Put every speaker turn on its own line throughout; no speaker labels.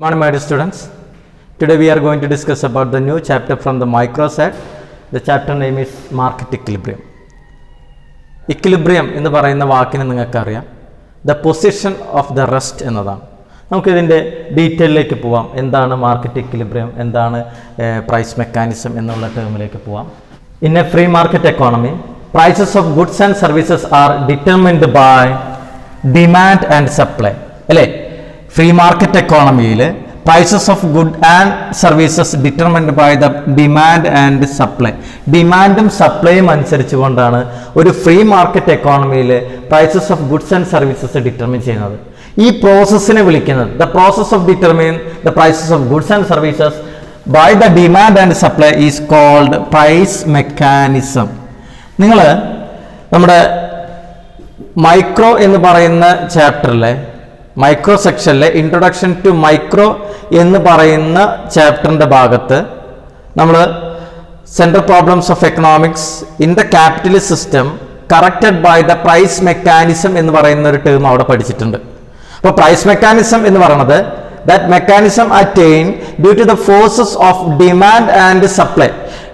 Morning, my dear students. Today we are going to discuss about the new chapter from the microset. The chapter name is Market Equilibrium. Equilibrium എന്ന് പറയുന്ന വാക്കിനെ നിങ്ങൾക്കറിയാം. The position of the rest എന്നതാണ്. നമുക്കിതിൻ്റെ ഡീറ്റെയിലേക്ക് പോവാം. എന്താണ് market equilibrium, എന്താണ് price mechanism എന്നുള്ള ടേമിലേക്ക് പോവാം. In a free market economy, prices of goods and services are determined by demand and supply. അല്ലേ? ഫ്രീ മാർക്കറ്റ് എക്കോണമിയിൽ prices of good and services determined by the demand and supply. ഡിമാൻഡും സപ്ലൈയും അനുസരിച്ച് കൊണ്ടാണ് ഒരു free market എക്കോണമിയിൽ prices of goods and services determine ചെയ്യുന്നത്. ഈ പ്രോസസ്സിനെ വിളിക്കുന്നത് the process of determine the prices of goods and services by the demand and supply is called price mechanism. നിങ്ങൾ നമ്മുടെ മൈക്രോ എന്ന് പറയുന്ന ചാപ്റ്ററിലെ മൈക്രോ സെക്ഷനിലെ ഇൻട്രൊഡക്ഷൻ ടു മൈക്രോ എന്ന് പറയുന്ന ചാപ്റ്ററിൻ്റെ ഭാഗത്ത് നമ്മൾ central problems of economics in the capitalist system corrected by the price mechanism എന്ന് പറയുന്ന ഒരു ടേം അവിടെ പഠിച്ചിട്ടുണ്ട്. അപ്പോൾ പ്രൈസ് മെക്കാനിസം എന്ന് പറയുന്നത് that mechanism attain due to the forces of demand and supply.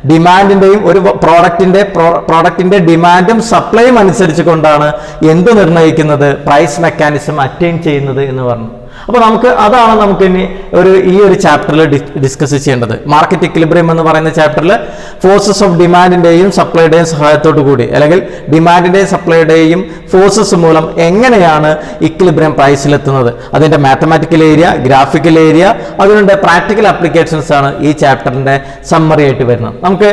ഡിമാൻഡിൻ്റെയും ഒരു പ്രോഡക്റ്റിൻ്റെ ഡിമാൻഡും സപ്ലൈയും അനുസരിച്ച് കൊണ്ടാണ് എന്ത് നിർണ്ണയിക്കുന്നത്, പ്രൈസ് മെക്കാനിസം അറ്റൈൻ ചെയ്യുന്നത് എന്ന് പറഞ്ഞു. അപ്പോൾ അതാണ് നമുക്ക് ഇനി ഈ ഒരു ചാപ്റ്ററിൽ ഡിസ്കസ് ചെയ്യേണ്ടത്. മാർക്കറ്റ് ഇക്വിലിബ്രിയം എന്ന് പറയുന്ന ചാപ്റ്ററിൽ ഫോഴ്സസ് ഓഫ് ഡിമാൻഡിൻ്റെയും സപ്ലൈയുടെയും സഹായത്തോടു കൂടി അല്ലെങ്കിൽ ഡിമാൻഡിൻ്റെയും സപ്ലൈയുടെയും ഫോഴ്സസ് മൂലം എങ്ങനെയാണ് ഇക്വിലിബ്രിയം പ്രൈസിലെത്തുന്നത്, അതിൻ്റെ മാത്തമാറ്റിക്കൽ ഏരിയ, ഗ്രാഫിക്കൽ ഏരിയ, അതിൻ്റെ പ്രാക്ടിക്കൽ ആപ്ലിക്കേഷൻസ് ആണ് ഈ ചാപ്റ്ററിൻ്റെ സമ്മറി ആയിട്ട് വരുന്നത്. നമുക്ക്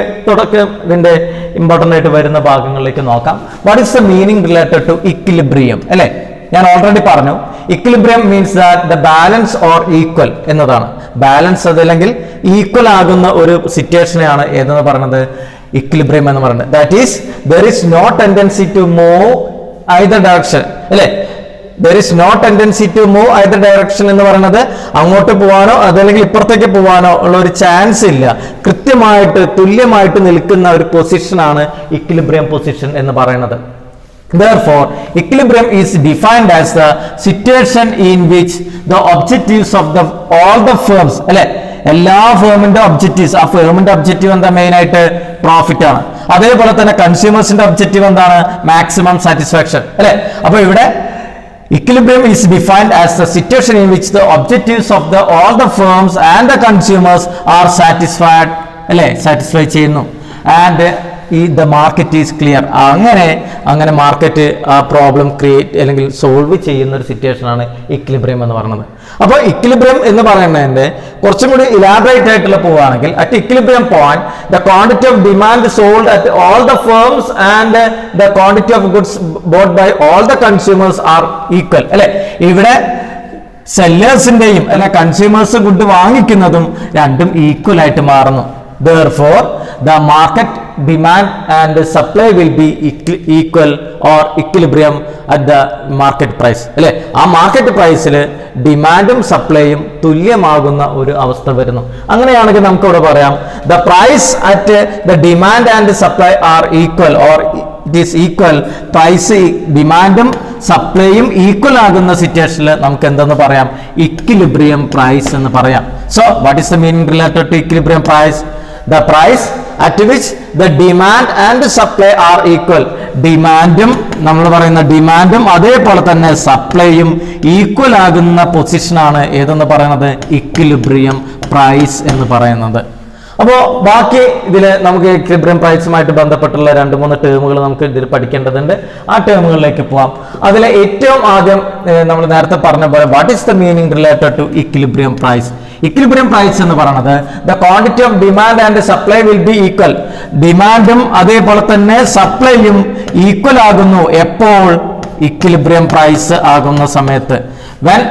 ഇതിൻ്റെ ഇമ്പോർട്ടൻ്റ് ആയിട്ട് വരുന്ന ഭാഗങ്ങളിലേക്ക് നോക്കാം. What is the meaning related to equilibrium? അല്ലേ, ഞാൻ ഓൾറെഡി പറഞ്ഞു, equilibrium means that the balance or equal എന്നതാണ്. ബാലൻസ് അതല്ലെങ്കിൽ ഈക്വൽ ആകുന്ന ഒരു സിറ്റുവേഷനെയാണ് ഏതെന്ന് പറയുന്നത് ഇക്വിലിബ്രിയം എന്ന് പറയുന്നത്. That is there is no tendency to move either direction. അല്ലേ, there is no tendency to move either direction എന്ന് പറയുന്നത് അങ്ങോട്ട് പോകാനോ അതല്ലെങ്കിൽ ഇപ്പുറത്തേക്ക് പോകാനോ ഉള്ള ഒരു ചാൻസ് ഇല്ല. കൃത്യമായിട്ട് തുല്യമായിട്ട് നിൽക്കുന്ന ഒരു പൊസിഷനാണ് ഇക്വിലിബ്രിയം പൊസിഷൻ എന്ന് പറയുന്നത്. Therefore, equilibrium is defined as the situation in which the objectives of all the firms, അല്ലെ, എല്ലാ ഫേമിന്റെ ഒബ്ജക്റ്റീവ്സ്, ആ ഫേമിന്റെ ഒബ്ജക്റ്റീവ് എന്താ, മെയിൻ ആയിട്ട് പ്രോഫിറ്റ് ആണ്. അതേപോലെ തന്നെ കൺസ്യൂമേഴ്സിന്റെ ഒബ്ജക്റ്റീവ് എന്താണ്, മാക്സിമം സാറ്റിസ്ഫാക്ഷൻ. അല്ലെ, അപ്പൊ ഇവിടെ equilibrium is defined as the situation in which the objectives of all the firms and the consumers are satisfied, അല്ലെ, സാറ്റിസ്ഫൈ ചെയ്യുന്നു. And the market is clear. അങ്ങനെ മാർക്കറ്റ് ആ പ്രോബ്ലം ക്രിയേറ്റ് അല്ലെങ്കിൽ solve ചെയ്യുന്ന ഒരു സിറ്റുവേഷനാണ് ഇക്വിലിബ്രിയം എന്ന് പറയുന്നത്. അപ്പോൾ ഇക്വിലിബ്രിയം എന്ന് പറയുന്നതിൻ്റെ കുറച്ചും കൂടി ഇലാബറേറ്റ് ആയിട്ടുള്ള പോവുകയാണെങ്കിൽ, at equilibrium point the quantity of demand sold at all the firms and the quantity of goods bought by all the consumers are equal. അല്ലെ, ഇവിടെ സെല്ലേഴ്സിന്റെയും അല്ലെ കൺസ്യൂമേഴ്സ് ഗുഡ് വാങ്ങിക്കുന്നതും രണ്ടും ഈക്വൽ ആയിട്ട് മാറുന്നു. Therefore, the market demand and supply will be equal or equilibrium at the market price. അല്ലേ, ആ market പ്രൈസിൽ ഡിമാൻഡും സപ്ലൈയും തുല്യമാകുന്ന ഒരു അവസ്ഥ വരുന്നു. അങ്ങനെയാണെങ്കിൽ നമുക്ക് ഇവിടെ പറയാം the price at the demand and supply are equal or it is equal. Price ഡിമാൻഡും സപ്ലൈയും ഈക്വൽ ആകുന്ന സിറ്റുവേഷനിൽ നമുക്ക് എന്തെന്ന് പറയാം, ഇക്വിലിബ്രിയം പ്രൈസ് എന്ന് പറയാം. So what is the meaning related to equilibrium price? The price at which the demand and supply are equal. ഡിമാൻഡും നമ്മൾ പറയുന്ന ഡിമാൻഡും അതേപോലെ തന്നെ സപ്ലൈയും ഈക്വൽ ആകുന്ന പൊസിഷനാണ് ഏതെന്ന് പറയുന്നത് ഇക്വിലിബ്രിയം പ്രൈസ് എന്ന് പറയുന്നത്. അപ്പോൾ ബാക്കി ഇതിൽ നമുക്ക് ഇക്വിലിബ്രിയം പ്രൈസുമായിട്ട് ബന്ധപ്പെട്ടുള്ള 2-3 ടേമുകൾ നമുക്ക് ഇതിൽ പഠിക്കേണ്ടതുണ്ട്. ആ ടേമുകളിലേക്ക് പോവാം. അതിൽ ഏറ്റവും ആദ്യം നമ്മൾ നേരത്തെ പറഞ്ഞ പോലെ what is the meaning related to equilibrium price? Equilibrium price എന്ന് പറയുന്നത് the quantity of demand and supply will be equal. ഡിമാൻഡും അതേപോലെ തന്നെ സപ്ലൈയും ഈക്വൽ ആകുന്നു എപ്പോൾ, ഇക്വിലിബ്രിയം പ്രൈസ് ആകുന്ന സമയത്ത്. When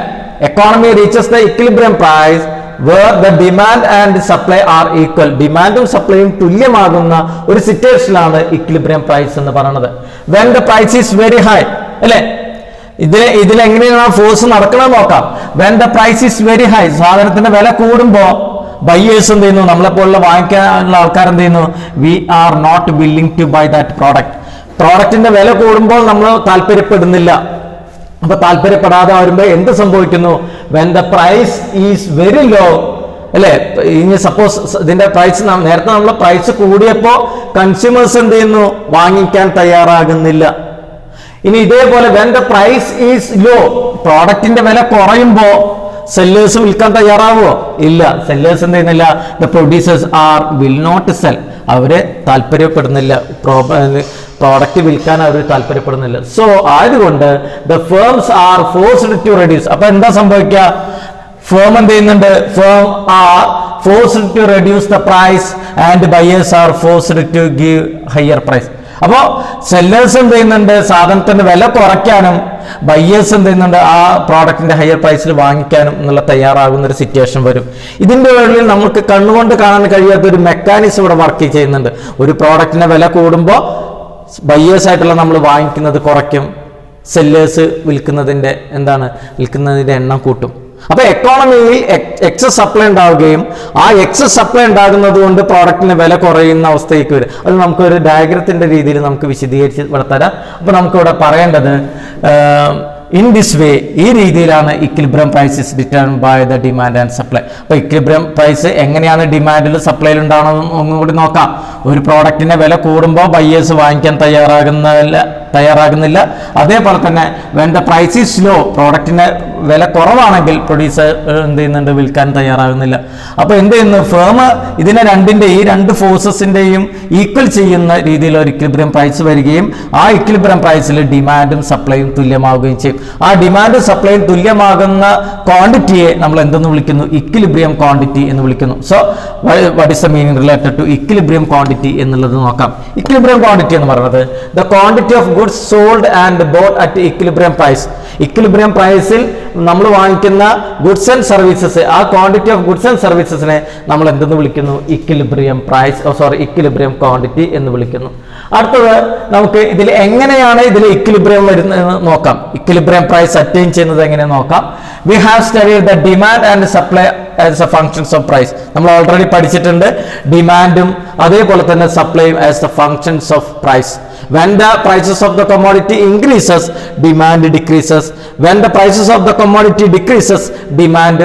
economy reaches the equilibrium price where the demand and supply are equal. ഡിമാൻഡും സപ്ലൈയും തുല്യമാകുന്ന ഒരു സിറ്റുവേഷനിലാണ് ഇക്വിലിബ്രിയം പ്രൈസ് എന്ന് പറയുന്നത്. when the price is very high, അല്ലേ, ഇതിൽ എങ്ങനെയാണ് ഫോഴ്സ് നടക്കണമെന്ന് നോക്കാം. when the price is very high, സാധനത്തിന്റെ വില കൂടുമ്പോൾ ബയേഴ്സ് എന്ത് ചെയ്യുന്നു, നമ്മളെപ്പോലുള്ള വാങ്ങിക്കാനുള്ള ആൾക്കാർ എന്ത് ചെയ്യുന്നു, we are not willing to buy that product. പ്രോഡക്റ്റിന്റെ വില കൂടുമ്പോൾ നമ്മൾ താല്പര്യപ്പെടുന്നില്ല. അപ്പൊ താല്പര്യപ്പെടാതെ വരുമ്പോൾ എന്ത് സംഭവിക്കുന്നു? When the price is very low, അല്ലെ, ഇനി സപ്പോസ് ഇതിന്റെ പ്രൈസ് നേരത്തെ നമ്മൾ പ്രൈസ് കൂടിയപ്പോ കൺസ്യൂമേഴ്സ് എന്ത് ചെയ്യുന്നു? വാങ്ങിക്കാൻ തയ്യാറാകുന്നില്ല. ഇനി ഇതേപോലെ when the price is low, പ്രോഡക്റ്റിന്റെ വില കുറയുമ്പോ സെല്ലേഴ്സ് വിൽക്കാൻ തയ്യാറാവോ? ഇല്ല. സെല്ലേഴ്സ് എന്ത് ചെയ്യുന്നില്ല? The producers will not sell, അവര് താല്പര്യപ്പെടുന്നില്ല, പ്രോഡക്റ്റ് വിൽക്കാൻ അവർ താല്പര്യപ്പെടുന്നില്ല. സോ ആയതുകൊണ്ട് the firms are forced to reduce. അപ്പൊ എന്താ സംഭവിക്കുക? ഫേം എന്ത് ചെയ്യുന്നുണ്ട്? Firm are forced to reduce the price and buyers are forced to give higher price. അപ്പോ സെല്ലേഴ്സ് എന്ത് ചെയ്യുന്നുണ്ട്? സാധനത്തിന്റെ വില കുറയ്ക്കാനും ബയേഴ്സ് എന്ത് ചെയ്യുന്നുണ്ട്? ആ പ്രോഡക്റ്റിന്റെ ഹയർ പ്രൈസിൽ വാങ്ങിക്കാനും എന്നുള്ള തയ്യാറാകുന്ന ഒരു സിറ്റുവേഷൻ വരും. ഇതിന്റെ ഉള്ളിൽ നമുക്ക് കണ്ണുകൊണ്ട് കാണാൻ കഴിയാത്ത ഒരു മെക്കാനിസം ഇവിടെ വർക്ക് ചെയ്യുന്നുണ്ട്. ഒരു പ്രോഡക്റ്റിന്റെ വില കൂടുമ്പോൾ ബയേഴ്സ് ആയിട്ടുള്ള നമ്മൾ വാങ്ങിക്കുന്നത് കുറയ്ക്കും, സെല്ലേഴ്സ് വിൽക്കുന്നതിന്റെ എണ്ണം കൂട്ടും. അപ്പൊ എക്കോണമിയിൽ എക്സസ് സപ്ലൈ ഉണ്ടാവുകയും ആ എക്സസ് സപ്ലൈ ഉണ്ടാകുന്നത് കൊണ്ട് പ്രോഡക്റ്റിന് വില കുറയുന്ന അവസ്ഥയ്ക്ക് വരും. അത് നമുക്കൊരു ഡയഗ്രത്തിന്റെ രീതിയിൽ നമുക്ക് വിശദീകരിച്ച് ഇവിടെ തരാം. അപ്പൊ നമുക്കിവിടെ പറയേണ്ടത് ഇൻ ദിസ് വേ, ഈ രീതിയിലാണ് equilibrium prices determine by the demand and supply. അപ്പൊ ഇക്വിലിബ്രിയം പ്രൈസ് എങ്ങനെയാണ് ഡിമാൻഡിലും സപ്ലൈയിലും ഉണ്ടാവണമെന്ന് ഒന്നുകൂടി നോക്കാം. ഒരു പ്രോഡക്റ്റിന്റെ വില കൂടുമ്പോൾ ബയേഴ്സ് വാങ്ങിക്കാൻ തയ്യാറാകുന്നില്ല. അതേപോലെ തന്നെ when the price is low, പ്രോഡക്റ്റിന്റെ വില കുറവാണെങ്കിൽ പ്രൊഡ്യൂസർ എന്ത് ചെയ്യുന്നുണ്ട്? വിൽക്കാൻ തയ്യാറാകുന്നില്ല. അപ്പൊ എന്ത് ചെയ്യുന്നു? ഫേം ഇതിനെ ഈ രണ്ട് ഫോഴ്സസിന്റെയും ഈക്വൽ ചെയ്യുന്ന രീതിയിൽ ഒരു ഇക്വിലിബ്രിയം പ്രൈസ് വരികയും ആ ഇക്വിലിബ്രിയം പ്രൈസിൽ ഡിമാൻഡും സപ്ലൈയും തുല്യമാവുകയും ചെയ്യും. ആ ഡിമാൻഡും സപ്ലൈയും തുല്യമാകുന്ന ക്വാണ്ടിറ്റിയെ നമ്മൾ എന്തെന്ന് വിളിക്കുന്നു? ഇക്വിലിബ്രിയം ക്വാണ്ടിറ്റി എന്ന് വിളിക്കുന്നു. So what is the meaning related to equilibrium quantity എന്നുള്ളത് നോക്കാം. ഇക്വിലിബ്രിയം ക്വാണ്ടിറ്റി എന്ന് പറയുന്നത് the quantity of goods sold and bought at equilibrium price. ഇക്വിലിബ്രിയം പ്രൈസിൽ നമ്മൾ വാങ്ങിക്കുന്ന ഗുഡ്സ് ആൻഡ് സർവീസസ്, ആ ക്വാണ്ടിറ്റി ഓഫ് ഗുഡ്സ് ആൻഡ് സർവീസസിനെ നമ്മൾ എന്തെന്ന് വിളിക്കുന്നു? ഇക്വിലിബ്രിയം ഇക്വിലിബ്രിയം ക്വാണ്ടിറ്റി എന്ന് വിളിക്കുന്നു. അടുത്തത് നമുക്ക് എങ്ങനെയാണ് ഇക്വിലിബ്രിയം വരുന്നത് നോക്കാം. ഇക്വിലിബ്രിയം പ്രൈസ് അറ്റൈൻ ചെയ്യുന്നത് എങ്ങനെ നോക്കാം. We have studied the demand and supply as a functions of price. നമ്മൾ ഓൾറെഡി പഠിച്ചിട്ടുണ്ട് ഡിമാൻഡും അതേപോലെ തന്നെ സപ്ലൈയും as the functions of price. When the prices of the commodity increases, demand decreases. When the prices of the commodity decreases, demand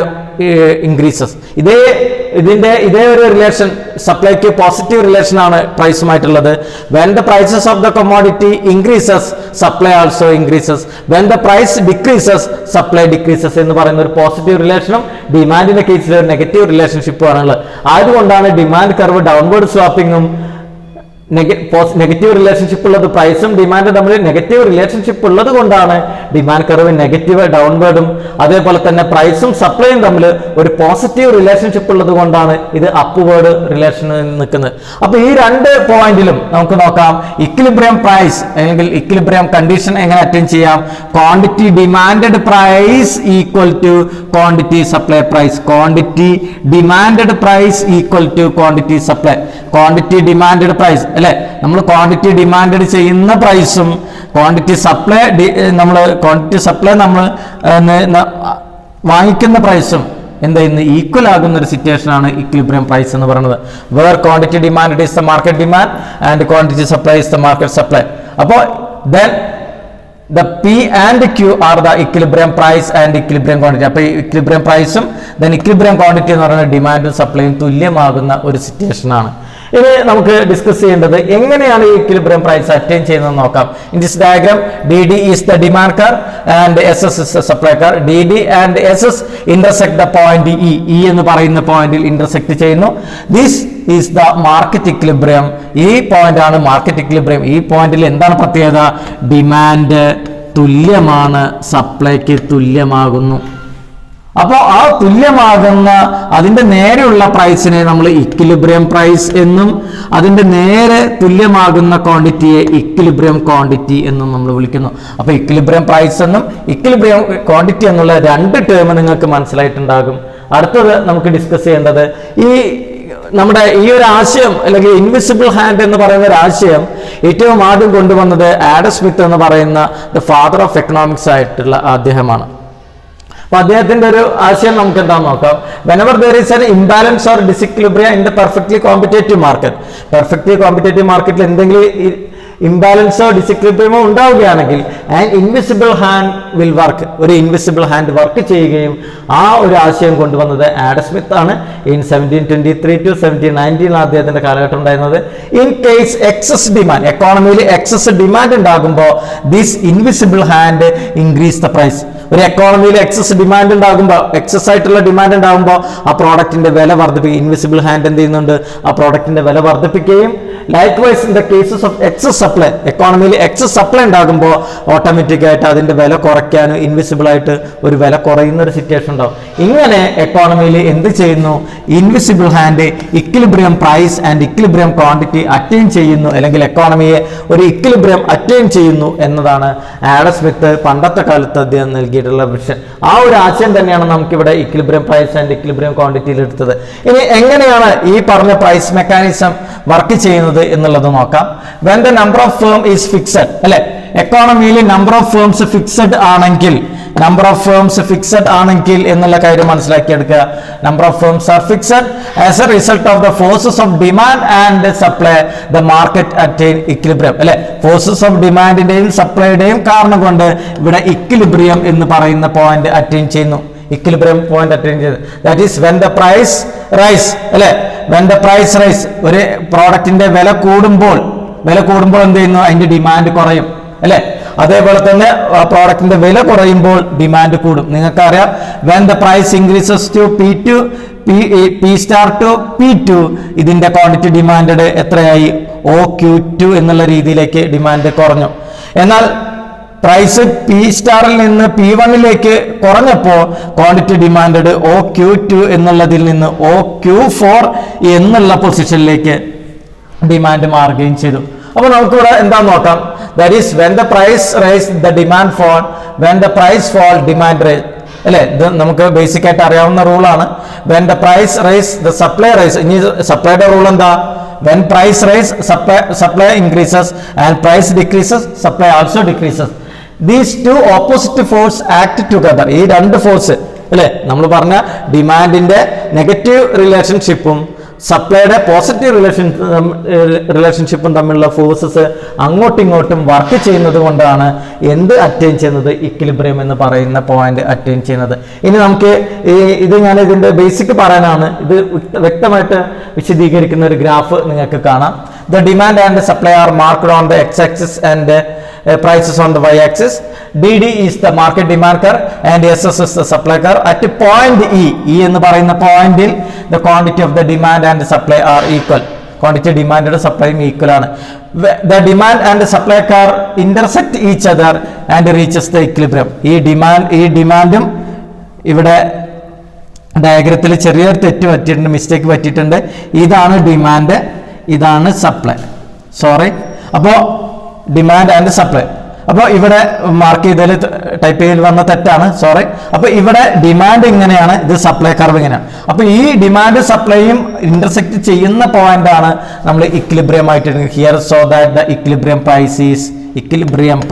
increases. ഇതേ ഒരു relation സപ്ലൈക്ക് positive relation ആണ് പ്രൈസുമായിട്ടുള്ളത്. When the prices of the commodity increases, supply also increases. When the price decreases, supply decreases എന്ന് പറയുന്ന ഒരു positive റിലേഷനും ഡിമാൻഡിന്റെ കേസിൽ ഒരു negative റിലേഷൻഷിപ്പും ആണുള്ളത്. ആയതുകൊണ്ടാണ് ഡിമാൻഡ് കർവ് ഡൗൺവേർഡ് സ്വാപ്പിങ്ങും നെഗറ്റീവ് റിലേഷൻഷിപ്പ് ഉള്ളത്. പ്രൈസും ഡിമാൻഡും തമ്മിൽ നെഗറ്റീവ് റിലേഷൻഷിപ്പ് ഉള്ളത് കൊണ്ടാണ് ഡിമാൻഡ് കർവ് നെഗറ്റീവ് ഡൗൺവേർഡും അതേപോലെ തന്നെ പ്രൈസും സപ്ലൈയും തമ്മിൽ ഒരു പോസിറ്റീവ് റിലേഷൻഷിപ്പ് ഉള്ളത് കൊണ്ടാണ് ഇത് അപ്വേർഡ് റിലേഷനിൽ നിൽക്കുന്നത്. അപ്പൊ ഈ രണ്ട് പോയിന്റിലും നമുക്ക് നോക്കാം ഇക്വിലിബ്രിയം പ്രൈസ് അല്ലെങ്കിൽ ഇക്വിലിബ്രിയം കണ്ടീഷൻ എങ്ങനെ അറ്റൈൻ ചെയ്യാം. Quantity demanded price equal to quantity supply price. Quantity demanded price equal to quantity supply. Quantity demanded price അല്ലെ, നമ്മൾ ക്വാണ്ടിറ്റി ഡിമാൻഡ് ചെയ്യുന്ന പ്രൈസും ക്വാണ്ടിറ്റി സപ്ലൈ നമ്മൾ വാങ്ങിക്കുന്ന പ്രൈസും എന്തായിരുന്നു ഈക്വൽ ആകുന്ന ഒരു സിറ്റുവേഷൻ ആണ് ഇക്വിലിബ്രിയം പ്രൈസ് എന്ന് പറയുന്നത്. Where quantity demand is the market demand and quantity supply is the market supply. അപ്പോൾ then the P and Q are the equilibrium price and equilibrium quantity. അപ്പോൾ ഇക്വിലിബ്രിയം പ്രൈസും then equilibrium quantity എന്ന് പറയുന്നത് ഡിമാൻഡും സപ്ലൈയും തുല്യമാകുന്ന ഒരു situation ആണ്. ഇനി നമുക്ക് ഡിസ്കസ് ചെയ്യേണ്ടത് എങ്ങനെയാണ് ഈ ഇക്വിലിബ്രിയം പ്രൈസ് അറ്റൈൻ ചെയ്യുന്നത് നോക്കാം. In this diagram DD is the demand curve and SS is the supply curve. DD and SS intersect the point E എന്ന് പറയുന്ന പോയിന്റിൽ ഇന്റർസെക്ട് ചെയ്യുന്നു. This is the market equilibrium. ഈ പോയിന്റ് ആണ് market equilibrium. ഈ പോയിന്റിൽ എന്താണ് പ്രത്യേകത? ഡിമാൻഡ് തുല്യമാണ്, സപ്ലൈക്ക് തുല്യമാകുന്നു. അപ്പോൾ ആ തുല്യമാകുന്ന അതിന്റെ നേരെയുള്ള പ്രൈസിനെ നമ്മൾ ഇക്വിലിബ്രിയം പ്രൈസ് എന്നും അതിന്റെ നേരെ തുല്യമാകുന്ന ക്വാണ്ടിറ്റിയെ ഇക്വിലിബ്രിയം ക്വാണ്ടിറ്റി എന്നും നമ്മൾ വിളിക്കുന്നു. അപ്പൊ ഇക്വിലിബ്രിയം പ്രൈസ് എന്നും ഇക്വിലിബ്രിയം ക്വാണ്ടിറ്റി എന്നുള്ള രണ്ട് ടേം നിങ്ങൾക്ക് മനസ്സിലായിട്ടുണ്ടാകും. അടുത്തത് നമുക്ക് ഡിസ്കസ് ചെയ്യേണ്ടത് നമ്മുടെ ഈ ഒരു ആശയം അല്ലെങ്കിൽ ഇൻവിസിബിൾ ഹാൻഡ് എന്ന് പറയുന്ന ഒരു ആശയം ഏറ്റവും ആദ്യം കൊണ്ടുവന്നത് ആഡം സ്മിത്ത് എന്ന് പറയുന്ന ദ ഫാദർ ഓഫ് എക്കണോമിക്സ് ആയിട്ടുള്ള അദ്ദേഹമാണ്. അപ്പൊ അദ്ദേഹത്തിന്റെ ഒരു ആശയം നമുക്ക് എന്താണെന്ന് നോക്കാം. whenever there is an imbalance or disequilibrium in the perfectly competitive market, perfectly competitive മാർക്കറ്റിൽ എന്തെങ്കിലും ഇംബാലൻസോ ഡിസെക്ലിബ്രിയമോ ഉണ്ടാവുകയാണെങ്കിൽ and invisible hand will work, ഒരു ഇൻവിസിബിൾ ഹാൻഡ് വർക്ക് ചെയ്യുകയും, ആ ഒരു ആശയം കൊണ്ടുവന്നത് ആഡം സ്മിത്ത് ആണ്. ഇൻ 1723 to 1719 അദ്ദേഹത്തിന്റെ കാലഘട്ടം ഉണ്ടായിരുന്നത്. ഇൻ കേസ് എക്സസ് ഡിമാൻഡ്, എക്കോണമിയിൽ എക്സസ് ഡിമാൻഡ് ഉണ്ടാകുമ്പോൾ this invisible hand increase the price. ഒരു എക്കോണമിയിൽ എക്സസ് ഡിമാൻഡ് ഉണ്ടാകുമ്പോൾ, എക്സസ് ആയിട്ടുള്ള ഡിമാൻഡ് ഉണ്ടാകുമ്പോൾ ആ പ്രോഡക്റ്റിന്റെ വില വർദ്ധിപ്പിക്കും. ഇൻവിസിബിൾ ഹാൻഡ് എന്ത് ചെയ്യുന്നുണ്ട്? ആ പ്രോഡക്റ്റിന്റെ വില വർദ്ധിപ്പിക്കുകയും, likewise in the cases of excess supply, എക്കോണമിയിൽ എക്സസ് സപ്ലൈ ഉണ്ടാകുമ്പോൾ ഓട്ടോമാറ്റിക് ആയിട്ട് അതിന്റെ വില കുറയ്ക്കാനും ഇൻവിസിബിൾ ആയിട്ട് ഒരു വില കുറയുന്ന ഒരു സിറ്റുവേഷൻ ഉണ്ടാവും. ഇങ്ങനെ എക്കോണമിയിൽ എന്ത് ചെയ്യുന്നു? Invisible hand equilibrium price and equilibrium quantity attain ചെയ്യുന്നു, അല്ലെങ്കിൽ എക്കോണമിയെ ഒരു ഇക്വിലിബ്രിയം അറ്റൈൻ ചെയ്യുന്നു എന്നതാണ് ആഡം സ്മിത്ത് പണ്ടത്തെ കാലത്ത് അദ്ദേഹം നൽകിയിട്ടുള്ള വിഷൻ. ആ ഒരു ആശയം തന്നെയാണ് നമുക്കിവിടെ ഇക്വിലിബ്രിയം പ്രൈസ് ആൻഡ് ഇക്വിലിബ്രിയം ക്വാണ്ടിറ്റിയിൽ എടുത്തത്. ഇനി എങ്ങനെയാണ് ഈ പറഞ്ഞ പ്രൈസ് മെക്കാനിസം വർക്ക് ചെയ്യുന്നത് എന്നുള്ളത് നോക്കാം. when the number of firm is fixed, അല്ലെ, എക്കോണമിയിൽ നമ്പർ ഓഫ് ഫേംസ് ഫിക്സഡ് ആണെങ്കിൽ, നമ്പർ ഓഫ് ഫേംസ് ഫിക്സഡ് ആണെങ്കിൽ എന്നുള്ള കാര്യം മനസ്സിലാക്കിയെടുക്കുക. Number of firms are fixed as a result of the forces of demand and supply the market attain equilibrium, അല്ലെ, forces of ഡിമാൻഡിന്റെയും സപ്ലൈയുടെയും കാരണം കൊണ്ട് ഇവിടെ ഇക്വിലിബ്രിയം എന്ന് പറയുന്ന പോയിന്റ് അറ്റൈൻ ചെയ്യുന്നു. ഇക്വിലിബ്രിയം പോയിന്റ് അറ്റൈൻ ചെയ്ത്, that is when the price rise, അല്ലെ, വെൻ ദ പ്രൈസ് റൈസ്, ഒരു പ്രോഡക്റ്റിന്റെ വില കൂടുമ്പോൾ എന്ത് ചെയ്യുന്നു? അതിന്റെ ഡിമാൻഡ് കുറയും, അല്ലെ. അതേപോലെ തന്നെ പ്രോഡക്റ്റിന്റെ വില കുറയുമ്പോൾ ഡിമാൻഡ് കൂടും. നിങ്ങൾക്കറിയാം, when the price increases to P2 P star to P2, ഇതിന്റെ ക്വാണ്ടിറ്റി ഡിമാൻഡ് എത്രയായി? OQ2 എന്നുള്ള രീതിയിലേക്ക് ഡിമാൻഡ് കുറഞ്ഞു. എന്നാൽ പ്രൈസ് P സ്റ്റാറിൽ നിന്ന് P1ലേക്ക് കുറഞ്ഞപ്പോൾ ക്വാണ്ടിറ്റി ഡിമാൻഡ് OQ2 എന്നുള്ളതിൽ നിന്ന് OQ4 എന്നുള്ള പൊസിഷനിലേക്ക് ഡിമാൻഡ് മാറുകയും ചെയ്തു. അപ്പോൾ നമുക്കിവിടെ എന്താ നോക്കാം. That is when the price rise the demand fall, when the price fall demand rise, അല്ലെ. ഇത് നമുക്ക് ബേസിക് ആയിട്ട് അറിയാവുന്ന റൂളാണ്. When the price rise the supply rise. ഇനി സപ്ലൈയുടെ റൂൾ എന്താ? When price rise supply increases and price decreases supply also decreases. These two opposite force act together. ഈ രണ്ട് ഫോഴ്സ്, അല്ലെ, നമ്മൾ പറഞ്ഞ ഡിമാൻഡിന്റെ നെഗറ്റീവ് റിലേഷൻഷിപ്പും സപ്ലൈയുടെ പോസിറ്റീവ് റിലേഷൻഷിപ്പും തമ്മിലുള്ള ഫോഴ്സസ് അങ്ങോട്ടും ഇങ്ങോട്ടും വർക്ക് ചെയ്യുന്നത് കൊണ്ടാണ് എന്ത് അറ്റൈൻ ചെയ്യുന്നത്? ഇക്വിലിബ്രിയം എന്ന് പറയുന്ന പോയിന്റ് അറ്റൈൻ ചെയ്യുന്നത്. ഇനി നമുക്ക് ഇത് ഞാൻ ഇതിന്റെ ബേസിക് പറയാനാണ്, ഇത് വ്യക്തമായിട്ട് വിശദീകരിക്കുന്ന ഒരു ഗ്രാഫ് നിങ്ങൾക്ക് കാണാം. The demand and the supply are marked on the x-axis and prices on the y-axis. DD is the market demand curve and SS is the supply curve. At point E എന്ന് പറയുന്ന പോയിന്റിൽ the quantity of the demand and the supply are equal. Quantity demand and supply equal ആണ്. The demand and the supply curve intersect each other and reaches the equilibrium. ഈ ഡിമാൻഡും ഇവിടെ ഡയഗ്രത്തിൽ ചെറിയൊരു തെറ്റ് പറ്റിയിട്ടുണ്ട്, മിസ്റ്റേക്ക് പറ്റിയിട്ടുണ്ട്. ഇതാണ് ഡിമാൻഡ്, ഇതാണ് സപ്ലൈ. സോറി. അപ്പോൾ ഡിമാൻഡ് ആൻഡ് സപ്ലൈ, അപ്പോൾ ഇവിടെ മാർക്ക് ചെയ്തതിൽ ടൈപ്പ് ചെയ്ത് വന്ന തെറ്റാണ്, സോറി. അപ്പോൾ ഇവിടെ ഡിമാൻഡ് ഇങ്ങനെയാണ്, ഇത് സപ്ലൈ കർവ് ഇങ്ങനെയാണ്. അപ്പോൾ ഈ ഡിമാൻഡ് സപ്ലൈയും ഇന്റർസെക്ട് ചെയ്യുന്ന പോയിന്റ് ആണ് നമ്മൾ ഇക്വിലിബ്രിയം ആയിട്ട് here. So that the equilibrium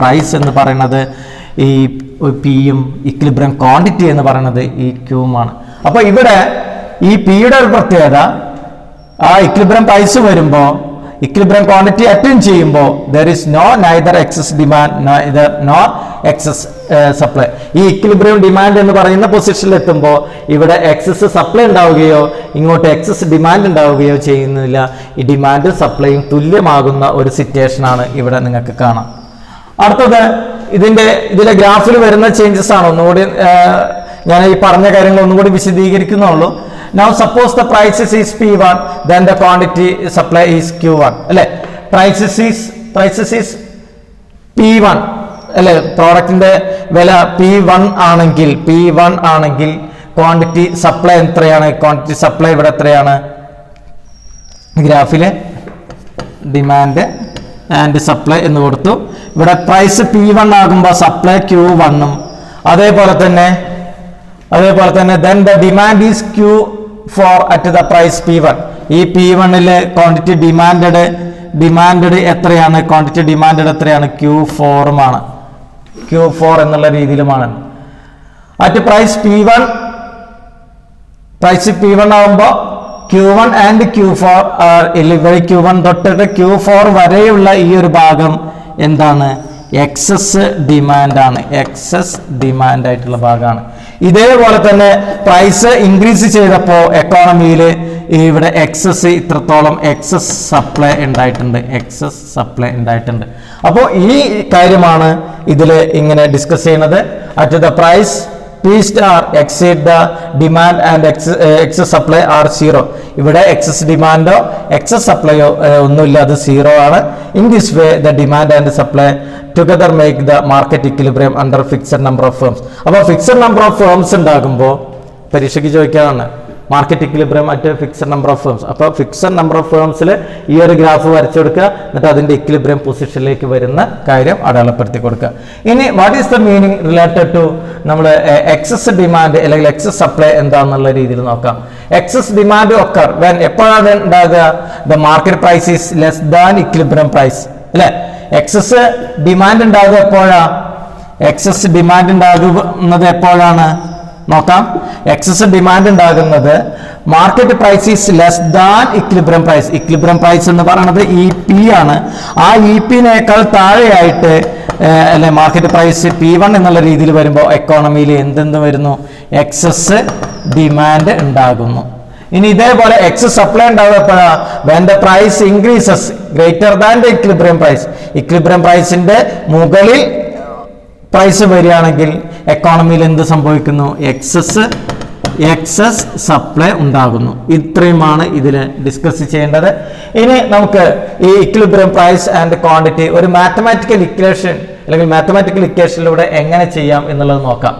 price എന്ന് പറയുന്നത് ഈ പിയും ഇക്വിലിബ്രിയം ക്വാണ്ടിറ്റി എന്ന് പറയുന്നത് ഈ ക്യൂമാണ്. അപ്പോൾ ഇവിടെ ഈ പിയുടെ ഒരു പ്രത്യേകത, ആ ഇക്വിലിബ്രിയം പ്രൈസ് വരുമ്പോൾ ഇക്വിലിബ്രിയം ക്വാണ്ടിറ്റി അറ്റൈൻ ചെയ്യുമ്പോൾ there is neither excess demand nor excess supply. ഈ ഇക്വിലിബ്രിയം ഡിമാൻഡ് എന്ന് പറയുന്ന പൊസിഷനിൽ എത്തുമ്പോൾ ഇവിടെ എക്സസ് സപ്ലൈ ഉണ്ടാവുകയോ ഇങ്ങോട്ട് എക്സസ് ഡിമാൻഡ് ഉണ്ടാവുകയോ ചെയ്യുന്നില്ല. ഈ ഡിമാൻഡ് സപ്ലൈയും തുല്യമാകുന്ന ഒരു സിറ്റുവേഷൻ ആണ് ഇവിടെ നിങ്ങൾക്ക് കാണാം. അടുത്തത് ഇതിലെ ഗ്രാഫിൽ വരുന്ന ചേഞ്ചസ് ആണ്. ഒന്നുകൂടി ഞാൻ ഈ പറഞ്ഞ കാര്യങ്ങൾ ഒന്നുകൂടി വിശദീകരിക്കുന്നുള്ളൂ. Now suppose the prices is P1, then the quantity supply is Q1. അല്ലെ, prices is P1, അല്ലെ, പ്രോഡക്റ്റിന്റെ വില P1 ആണെങ്കിൽ ക്വാണ്ടിറ്റി സപ്ലൈ എത്രയാണ്? ക്വാണ്ടിറ്റി സപ്ലൈ ഇവിടെ എത്രയാണ്? ഗ്രാഫിലെ ഡിമാൻഡ് ആൻഡ് സപ്ലൈ എന്ന് കൊടുത്തു. ഇവിടെ പ്രൈസ് P1 ആകുമ്പോൾ സപ്ലൈ Q1ഉം, അതേപോലെ തന്നെ then the demand is Q4 at the price P1. ഈ P1ലെ ക്വാണ്ടിറ്റി ഡിമാൻഡ് എത്രയാണ്? ക്വാണ്ടിറ്റി ഡിമാൻഡ് എത്രയാണ്? Q4 എന്നുള്ള രീതിയിലുമാണ്. അറ്റ് പ്രൈസ് P1 ആകുമ്പോൾ Q1 ആൻഡ് Q4 ഇവിടെ Q1 തൊട്ടിട്ട് Q4 വരെയുള്ള ഈ ഒരു ഭാഗം എന്താണ്? എക്സസ് ഡിമാൻഡ് ആണ്, എക്സസ് ഡിമാൻഡ് ആയിട്ടുള്ള ഭാഗമാണ്. ഇതേപോലെ തന്നെ പ്രൈസ് ഇൻക്രീസ് ചെയ്തപ്പോൾ എക്കോണമിയിൽ ഇവിടെ എക്സസ് ഇത്രത്തോളം എക്സസ് സപ്ലൈ ഉണ്ടായിട്ടുണ്ട്, എക്സസ് സപ്ലൈ ഉണ്ടായിട്ടുണ്ട്. അപ്പോൾ ഈ കാര്യമാണ് ഇതിൽ ഇങ്ങനെ ഡിസ്കസ് ചെയ്യുന്നത്. At the price P star exceed the demand and excess supply are zero. ഇവിടെ എക്സസ് ഡിമാൻഡോ എക്സസ് സപ്ലൈയോ ഒന്നുമില്ല, അത് സീറോ ആണ്. In this way the demand and supply together make the market equilibrium under fixed number of firms. അപ്പോൾ fixed number of firms ഉണ്ടാകുമ്പോൾ പരീക്ഷയ്ക്ക് ചോദിക്കാനാണ് market equilibrium at fixed number of firms. അപ്പോൾ ഫിക്സഡ് നമ്പർ ഓഫ് ഫേംസിൽ ഈ ഒരു graph വരച്ചു കൊടുക്കുക, എന്നിട്ട് അതിൻ്റെ ഇക്വിലിബ്രിയം പൊസിഷനിലേക്ക് വരുന്ന കാര്യം അടയാളപ്പെടുത്തി കൊടുക്കുക. ഇനി what is the meaning related to നമ്മൾ എക്സസ് ഡിമാൻഡ് അല്ലെങ്കിൽ എക്സസ് സപ്ലൈ എന്താണെന്നുള്ള രീതിയിൽ നോക്കാം. എക്സസ് ഡിമാൻഡ് ഒക്കർ വെൻ എപ്പോഴാണ് ഉണ്ടാകുക? The market price is less than equilibrium price, അല്ലേ? എക്സസ് ഡിമാൻഡ് ഉണ്ടാകുക എപ്പോഴാണ്? എക്സസ് ഡിമാൻഡ് ഉണ്ടാകുന്നത് എപ്പോഴാണ് നോക്കാം. എക്സസ് ഡിമാൻഡ് ഉണ്ടാകുന്നത് market price is less than equilibrium price. Equilibrium price എന്ന് പറയുന്നത് EP ആണ്. ആ EP-നേക്കാൾ താഴെയായിട്ട് അല്ലെ മാർക്കറ്റ് പ്രൈസ് P1 എന്നുള്ള രീതിയിൽ വരുമ്പോൾ എക്കോണമിയിൽ എന്തെന്ന് വരുന്നു? എക്സസ് ഡിമാൻഡ് ഉണ്ടാകുന്നു. ഇനി ഇതേപോലെ എക്സസ് സപ്ലൈ ഉണ്ടാകുമ്പോഴാണ് when the price increases greater than the equilibrium price. Equilibrium പ്രൈസിന്റെ മുകളിൽ പ്രൈസ് വരികയാണെങ്കിൽ എക്കോണമിയിൽ എന്ത് സംഭവിക്കുന്നു? എക്സസ് സപ്ലൈ ഉണ്ടാകുന്നു. ഇത്രയുമാണ് ഇതിൽ ഡിസ്കസ് ചെയ്യേണ്ടത്. ഇനി നമുക്ക് ഈ ഇക്വിലിബ്രിയം പ്രൈസ് ആൻഡ് ക്വാണ്ടിറ്റി ഒരു മാത്തമാറ്റിക്കൽ ഇക്വേഷൻ അല്ലെങ്കിൽ മാത്തമാറ്റിക്കൽ ഇക്വേഷനിലൂടെ എങ്ങനെ ചെയ്യാം എന്നുള്ളത് നോക്കാം.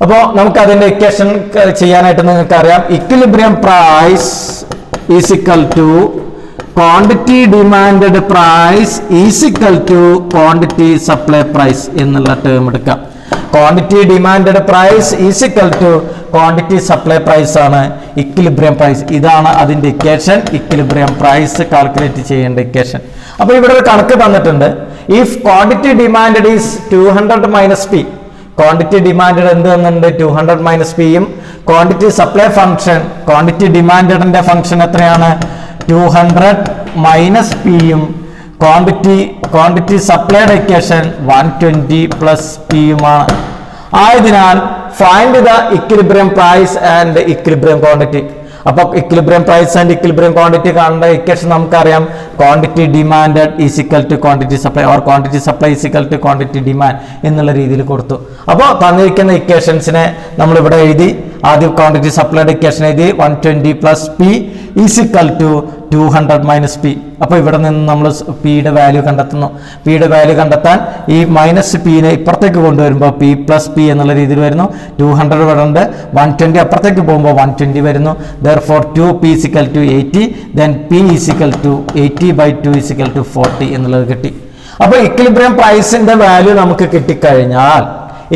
അപ്പോൾ നമുക്ക് അതിന്റെ ഇക്വേഷൻ ചെയ്യാനായിട്ട് നിങ്ങൾക്ക് അറിയാം. Equilibrium price is equal to quantity demand price is equal to quantity supply price എന്നുള്ള ടേം എടുക്കാം. Quantity demand price is equal to quantity supply price ആണ് ഇക്വിലിബ്രിയം പ്രൈസ്. ഇതാണ് അതിന്റെ ഇക്വേഷൻ, ഇക്വിലിബ്രിയം പ്രൈസ് കാൽക്കുലേറ്റ് ചെയ്യേണ്ട equation. അപ്പോൾ ഇവിടെ ഒരു കണക്ക് തന്നിട്ടുണ്ട്. If quantity demand is 200 minus P, quantity demand എന്ത് തന്നിട്ടുണ്ട്? 200 മൈനസ് Pയും ക്വാണ്ടിറ്റി സപ്ലൈ ഫംഗ്ഷൻ ക്വാണ്ടിറ്റി ഡിമാൻഡിന്റെ ഫംഗ്ഷൻ എത്രയാണ്? 200 മൈനസ് Pയും ക്വാണ്ടിറ്റി സപ്ലൈഡ് ഇക്വേഷൻ 120 പ്ലസ് Pയുമാണ്. ആയതിനാൽ find the equilibrium price and equilibrium quantity. അപ്പോൾ equilibrium price and equilibrium quantity കാണേണ്ട ഇക്വേഷൻ നമുക്കറിയാം. Quantity demand is equal to quantity supply or quantity supply is equal to quantity demand എന്നുള്ള രീതിയിൽ കൊടുത്തു. അപ്പോൾ തന്നിരിക്കുന്ന ഇക്വേഷൻസിനെ നമ്മളിവിടെ എഴുതി. ആദ്യം ക്വാണ്ടിറ്റി സപ്ലൈഡ് ഇക്വേഷൻ എഴുതി 120 plus P is equal to 200 minus P. അപ്പോൾ ഇവിടെ നിന്ന് നമ്മൾ Pയുടെ വാല്യൂ കണ്ടെത്തുന്നു. Pയുടെ വാല്യൂ കണ്ടെത്താൻ ഈ മൈനസ് Pനെ ഇപ്പുറത്തേക്ക് കൊണ്ടുവരുമ്പോൾ P പ്ലസ് P എന്നുള്ള രീതിയിൽ വരുന്നു. 200 ഇവിടെ ഉണ്ട്, 120 അപ്പുറത്തേക്ക് പോകുമ്പോൾ 120 വരുന്നു. Therefore 2P is equal to 80, then P is equal to 80 by 2 is equal to 40 എന്നുള്ളത് കിട്ടി. അപ്പോൾ ഇക്വിലിബ്രിയം പ്രൈസിന്റെ വാല്യൂ നമുക്ക് കിട്ടിക്കഴിഞ്ഞാൽ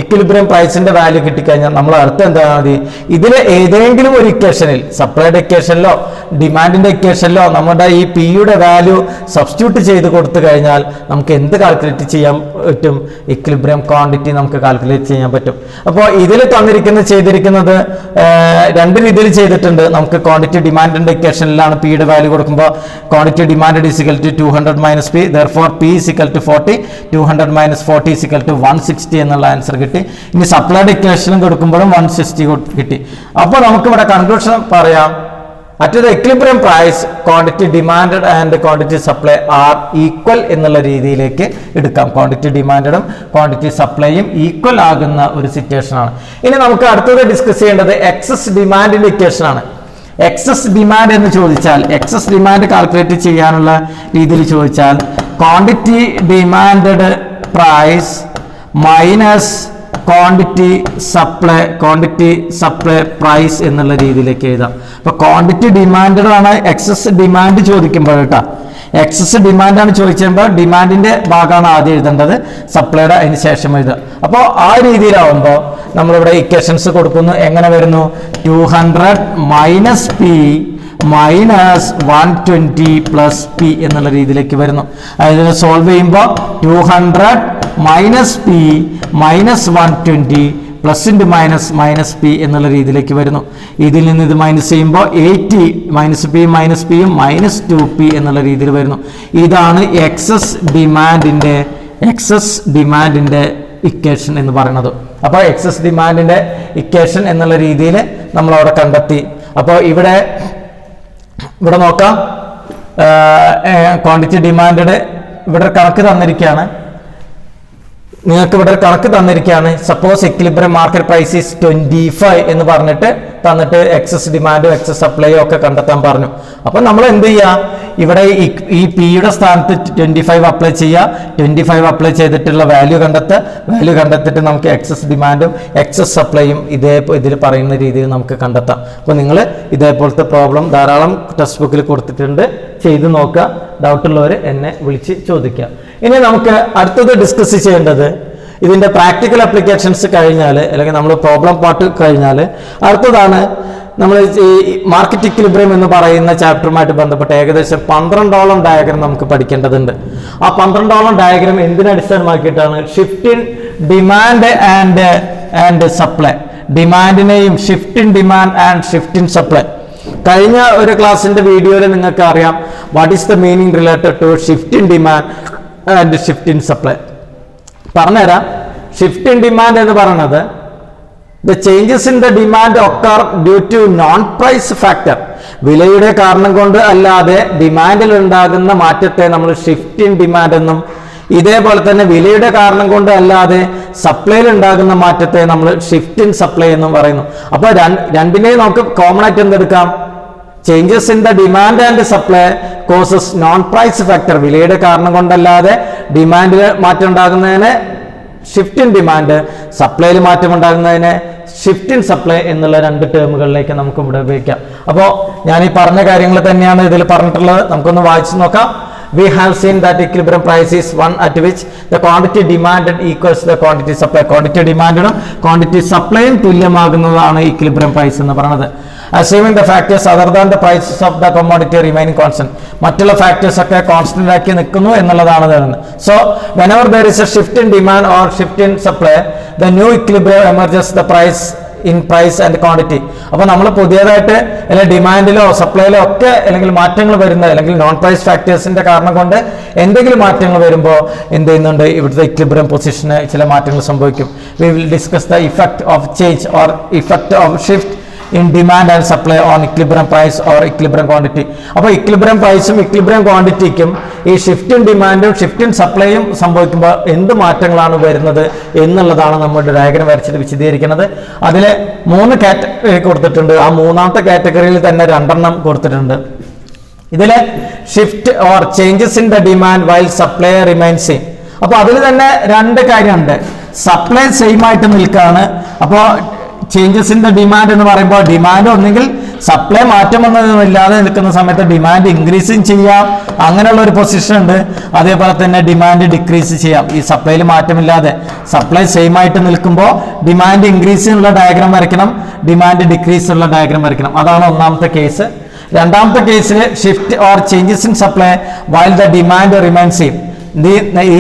ഇക്വിലിബ്രിയം പ്രൈസിന്റെ വാല്യൂ കിട്ടിക്കഴിഞ്ഞാൽ നമ്മൾ അടുത്ത് എന്താ മതി? ഇതിൽ ഏതെങ്കിലും ഒരു ഇക്വേഷനിൽ സപ്ലൈഡ് ഇക്വേഷനിലോ ഡിമാൻഡിന്റെ ഇക്വേഷനിലോ നമ്മുടെ ഈ Pയുടെ വാല്യൂ സബ്സ്റ്റിറ്റ്യൂട്ട് ചെയ്ത് കൊടുത്തു കഴിഞ്ഞാൽ നമുക്ക് എന്ത് കാൽക്കുലേറ്റ് ചെയ്യാൻ പറ്റും? ഇക്വിലിബ്രിയം ക്വാണ്ടിറ്റി നമുക്ക് കാൽക്കുലേറ്റ് ചെയ്യാൻ പറ്റും. അപ്പോൾ ഇതിൽ ചെയ്തിരിക്കുന്നത് രണ്ട് രീതിയിൽ ചെയ്തിട്ടുണ്ട്. നമുക്ക് ക്വാണ്ടിറ്റി ഡിമാൻഡിന്റെ ഇക്വേഷനിലാണ് Pയുടെ വാല്യൂ കൊടുക്കുമ്പോൾ quantity demand is equal to 200 minus P. Therefore P is equal to 40. 200 minus 40 is equal to 160 എന്നുള്ള ആൻസർ കിട്ടി. ഇനി സപ്ലൈഡ് ഇക്വേഷനും കൊടുക്കുമ്പോഴും 160 കിട്ടി. അപ്പോൾ നമുക്ക് ഇവിടെ കൺക്ലൂഷൻ പറയാം. At the equilibrium price quantity demand and quantity supply are equal എന്നുള്ള രീതിയിലേക്ക് എടുക്കാം. ക്വാണ്ടിറ്റി ഡിമാൻഡും ക്വാണ്ടിറ്റി സപ്ലൈയും ഈക്വൽ ആകുന്ന ഒരു സിറ്റുവേഷൻ ആണ്. ഇനി നമുക്ക് അടുത്തത് ഡിസ്കസ് ചെയ്യേണ്ടത് എക്സസ് ഡിമാൻഡിന്റെ ഇക്വേഷൻ ആണ്. എക്സസ് ഡിമാൻഡ് എന്ന് ചോദിച്ചാൽ എക്സസ് ഡിമാൻഡ് കാൽക്കുലേറ്റ് ചെയ്യാനുള്ള രീതിയിൽ ചോദിച്ചാൽ quantity demand price minus quantity supply price എന്നുള്ള രീതിയിലേക്ക് എഴുതാം. അപ്പൊ ക്വാണ്ടിറ്റി ഡിമാൻഡ് ആണ് എക്സസ് ഡിമാൻഡ് ചോദിക്കുമ്പോൾ കേട്ടോ. എക്സസ് ഡിമാൻഡാണ് ചോദിച്ചുമ്പോൾ ഡിമാൻഡിന്റെ ഭാഗമാണ് ആദ്യം എഴുതേണ്ടത്, സപ്ലൈയുടെ അതിന് ശേഷം എഴുതുക. അപ്പോൾ ആ രീതിയിലാവുമ്പോൾ നമ്മളിവിടെ ഇക്വേഷൻസ് കൊടുക്കുന്നു. എങ്ങനെ വരുന്നു? 200 minus P minus 120 plus P എന്നുള്ള രീതിയിലേക്ക് വരുന്നു. അതിന് സോൾവ് ചെയ്യുമ്പോൾ 200 minus P minus 120 plus into minus minus P എന്നുള്ള രീതിയിലേക്ക് വരുന്നു. ഇതിൽ നിന്ന് ഇത് മൈനസ് ചെയ്യുമ്പോൾ 80 മൈനസ് പിയും മൈനസ് 2p എന്നുള്ള രീതിയിൽ വരുന്നു. ഇതാണ് എക്സസ് ഡിമാൻഡിൻ്റെ ഇക്വേഷൻ എന്ന് പറയുന്നത്. അപ്പോൾ എക്സസ് ഡിമാൻഡിൻ്റെ ഇക്വേഷൻ എന്നുള്ള രീതിയിൽ നമ്മൾ അവിടെ കണ്ടെത്തി. അപ്പോൾ ഇവിടെ നോക്കാം, ക്വാണ്ടിറ്റി ഡിമാൻഡ് ഇവിടെ കണക്ക് തന്നിരിക്കുകയാണ്. നിങ്ങൾക്ക് ഇവിടെ കണക്ക് തന്നിരിക്കുകയാണ്. Suppose equilibrium market price is 25 എന്ന് തന്നിട്ട് എക്സസ് ഡിമാൻഡും എക്സസ് സപ്ലൈയും ഒക്കെ കണ്ടെത്താൻ പറഞ്ഞു. അപ്പോൾ നമ്മൾ എന്ത് ചെയ്യുക, ഇവിടെ ഈ പിയുടെ സ്ഥാനത്ത് 25 അപ്ലൈ ചെയ്യുക. 25 അപ്ലൈ ചെയ്തിട്ടുള്ള വാല്യൂ കണ്ടെത്തിയിട്ട് നമുക്ക് എക്സസ് ഡിമാൻഡും എക്സസ് സപ്ലൈയും ഇതിൽ പറയുന്ന രീതിയിൽ നമുക്ക് കണ്ടെത്താം. അപ്പോൾ നിങ്ങൾ ഇതേപോലത്തെ പ്രോബ്ലം ധാരാളം ടെക്സ്റ്റ് ബുക്കിൽ കൊടുത്തിട്ടുണ്ട്, ചെയ്ത് നോക്കുക. ഡൗട്ടുള്ളവർ എന്നെ വിളിച്ച് ചോദിക്കുക. ഇനി നമുക്ക് അടുത്തത് ഡിസ്കസ് ചെയ്യേണ്ടത് ഇതിൻ്റെ പ്രാക്ടിക്കൽ ആപ്ലിക്കേഷൻസ് കഴിഞ്ഞാൽ, അല്ലെങ്കിൽ നമ്മൾ പ്രോബ്ലം പാർട്ട് കഴിഞ്ഞാൽ അടുത്തതാണ് നമ്മൾ ഈ മാർക്കറ്റ് ഇക്വിലിബ്രിയം എന്ന് പറയുന്ന ചാപ്റ്ററുമായിട്ട് ബന്ധപ്പെട്ട് ഏകദേശം 12ഓളം ഡയഗ്രം നമുക്ക് പഠിക്കേണ്ടതുണ്ട്. ആ 12ഓളം ഡയഗ്രം എന്തിനടിസ്ഥാനമാക്കിയിട്ടാണ്? Shift in demand and supply, ഡിമാൻഡിനെയും shift in demand and shift in supply. കഴിഞ്ഞ ഒരു ക്ലാസ്സിന്റെ വീഡിയോയിൽ നിങ്ങൾക്ക് അറിയാം what is the meaning related to shift in demand and shift in supply. പറഞ്ഞുതരാം. ഷിഫ്റ്റ് ഇൻ ഡിമാൻഡ് എന്ന് പറയുന്നത് the changes in the demand occur due to non-price factor. വിലയുടെ കാരണം കൊണ്ട് അല്ലാതെ ഡിമാൻഡിൽ ഉണ്ടാകുന്ന മാറ്റത്തെ നമ്മൾ ഷിഫ്റ്റ് ഇൻ ഡിമാൻഡ് എന്നും, ഇതേപോലെ തന്നെ വിലയുടെ കാരണം കൊണ്ട് അല്ലാതെ സപ്ലൈയിൽ ഉണ്ടാകുന്ന മാറ്റത്തെ നമ്മൾ ഷിഫ്റ്റ് ഇൻ സപ്ലൈ എന്നും പറയുന്നു. അപ്പോൾ രണ്ടിനെയും നമുക്ക് കോമൺ ആയിട്ട് എന്തെടുക്കാം? Changes in the demand and supply causes non price factor. വിലയുടെ കാരണം കൊണ്ടല്ലാതെ ഡിമാൻഡിൽ മാറ്റം ഉണ്ടാകുന്നതിന് ഷിഫ്റ്റ് ഇൻ ഡിമാൻഡ്, സപ്ലൈയിൽ മാറ്റം ഉണ്ടാകുന്നതിന് ഷിഫ്റ്റ് ഇൻ സപ്ലൈ എന്നുള്ള രണ്ട് ടേമുകളിലേക്ക് നമുക്ക് ഇവിടെ ഉപയോഗിക്കാം. അപ്പോൾ ഞാൻ ഈ പറഞ്ഞ കാര്യങ്ങൾ തന്നെയാണ് ഇതിൽ പറഞ്ഞിട്ടുള്ളത്. നമുക്കൊന്ന് വായിച്ചു നോക്കാം. We have seen that equilibrium price is one at which the quantity demanded equals the quantity supply. Quantity demanded quantity supply തുല്യമാകുന്നതാണ് equilibrium price എന്ന് പറയുന്നത്. Assuming the factors other than the prices of the commodity remaining constant. മറ്റുള്ള factors ഒക്കെ constant ആക്കി നിൽക്കുന്നു എന്നുള്ളതാണ് പറയുന്നത്. So whenever there is a shift in demand or shift in supply, the new equilibrium emerges the price in price and quantity. അപ്പോൾ നമ്മൾ പുതിയതായിട്ട് അല്ലെങ്കിൽ ഡിമാൻഡിലോ സപ്ലൈയിലോ ഒക്കെ അല്ലെങ്കിൽ മാറ്റങ്ങൾ വരുന്ന അല്ലെങ്കിൽ നോൺ പ്രൈസ് ഫാക്ടേഴ്സിന്റെ കാരണം കൊണ്ട് എന്തെങ്കിലും മാറ്റങ്ങൾ വരുമ്പോൾ എന്ത് ചെയ്യുന്നുണ്ട്? ഇവിടുത്തെ ഇക്വിലിബ്രിയം പൊസിഷന് ചില മാറ്റങ്ങൾ സംഭവിക്കും. We will discuss the effect of change or effect of shift in demand and supply on equilibrium price or equilibrium quantity. അപ്പോൾ ഇക്വിലിബ്രിയം പ്രൈസും ഇക്വിലിബ്രിയം ക്വാണ്ടിറ്റിക്കും ഈ ഷിഫ്റ്റ് ഇൻ ഡിമാൻഡും ഷിഫ്റ്റ് ഇൻ സപ്ലൈയും സംഭവിക്കുമ്പോൾ എന്ത് മാറ്റങ്ങളാണ് വരുന്നത് എന്നുള്ളതാണ് നമ്മുടെ ഡയഗ്രം വരച്ചിട്ട് വിശദീകരിക്കുന്നത്. അതിൽ 3 കാറ്റഗറി കൊടുത്തിട്ടുണ്ട്. ആ മൂന്നാമത്തെ കാറ്റഗറിയിൽ തന്നെ 2 കൊടുത്തിട്ടുണ്ട്. ഇതിൽ shift or changes in the demand while supply remains same. അപ്പോൾ അതിൽ തന്നെ 2 കാര്യമുണ്ട്. സപ്ലൈ സെയിം ആയിട്ട് നിൽക്കുകയാണ്. അപ്പോൾ ചേഞ്ചസ് ഇൻ ദ ഡിമാൻഡ് എന്ന് പറയുമ്പോൾ ഡിമാൻഡ് ഒന്നെങ്കിൽ സപ്ലൈ മാറ്റമൊന്നുമില്ലാതെ നിൽക്കുന്ന സമയത്ത് ഡിമാൻഡ് ഇൻക്രീസും ചെയ്യാം, അങ്ങനെയുള്ള ഒരു പൊസിഷൻ ഉണ്ട്. അതേപോലെ തന്നെ ഡിമാൻഡ് ഡിക്രീസ് ചെയ്യാം. ഈ സപ്ലൈയിൽ മാറ്റമില്ലാതെ സപ്ലൈ സെയിം ആയിട്ട് നിൽക്കുമ്പോൾ ഡിമാൻഡ് ഇൻക്രീസ് ഉള്ള ഡയഗ്രാം വരയ്ക്കണം, ഡിമാൻഡ് ഡിക്രീസ് ഉള്ള ഡയഗ്രാം വരയ്ക്കണം. അതാണ് ഒന്നാമത്തെ കേസ്. രണ്ടാമത്തെ കേസിൽ shift or changes in supply while the demand remains same.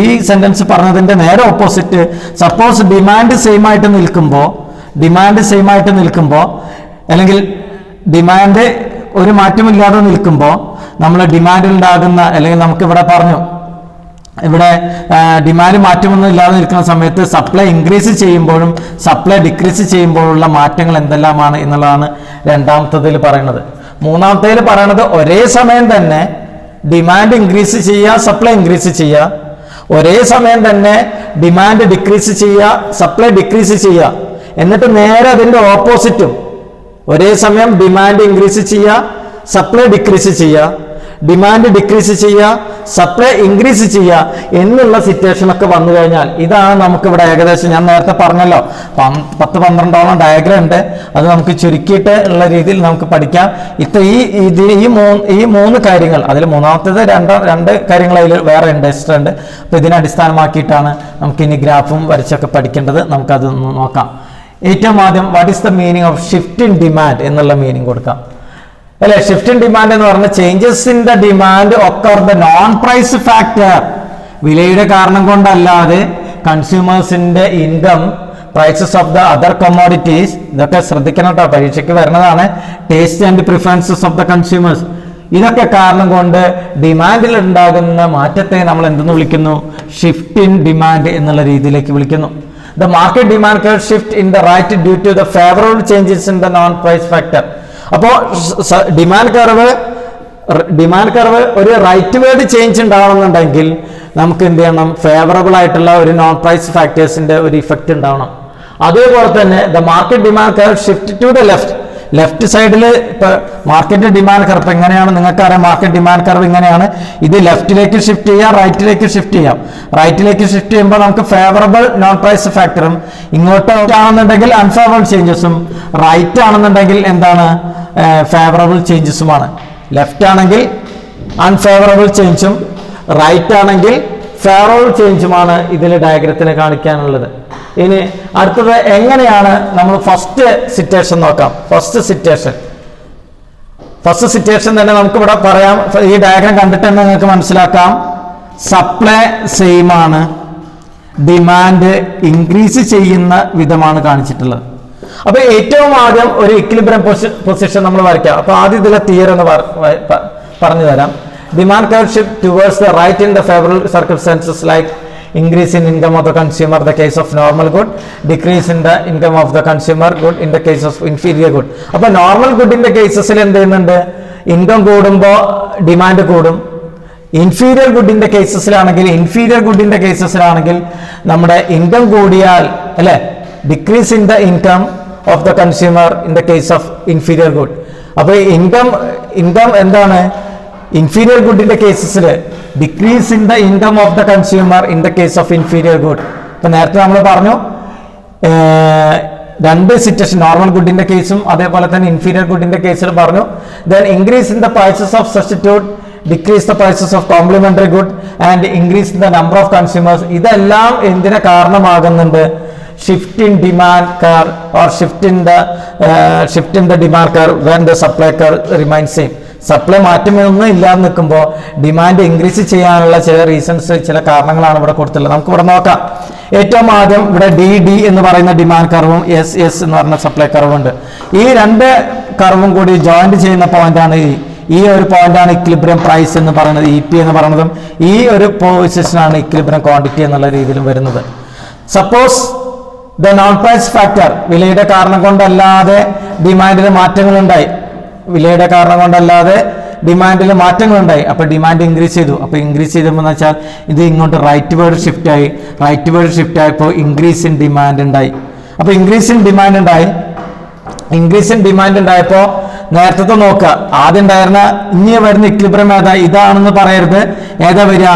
ഈ സെന്റൻസ് പറഞ്ഞതിന്റെ നേരെ ഓപ്പോസിറ്റ്. സപ്പോസ് ഡിമാൻഡ് സെയിം ആയിട്ട് നിൽക്കുമ്പോൾ അല്ലെങ്കിൽ ഡിമാൻഡ് ഒരു മാറ്റമില്ലാതെ നിൽക്കുമ്പോൾ നമ്മൾ ഡിമാൻഡിൽ ഉണ്ടാകുന്ന അല്ലെങ്കിൽ നമുക്ക് ഇവിടെ പറഞ്ഞു ഇവിടെ ഡിമാൻഡ് മാറ്റമൊന്നും ഇല്ലാതെ നിൽക്കുന്ന സമയത്ത് സപ്ലൈ ഇൻക്രീസ് ചെയ്യുമ്പോഴും സപ്ലൈ ഡിക്രീസ് ചെയ്യുമ്പോഴുള്ള മാറ്റങ്ങൾ എന്തെല്ലാമാണ് എന്നുള്ളതാണ് രണ്ടാമത്തേതിൽ പറയുന്നത്. മൂന്നാമത്തേതിൽ പറയുന്നത് ഒരേ സമയം തന്നെ ഡിമാൻഡ് ഇൻക്രീസ് ചെയ്യുക, സപ്ലൈ ഇൻക്രീസ് ചെയ്യുക, ഒരേ സമയം തന്നെ ഡിമാൻഡ് ഡിക്രീസ് ചെയ്യുക, സപ്ലൈ ഡിക്രീസ് ചെയ്യുക. എന്നിട്ട് നേരെ അതിന്റെ ഓപ്പോസിറ്റും ഒരേ സമയം ഡിമാൻഡ് ഇൻക്രീസ് ചെയ്യുക, സപ്ലൈ ഡിക്രീസ് ചെയ്യുക, ഡിമാൻഡ് ഡിക്രീസ് ചെയ്യുക, സപ്ലൈ ഇൻക്രീസ് ചെയ്യുക എന്നുള്ള സിറ്റുവേഷൻ ഒക്കെ വന്നു കഴിഞ്ഞാൽ ഇതാണ് നമുക്കിവിടെ ഏകദേശം ഞാൻ നേരത്തെ പറഞ്ഞല്ലോ 10-12ഓളം ഡയഗ്രാം ഉണ്ട്. അത് നമുക്ക് ചുരുക്കിയിട്ട് ഉള്ള രീതിയിൽ നമുക്ക് പഠിക്കാം. ഈ മൂന്ന് കാര്യങ്ങൾ, അതിൽ മൂന്നാമത്തേത് രണ്ട് കാര്യങ്ങൾ അതിൽ വേറെ ഉണ്ട്, എക്സ്ട്രാ ഉണ്ട്. അപ്പോൾ ഇതിനെ അടിസ്ഥാനമാക്കിയിട്ടാണ് നമുക്ക് ഇനി ഗ്രാഫും വരച്ചൊക്കെ പഠിക്കേണ്ടത്. നമുക്കത് നോക്കാം. ഏറ്റവും ആദ്യം what is the meaning of shift in demand എന്നുള്ള മീനിങ് കൊടുക്കാം അല്ലെ. ഷിഫ്റ്റ് ഇൻ ഡിമാൻഡ് എന്ന് പറഞ്ഞാൽ changes in the demand occur the non price factor. വിലയുടെ കാരണം കൊണ്ടല്ലാതെ കൺസ്യൂമേഴ്സിന്റെ income prices of the other commodities, ഇതൊക്കെ ശ്രദ്ധിക്കണം കേട്ടോ, പരീക്ഷയ്ക്ക് വരുന്നതാണ്. Taste and preferences of the consumers, ഇതൊക്കെ കാരണം കൊണ്ട് ഡിമാൻഡിൽ ഉണ്ടാകുന്ന മാറ്റത്തെ നമ്മൾ എന്തെന്ന് വിളിക്കുന്നു? ഷിഫ്റ്റ് ഇൻ ഡിമാൻഡ് എന്നുള്ള രീതിയിലേക്ക് വിളിക്കുന്നു. The market demand curve shift in the right due to the favourable changes in the non price factor. അപ്പോൾ ഡിമാൻഡ് കർവ് ഒരു റൈറ്റ് വേർഡ് ചേഞ്ച് ഉണ്ടാവണമെന്നുണ്ടെങ്കിൽ നമുക്ക് എന്ത് ചെയ്യണം? ഫേവറബിൾ ആയിട്ടുള്ള ഒരു നോൺ പ്രൈസ് ഫാക്ടേഴ്സിന്റെ ഒരു ഇഫക്റ്റ് ഉണ്ടാവണം. അതേപോലെ തന്നെ the market demand curve shift to the left സൈഡിൽ ഇപ്പൊ മാർക്കറ്റ് ഡിമാൻഡ് കർവ് എങ്ങനെയാണ്? നിങ്ങൾക്കറിയാം മാർക്കറ്റ് ഡിമാൻഡ് കർവ് ഇങ്ങനെയാണ്. ഇത് ലെഫ്റ്റിലേക്ക് ഷിഫ്റ്റ് ചെയ്യാം, റൈറ്റിലേക്ക് ഷിഫ്റ്റ് ചെയ്യാം. റൈറ്റിലേക്ക് ഷിഫ്റ്റ് ചെയ്യുമ്പോൾ നമുക്ക് ഫേവറബിൾ നോൺ പ്രൈസ് ഫാക്ടറും, ഇങ്ങോട്ട് ആണെന്നുണ്ടെങ്കിൽ അൺഫേവറബിൾ ചേഞ്ചസും, റൈറ്റ് ആണെന്നുണ്ടെങ്കിൽ എന്താണ്? ഫേവറബിൾ ചേഞ്ചസുമാണ്. ലെഫ്റ്റ് ആണെങ്കിൽ അൺഫേവറബിൾ ചേഞ്ചും, റൈറ്റ് ആണെങ്കിൽ ഫേവറബിൾ ചേഞ്ചുമാണ് ഇതിൽ ഡയഗ്രത്തിൽ കാണിക്കാനുള്ളത്. ഇനി അടുത്തത് എങ്ങനെയാണ് നമ്മൾ ഫസ്റ്റ് സിറ്റുവേഷൻ നോക്കാം. ഫസ്റ്റ് സിറ്റുവേഷൻ തന്നെ നമുക്ക് ഇവിടെ പറയാം. ഈ ഡയഗ്രാം കണ്ടിട്ട് തന്നെ നിങ്ങൾക്ക് മനസ്സിലാക്കാം. സപ്ലൈ സെയിം ആണ്, ഡിമാൻഡ് ഇൻക്രീസ് ചെയ്യുന്ന വിധമാണ് കാണിച്ചിട്ടുള്ളത്. അപ്പൊ ഏറ്റവും ആദ്യം ഒരു ഇക്വിലിബ്രിയം പൊസിഷൻ നമ്മൾ വരയ്ക്കാം. അപ്പൊ ആദ്യം ഇതിലെ തിയറി എന്ന് പറഞ്ഞു തരാം. Demand curve shift towards the right in the favourable circumstances like increase in income of the consumer the case of normal good, decrease in the income of the consumer good in the case of inferior good. അപ്പോൾ normal ഗുഡിന്റെ കേസസിൽ എന്ത് ചെയ്യുന്നുണ്ട്? Income കൂടുമ്പോൾ demand കൂടും. Inferior ഗുഡിന്റെ കേസസിലാണെങ്കിൽ നമ്മുടെ income കൂടിയാൽ അല്ലെ, decrease in the income of the consumer in the case of inferior good. അപ്പോൾ income എന്താണ്? ഇൻഫീരിയർ ഗുഡിന്റെ കേസസിൽ decrease in the income of the consumer in the case of inferior good. ഇപ്പൊ നേരത്തെ നമ്മൾ പറഞ്ഞു രണ്ട് സിറ്റുവേഷൻ, നോർമൽ ഗുഡിന്റെ കേസും അതേപോലെ തന്നെ ഇൻഫീരിയർ ഗുഡിന്റെ കേസിൽ പറഞ്ഞു. Then increase in the prices of substitute, decrease the prices of complementary good and increase in the number of consumers. ഇതെല്ലാം എന്തിനെ കാരണമാകുന്നുണ്ട്? Shift in demand curve or shift in the demand curve when the supply curve remains same. Supply മാറ്റമൊന്നും ഇല്ലാതെ നിൽക്കുമ്പോൾ demand increase ചെയ്യാനുള്ള ചില reasons, ചില കാരണങ്ങളാണ് ഇവിടെ കൊടുത്തുള്ളത്. നമുക്ക് ഇവിടെ നോക്കാം. ഏറ്റവും ആദ്യം ഇവിടെ ഡി എന്ന് പറയുന്ന ഡിമാൻഡ് കർവും എസ് എന്ന് പറയുന്ന സപ്ലൈ കർവും ഉണ്ട്. ഈ രണ്ട് കർവും കൂടി ജോയിന്റ് ചെയ്യുന്ന പോയിന്റാണ് ഈ ഒരു പോയിന്റാണ് ഇക്വിലിബ്രിയം പ്രൈസ് എന്ന് പറയുന്നത്, ഇ എന്ന് പറയുന്നതും. ഈ ഒരു പൊസിഷനാണ് ഇക്വിലിബ്രിയം ക്വാണ്ടിറ്റി എന്നുള്ള രീതിയിലും വരുന്നത്. Suppose the non price factor, വിലയുടെ കാരണം കൊണ്ടല്ലാതെ ഡിമാൻഡിൽ മാറ്റങ്ങളുണ്ടായി. അപ്പൊ ഡിമാൻഡ് ഇൻക്രീസ് ചെയ്തു. അപ്പൊ ഇൻക്രീസ് ചെയ്തപ്പോൾ എന്ന് വെച്ചാൽ ഇത് ഇങ്ങോട്ട് റൈറ്റ് വേർഡ് ഷിഫ്റ്റ് ആയപ്പോൾ ഇൻക്രീസ് ഇൻ ഡിമാൻഡ് ഉണ്ടായി. അപ്പൊ ഇൻക്രീസ് ഇൻ ഡിമാൻഡ് ഉണ്ടായപ്പോൾ നേരത്തെ നോക്കുക, ആദ്യം ഉണ്ടായിരുന്ന ഇനി വരുന്ന ഇക്വിലിബ്രിയം ഏതാ? ഇതാണെന്ന് പറയരുത്. ഏതാ വരിക?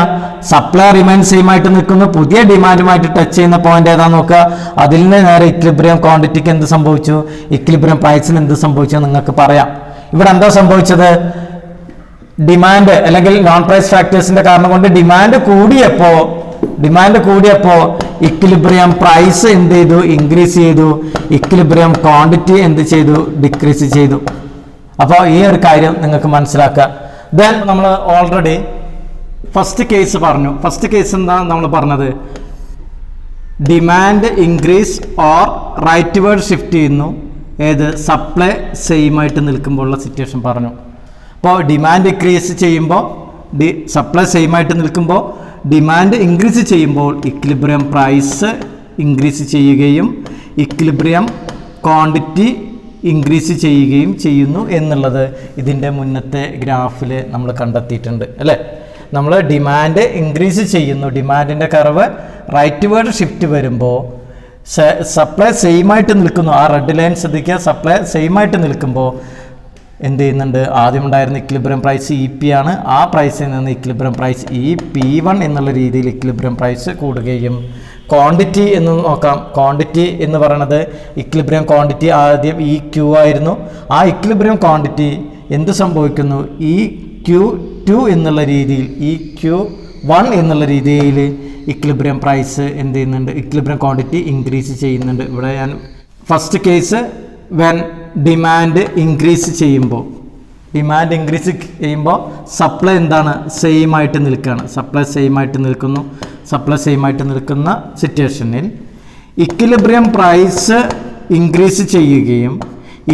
സപ്ലൈ റിമൈൻ സെയിം ആയിട്ട് നിൽക്കുന്നു, പുതിയ ഡിമാൻഡുമായിട്ട് ടച്ച് ചെയ്യുന്ന പോയിന്റ് ഏതാ നോക്കുക. അതിൽ നിന്ന് നേരെ ഇക്വിലിബ്രിയം ക്വാണ്ടിറ്റിക്ക് എന്ത് സംഭവിച്ചു, ഇക്വിലിബ്രിയം പ്രൈസിന് എന്ത് സംഭവിച്ചു നിങ്ങൾക്ക് പറയാം. ഇവിടെ എന്താ സംഭവിച്ചത്? ഡിമാൻഡ് അല്ലെങ്കിൽ നോൺ പ്രൈസ് ഫാക്ടേഴ്സിന്റെ കാരണം കൊണ്ട് ഡിമാൻഡ് കൂടിയപ്പോ ഇക്വിലിബ്രിയം പ്രൈസ് എന്ത് ചെയ്തു? ഇൻക്രീസ് ചെയ്തു. ഇക്വിലിബ്രിയം ക്വാണ്ടിറ്റി എന്ത് ചെയ്തു? ഡിക്രീസ് ചെയ്തു. അപ്പോൾ ഈ ഒരു കാര്യം നിങ്ങൾക്ക് മനസ്സിലാക്കുക. ദെൻ നമ്മൾ ഓൾറെഡി ഫസ്റ്റ് കേസ് പറഞ്ഞു. ഫസ്റ്റ് കേസ് എന്താ നമ്മൾ പറഞ്ഞത്? Demand increase or rightward shift ചെയ്യുന്നു. ഏത്? സപ്ലൈ സെയിം ആയിട്ട് നിൽക്കുമ്പോഴുള്ള സിറ്റുവേഷൻ പറഞ്ഞു. അപ്പോൾ ഡിമാൻഡ് ഇൻക്രീസ് ചെയ്യുമ്പോൾ സപ്ലൈ സെയിം ആയിട്ട് നിൽക്കുമ്പോൾ ഡിമാൻഡ് ഇൻക്രീസ് ചെയ്യുമ്പോൾ ഇക്വിലിബ്രിയം പ്രൈസ് ഇൻക്രീസ് ചെയ്യുകയും ഇക്വിലിബ്രിയം ക്വാണ്ടിറ്റി ഇൻക്രീസ് ചെയ്യുകയും ചെയ്യുന്നു എന്നുള്ളത് ഇതിൻ്റെ മുന്നത്തെ ഗ്രാഫിൽ നമ്മൾ കണ്ടെത്തിയിട്ടുണ്ട് അല്ലേ. നമ്മൾ ഡിമാൻഡ് ഇൻക്രീസ് ചെയ്യുന്നു, ഡിമാൻഡിൻ്റെ കർവ് റൈറ്റ് വേർഡ് ഷിഫ്റ്റ് വരുമ്പോൾ സപ്ലൈ സെയിം ആയിട്ട് നിൽക്കുന്നു. ആ റെഡ് ലൈൻ ശ്രദ്ധിക്കുക. സപ്ലൈ സെയിം ആയിട്ട് നിൽക്കുമ്പോൾ എന്ത് ചെയ്യുന്നുണ്ട്? ആദ്യം ഉണ്ടായിരുന്ന ഇക്വിലിബ്രിയം പ്രൈസ് ആണ്. ആ പ്രൈസിൽ നിന്ന് ഇക്വിലിബ്രിയം പ്രൈസ് P1 എന്നുള്ള രീതിയിൽ ഇക്വിലിബ്രിയം പ്രൈസ് കൂടുകയും, ക്വാണ്ടിറ്റി എന്ന് നോക്കാം. ക്വാണ്ടിറ്റി എന്ന് പറയുന്നത് ഇക്വിലിബ്രിയം ക്വാണ്ടിറ്റി ആദ്യം EQ ആയിരുന്നു. ആ ഇക്വിലിബ്രിയം ക്വാണ്ടിറ്റി എന്ത് സംഭവിക്കുന്നു? EQ2 എന്നുള്ള രീതിയിൽ, EQ1 എന്നുള്ള രീതിയിൽ ഇക്വിലിബ്രിയം പ്രൈസ് എന്ത് ചെയ്യുന്നുണ്ട്? ഇക്വിലിബ്രിയം ക്വാണ്ടിറ്റി ഇൻക്രീസ് ചെയ്യുന്നുണ്ട്. ഇവിടെ ഞാൻ first case when demand increase ചെയ്യുമ്പോൾ സപ്ലൈ എന്താണ്? സെയിം ആയിട്ട് നിൽക്കുകയാണ്. സപ്ലൈ സെയിം ആയിട്ട് നിൽക്കുന്ന സിറ്റുവേഷനിൽ ഇക്വിലിബ്രിയം പ്രൈസ് ഇൻക്രീസ് ചെയ്യുകയും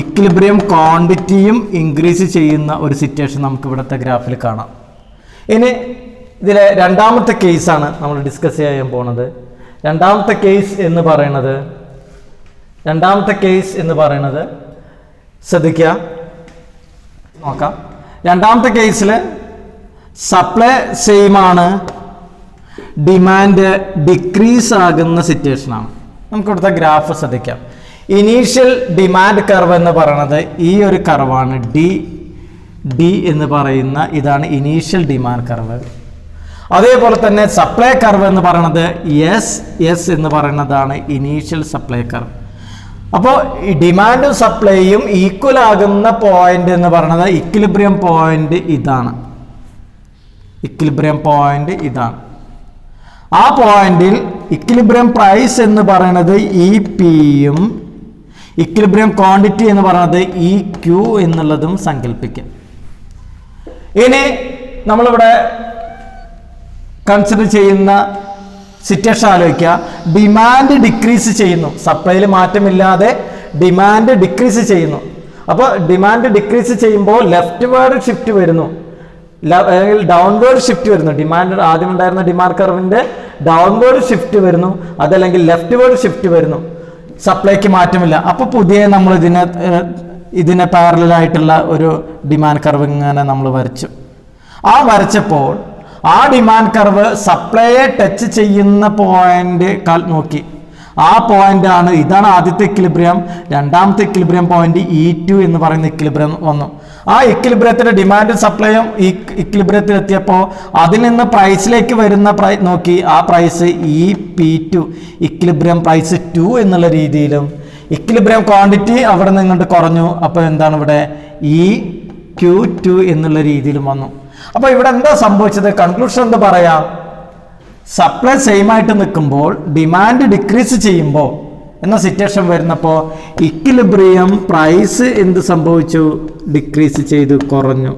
ഇക്വിലിബ്രിയം ക്വാണ്ടിറ്റിയും ഇൻക്രീസ് ചെയ്യുന്ന ഒരു സിറ്റുവേഷൻ നമുക്ക് ഇവിടുത്തെ ഗ്രാഫിൽ കാണാം. ഇനി ഇതിലെ രണ്ടാമത്തെ കേസാണ് നമ്മൾ ഡിസ്കസ് ചെയ്യാൻ പോകുന്നത്. രണ്ടാമത്തെ കേസ് എന്ന് പറയുന്നത് ശ്രദ്ധിക്കുക, നോക്കാം. രണ്ടാമത്തെ കേസിൽ സപ്ലൈ സെയിം ആണ്, ഡിമാൻഡ് ഡിക്രീസ് ആകുന്ന സിറ്റുവേഷനാണ്. നമുക്ക് ഇവിടുത്തെ ഗ്രാഫ് ശ്രദ്ധിക്കാം. ഇനീഷ്യൽ ഡിമാൻഡ് കർവ് എന്ന് പറയുന്നത് ഈ ഒരു കർവാണ്, ഡി എന്ന് പറയുന്ന ഇതാണ് ഇനീഷ്യൽ ഡിമാൻഡ് കർവ്. അതേപോലെ തന്നെ സപ്ലൈ കർവ് എന്ന് പറയുന്നത് എസ് എന്ന് പറയുന്നതാണ് ഇനീഷ്യൽ സപ്ലൈ കർവ്. അപ്പോൾ ഈ ഡിമാൻഡും സപ്ലൈയും ഈക്വൽ ആകുന്ന പോയിന്റ് എന്ന് പറയുന്നത് ഇക്വിലിബ്രിയം പോയിന്റ് ഇതാണ്. ആ പോയിന്റിൽ ഇക്വിലിബ്രിയം പ്രൈസ് എന്ന് പറയുന്നത് ഇപിയും ഇക്വിലിബ്രിയം ക്വാണ്ടിറ്റി എന്ന് പറയുന്നത് ഇക്യു എന്നുള്ളതും സങ്കല്പിക്കാം. ഇനി നമ്മളിവിടെ കൺസിഡർ ചെയ്യുന്ന സിറ്റുവേഷൻ ആലോചിക്കുക. ഡിമാൻഡ് ഡിക്രീസ് ചെയ്യുന്നു, സപ്ലൈയിൽ മാറ്റമില്ലാതെ ഡിമാൻഡ് ഡിക്രീസ് ചെയ്യുന്നു. അപ്പോൾ ഡിമാൻഡ് ഡിക്രീസ് ചെയ്യുമ്പോൾ ലെഫ്റ്റ് വേർഡ് ഷിഫ്റ്റ് വരുന്നു, അല്ലെങ്കിൽ ഡൗൺവേർഡ് ഷിഫ്റ്റ് വരുന്നു. ഡിമാൻഡ് ആദ്യം ഉണ്ടായിരുന്ന ഡിമാൻഡ് കർവിന്റെ ഡൗൺവേർഡ് ഷിഫ്റ്റ് വരുന്നു, അതല്ലെങ്കിൽ ലെഫ്റ്റ് വേർഡ് ഷിഫ്റ്റ് വരുന്നു. സപ്ലൈക്ക് മാറ്റമില്ല. അപ്പോൾ പുതിയ നമ്മൾ ഇതിനെ പാരലലായിട്ടുള്ള ഒരു ഡിമാൻഡ് കർവ് ഇങ്ങനെ നമ്മൾ വരച്ചു. ആ വരച്ചപ്പോൾ ആ ഡിമാൻഡ് കർവ് സപ്ലൈയെ ടച്ച് ചെയ്യുന്ന പോയിന്റ് നോക്കി. ആ പോയിന്റ് ആണ്, ഇതാണ് ആദ്യത്തെ ഇക്വിലിബ്രിയം. രണ്ടാമത്തെ ഇക്വിലിബ്രിയം പോയിന്റ് E2 എന്ന് പറയുന്ന ഇക്വിലിബ്രിയം വന്നു. ആ ഇക്വിലിബ്രിയത്തിന്റെ ഡിമാൻഡും സപ്ലൈയും ഈ ഇക്വിലിബ്രിയത്തിൽ എത്തിയപ്പോൾ അതിൽ നിന്ന് പ്രൈസിലേക്ക് വരുന്ന നോക്കി. ആ പ്രൈസ് EP2, ഇക്വിലിബ്രിയം പ്രൈസ് 2 എന്നുള്ള രീതിയിലും ഇക്വിലിബ്രിയം ക്വാണ്ടിറ്റി അവിടെ നിന്നിട്ട് കുറഞ്ഞു. അപ്പോൾ എന്താണ് ഇവിടെ EQ2 എന്നുള്ള രീതിയിലും വന്നു. അപ്പോൾ ഇവിടെ എന്താ സംഭവിച്ചത്? കൺക്ലൂഷൻ എന്താ പറയാം? സപ്ലൈ സെയിം ആയിട്ട് നിൽക്കുമ്പോൾ ഡിമാൻഡ് ഡിക്രീസ് ചെയ്യുമ്പോൾ എന്ന സിറ്റുവേഷൻ വരുന്നപ്പോൾ ഇക്വിലിബ്രിയം പ്രൈസ് എന്ത് സംഭവിച്ചു? ഡിക്രീസ് ചെയ്തു, കുറഞ്ഞു.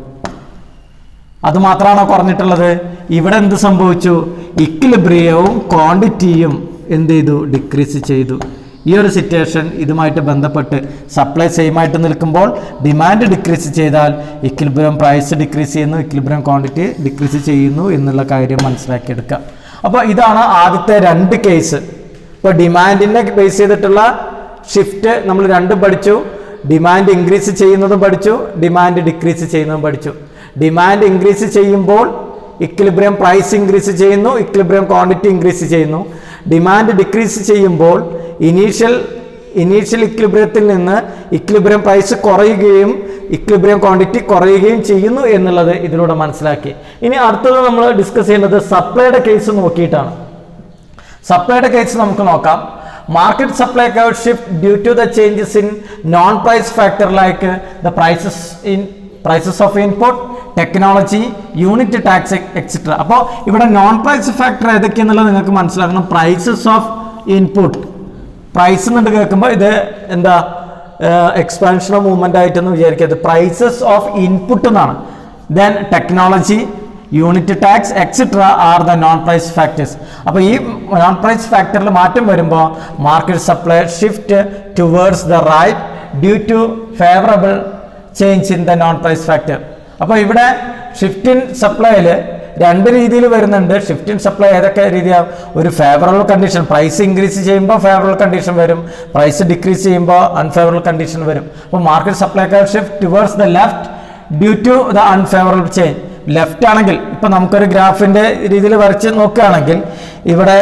അത് മാത്രമാണോ കുറഞ്ഞിട്ടുള്ളത്? ഇവിടെ എന്ത് സംഭവിച്ചു? ഇക്വിലിബ്രിയവും ക്വാണ്ടിറ്റിയും എന്ത് ചെയ്തു? ഡിക്രീസ് ചെയ്തു. ഈ ഒരു സിറ്റുവേഷൻ ഇതുമായിട്ട് ബന്ധപ്പെട്ട് സപ്ലൈ സെയിം ആയിട്ട് നിൽക്കുമ്പോൾ ഡിമാൻഡ് ഡിക്രീസ് ചെയ്താൽ ഇക്വിലിബ്രിയം പ്രൈസ് ഡിക്രീസ് ചെയ്യുന്നു, ഇക്വിലിബ്രിയം ക്വാണ്ടിറ്റി ഡിക്രീസ് ചെയ്യുന്നു എന്നുള്ള കാര്യം മനസ്സിലാക്കിയെടുക്കുക. അപ്പോൾ ഇതാണ് ആദ്യത്തെ രണ്ട് കേസ്. ഇപ്പോൾ ഡിമാൻഡിനെ ബേസ് ചെയ്തിട്ടുള്ള ഷിഫ്റ്റ് നമ്മൾ രണ്ടും പഠിച്ചു. ഡിമാൻഡ് ഇൻക്രീസ് ചെയ്യുന്നതും പഠിച്ചു, ഡിമാൻഡ് ഡിക്രീസ് ചെയ്യുന്നതും പഠിച്ചു. ഡിമാൻഡ് ഇൻക്രീസ് ചെയ്യുമ്പോൾ ഇക്വിലിബ്രിയം പ്രൈസ് ഇൻക്രീസ് ചെയ്യുന്നു, ഇക്വിലിബ്രിയം ക്വാണ്ടിറ്റി ഇൻക്രീസ് ചെയ്യുന്നു. ഡിമാൻഡ് ഡിക്രീസ് ചെയ്യുമ്പോൾ ഇനീഷ്യൽ ഇക്വിലിബ്രിയത്തിൽ നിന്ന് ഇക്വിലിബ്രിയം പ്രൈസ് കുറയുകയും ഇക്വിലിബ്രിയം ക്വാണ്ടിറ്റി കുറയുകയും ചെയ്യുന്നു എന്നുള്ളത് ഇതിലൂടെ മനസ്സിലാക്കി. ഇനി അടുത്തത് നമ്മൾ ഡിസ്കസ് ചെയ്യുന്നത് സപ്ലൈയുടെ കേസ് നോക്കിയിട്ടാണ്. സപ്ലൈയുടെ കേസ് നമുക്ക് നോക്കാം. Market supply curve shift due to the changes in non price factor like the prices of input, technology, unit tax etcetera. അപ്പോൾ ഇവിടെ നോൺ പ്രൈസ് ഫാക്ടർ ഏതൊക്കെയെന്നുള്ളത് നിങ്ങൾക്ക് മനസ്സിലാക്കണം. പ്രൈസസ് ഓഫ് ഇൻപുട്ട്, പ്രൈസ് എന്നുണ്ട് കേൾക്കുമ്പോൾ ഇത് എന്താ എക്സ്പാൻഷനോ മൂവ്മെന്റ് ആയിട്ടൊന്നും വിചാരിക്കരുത്. പ്രൈസസ് ഓഫ് ഇൻപുട്ട് എന്നാണ്. Then technology, unit tax etcetera are the non price factors. അപ്പോൾ ഈ നോൺ പ്രൈസ് ഫാക്ടറിൽ മാറ്റം വരുമ്പോൾ market supply shift towards the right due to favourable change in the non price factor. അപ്പോൾ ഇവിടെ ഷിഫ്റ്റ് ഇൻ സപ്ലൈയിൽ രണ്ട് രീതിയിൽ വരുന്നുണ്ട്. ഷിഫ്റ്റ് ഇൻ സപ്ലൈ ഏതൊക്കെ രീതിയാണ്? ഒരു ഫേവറബിൾ കണ്ടീഷൻ, പ്രൈസ് ഇൻക്രീസ് ചെയ്യുമ്പോൾ ഫേവറബിൾ കണ്ടീഷൻ വരും, പ്രൈസ് ഡിക്രീസ് ചെയ്യുമ്പോൾ അൺഫേവറബിൾ കണ്ടീഷൻ വരും. അപ്പോൾ market supply curve shift towards the left due to the unfavourable change. Left ആണെങ്കിൽ ഇപ്പം നമുക്കൊരു ഗ്രാഫിൻ്റെ രീതിയിൽ വരച്ച് നോക്കുകയാണെങ്കിൽ ഇവിടെ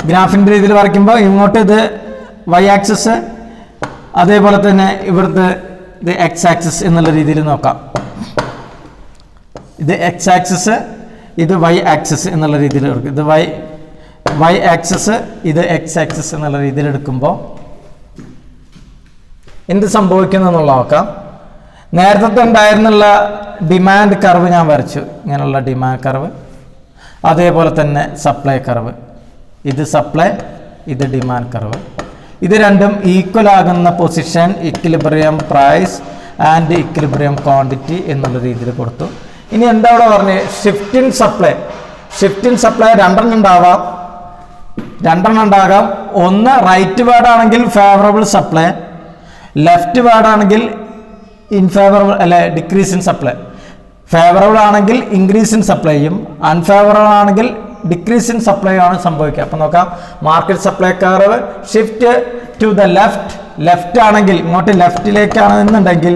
ഗ്രാഫിൻ്റെ രീതിയിൽ വരയ്ക്കുമ്പോൾ ഇങ്ങോട്ട് ഇത് വൈ ആക്സിസ്, അതേപോലെ തന്നെ ഇവിടുത്തെ ഇത് എക്സ് ആക്സിസ് എന്നുള്ള രീതിയിൽ നോക്കാം. ഇത് എക്സ് ആക്സിസ്, ഇത് വൈ ആക്സിസ് എന്നുള്ള രീതിയിൽ എടുക്കും. ഇത് വൈ ആക്സിസ്, ഇത് എക്സ് ആക്സിസ് എന്നുള്ള രീതിയിൽ എടുക്കുമ്പോൾ എന്ത് സംഭവിക്കുന്നു എന്നുള്ള നോക്കാം. നേരത്തെ ഉണ്ടായിരുന്നുള്ള ഡിമാൻഡ് കർവ് ഞാൻ വരച്ചു, ഇങ്ങനെയുള്ള ഡിമാൻഡ് കർവ്. അതേപോലെ തന്നെ സപ്ലൈ കർവ്, ഇത് സപ്ലൈ, ഇത് ഡിമാൻഡ് കർവ്. ഇത് രണ്ടും ഈക്വൽ ആകുന്ന position equilibrium price and equilibrium quantity എന്നുള്ള രീതിയിൽ കൊടുത്തു. ഇനി എന്താ ഇവിടെ പറഞ്ഞത്? ഷിഫ്റ്റ് ഇൻ സപ്ലൈ രണ്ടെണ്ണം ഉണ്ടാകാം. ഒന്ന് റൈറ്റ് വേർഡ് ആണെങ്കിൽ ഫേവറബിൾ സപ്ലൈ, ലെഫ്റ്റ് വേർഡ് ആണെങ്കിൽ ഇൻഫേവറബിൾ അല്ലെ ഡിക്രീസ് ഇൻ സപ്ലൈ. ഫേവറബിൾ ആണെങ്കിൽ ഇൻക്രീസ് ഇൻ സപ്ലൈയും അൺഫേവറബിൾ ആണെങ്കിൽ ഡിക്രീസ് ഇൻ സപ്ലൈ ആണ് സംഭവിക്കുക. അപ്പം നോക്കാം, market supply curve shift to the left ആണെങ്കിൽ ഇങ്ങോട്ട് ലെഫ്റ്റിലേക്കാണെന്നുണ്ടെങ്കിൽ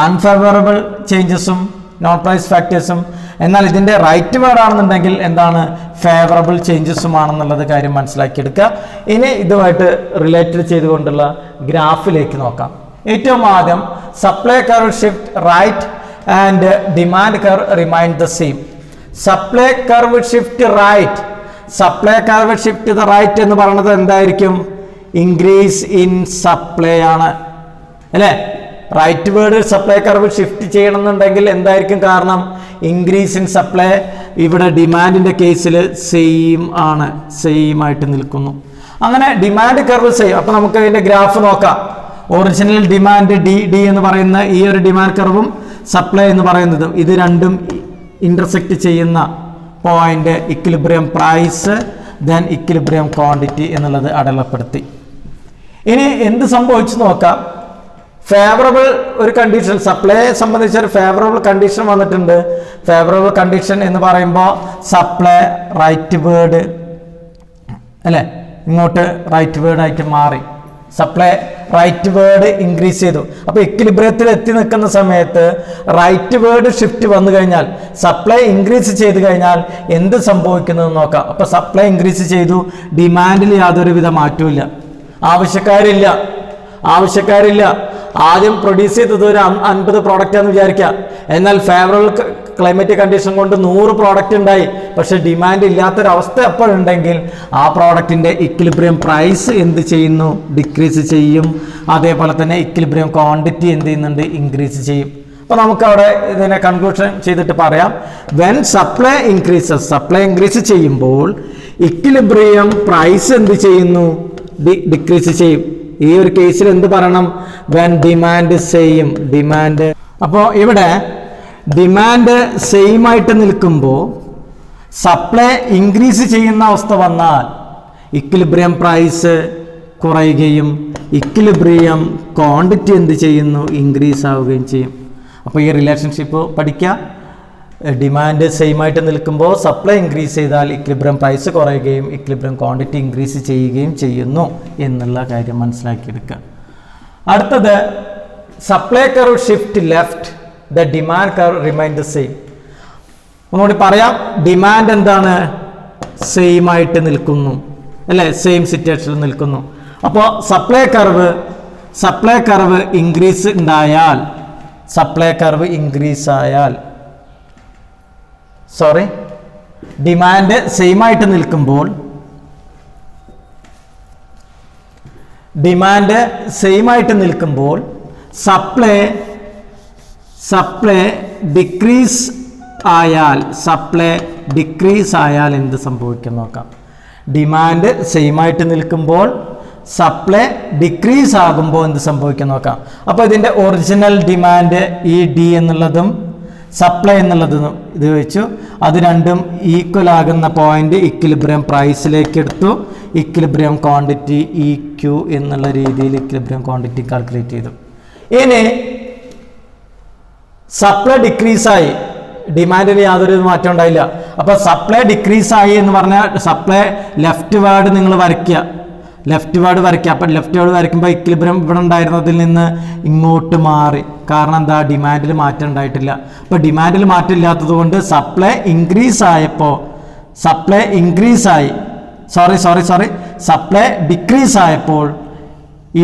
അൺഫേവറബിൾ ചേഞ്ചസും നോൺ പ്രൈസ് ഫാക്ടേഴ്സും, എന്നാൽ ഇതിൻ്റെ റൈറ്റ് വേർഡ് ആണെന്നുണ്ടെങ്കിൽ എന്താണ് ഫേവറബിൾ ചേഞ്ചസും ആണെന്നുള്ളത് കാര്യം മനസ്സിലാക്കിയെടുക്കുക. ഇനി ഇതുമായിട്ട് റിലേറ്റഡ് ചെയ്തുകൊണ്ടുള്ള ഗ്രാഫിലേക്ക് നോക്കാം. ഏറ്റവും ആദ്യം supply curve shift right and demand curve remain the same. Supply curve shift right എന്ന് പറയുന്നത് എന്തായിരിക്കും? ഇൻക്രീസ് ഇൻ സപ്ലൈ ആണ് അല്ലേ? Rightward supply curve shift ചെയ്യണമെന്നുണ്ടെങ്കിൽ എന്തായിരിക്കും കാരണം? Increase in supply. ഇവിടെ ഡിമാൻഡിൻ്റെ കേസിൽ സെയിം ആയിട്ട് നിൽക്കുന്നു. അങ്ങനെ ഡിമാൻഡ് കർവ് സെയിം. അപ്പം നമുക്ക് അതിൻ്റെ ഗ്രാഫ് നോക്കാം. ഒറിജിനൽ ഡിമാൻഡ് ഡി എന്ന് പറയുന്ന ഈ ഒരു ഡിമാൻഡ് കർവും സപ്ലൈ എന്ന് പറയുന്നതും ഇത് രണ്ടും ഇന്റർസെക്റ്റ് ചെയ്യുന്ന point equilibrium price then equilibrium quantity എന്നുള്ളത് അടയാളപ്പെടുത്തി. ഇനി എന്ത് സംഭവിച്ചു നോക്കാം. ഫേവറബിൾ ഒരു കണ്ടീഷൻ, സപ്ലൈയെ സംബന്ധിച്ച ഒരു ഫേവറബിൾ കണ്ടീഷൻ വന്നിട്ടുണ്ട്. ഫേവറബിൾ കണ്ടീഷൻ എന്ന് പറയുമ്പോൾ സപ്ലൈ റൈറ്റ് വേർഡ് അല്ലേ, ഇങ്ങോട്ട് റൈറ്റ് വേർഡ് ആയിട്ട് മാറി. സപ്ലൈ റൈറ്റ് വേർഡ് ഇൻക്രീസ് ചെയ്തു. അപ്പോൾ ഇക്വിലിബ്രിയത്തിൽ എത്തി നിൽക്കുന്ന സമയത്ത് റൈറ്റ് വേർഡ് ഷിഫ്റ്റ് വന്നു കഴിഞ്ഞാൽ, സപ്ലൈ ഇൻക്രീസ് ചെയ്ത് കഴിഞ്ഞാൽ എന്ത് സംഭവിക്കുന്നത് നോക്കാം. അപ്പോൾ സപ്ലൈ ഇൻക്രീസ് ചെയ്തു, ഡിമാൻഡിൽ യാതൊരുവിധ മാറ്റവും ആവശ്യക്കാരില്ല. ആദ്യം പ്രൊഡ്യൂസ് ചെയ്തത് ഒരു 50 പ്രോഡക്റ്റ് ആണെന്ന് വിചാരിക്കുക. എന്നാൽ ഫേവറബിൾ ക്ലൈമറ്റിക് കണ്ടീഷൻ കൊണ്ട് 100 പ്രോഡക്റ്റ് ഉണ്ടായി. പക്ഷെ ഡിമാൻഡ് ഇല്ലാത്തൊരവസ്ഥ എപ്പോഴുണ്ടെങ്കിൽ ആ പ്രോഡക്റ്റിൻ്റെ ഇക്വിലിബ്രിയം പ്രൈസ് എന്ത് ചെയ്യുന്നു? ഡിക്രീസ് ചെയ്യും. അതേപോലെ തന്നെ ഇക്വിലിബ്രിയം ക്വാണ്ടിറ്റി എന്ത് ചെയ്യുന്നുണ്ട്? ഇൻക്രീസ് ചെയ്യും. അപ്പോൾ നമുക്ക് അവിടെ ഇതിനെ കൺക്ലൂഷൻ ചെയ്തിട്ട് പറയാം. വെൻ സപ്ലൈ ഇൻക്രീസ് ചെയ്യുമ്പോൾ ഇക്വിലിബ്രിയം പ്രൈസ് എന്ത് ചെയ്യുന്നു? ഡിക്രീസ് ചെയ്യും. ഈ ഒരു കേസിൽ എന്ത് പറയണം? When demand same. അപ്പോൾ ഇവിടെ ഡിമാൻഡ് സെയിം ആയിട്ട് നിൽക്കുമ്പോൾ സപ്ലൈ ഇൻക്രീസ് ചെയ്യുന്ന അവസ്ഥ വന്നാൽ ഇക്വിലിബ്രിയം പ്രൈസ് കുറയുകയും ഇക്വിലിബ്രിയം ക്വാണ്ടിറ്റി എന്ത് ചെയ്യുന്നു? ഇൻക്രീസ് ആവുകയും ചെയ്യും. അപ്പോൾ ഈ റിലേഷൻഷിപ്പ് പഠിക്കുക. ഡിമാൻഡ് സെയിം ആയിട്ട് നിൽക്കുമ്പോൾ സപ്ലൈ ഇൻക്രീസ് ചെയ്താൽ ഇക്വിലിബ്രിയം പ്രൈസ് കുറയുകയും ഇക്വിലിബ്രിയം ക്വാണ്ടിറ്റി ഇൻക്രീസ് ചെയ്യുകയും ചെയ്യുന്നു എന്നുള്ള കാര്യം മനസ്സിലാക്കിയെടുക്കുക. അടുത്തത് supply curve shift left, the demand curve remain the same. ഒന്നുകൂടി പറയാം. ഡിമാൻഡ് എന്താണ്? സെയിം ആയിട്ട് നിൽക്കുന്നു അല്ലേ, സെയിം സിറ്റുവേഷനിൽ നിൽക്കുന്നു. അപ്പോൾ സപ്ലൈ കർവ് ഇൻക്രീസ് ഉണ്ടായാൽ, ഡിമാൻഡ് സെയിം ആയിട്ട് നിൽക്കുമ്പോൾ സപ്ലൈ ഡിക്രീസ് ആയാൽ എന്ത് സംഭവിക്കും നോക്കാം. ഡിമാൻഡ് സെയിം ആയിട്ട് നിൽക്കുമ്പോൾ സപ്ലൈ ഡിക്രീസ് ആകുമ്പോൾ എന്ത് സംഭവിക്കും നോക്കാം. അപ്പോൾ ഇതിൻ്റെ ഒറിജിനൽ ഡിമാൻഡ് ഈ ഡി എന്നുള്ളതും സപ്ലൈ എന്നുള്ളതും ഇത് വെച്ചു. അത് രണ്ടും ഈക്വൽ ആകുന്ന പോയിന്റ് ഇക്വിലിബ്രിയം പ്രൈസിലേക്ക് എടുത്തു. ഇക്വിലിബ്രിയം ക്വാണ്ടിറ്റി EQ എന്നുള്ള രീതിയിൽ ഇക്വിലിബ്രിയം ക്വാണ്ടിറ്റി കാൽക്കുലേറ്റ് ചെയ്തു. ഇനി സപ്ലൈ ഡിക്രീസായി, ഡിമാൻഡിന് യാതൊരു മാറ്റം ഉണ്ടായില്ല. അപ്പോൾ സപ്ലൈ ഡിക്രീസായി എന്ന് പറഞ്ഞാൽ സപ്ലൈ ലെഫ്റ്റ് വേർഡ് നിങ്ങൾ വരയ്ക്കുക. അപ്പം ലെഫ്റ്റ് വേർഡ് വരയ്ക്കുമ്പോൾ ഇക്വിലിബ്രിയം ഇവിടെ ഉണ്ടായിരുന്നതിൽ നിന്ന് ഇങ്ങോട്ട് മാറി. കാരണം എന്താ? ഡിമാൻഡിൽ മാറ്റം ഉണ്ടായിട്ടില്ല. അപ്പോൾ ഡിമാൻഡിൽ മാറ്റം ഇല്ലാത്തത് കൊണ്ട് സപ്ലൈ ഡിക്രീസ് ആയപ്പോൾ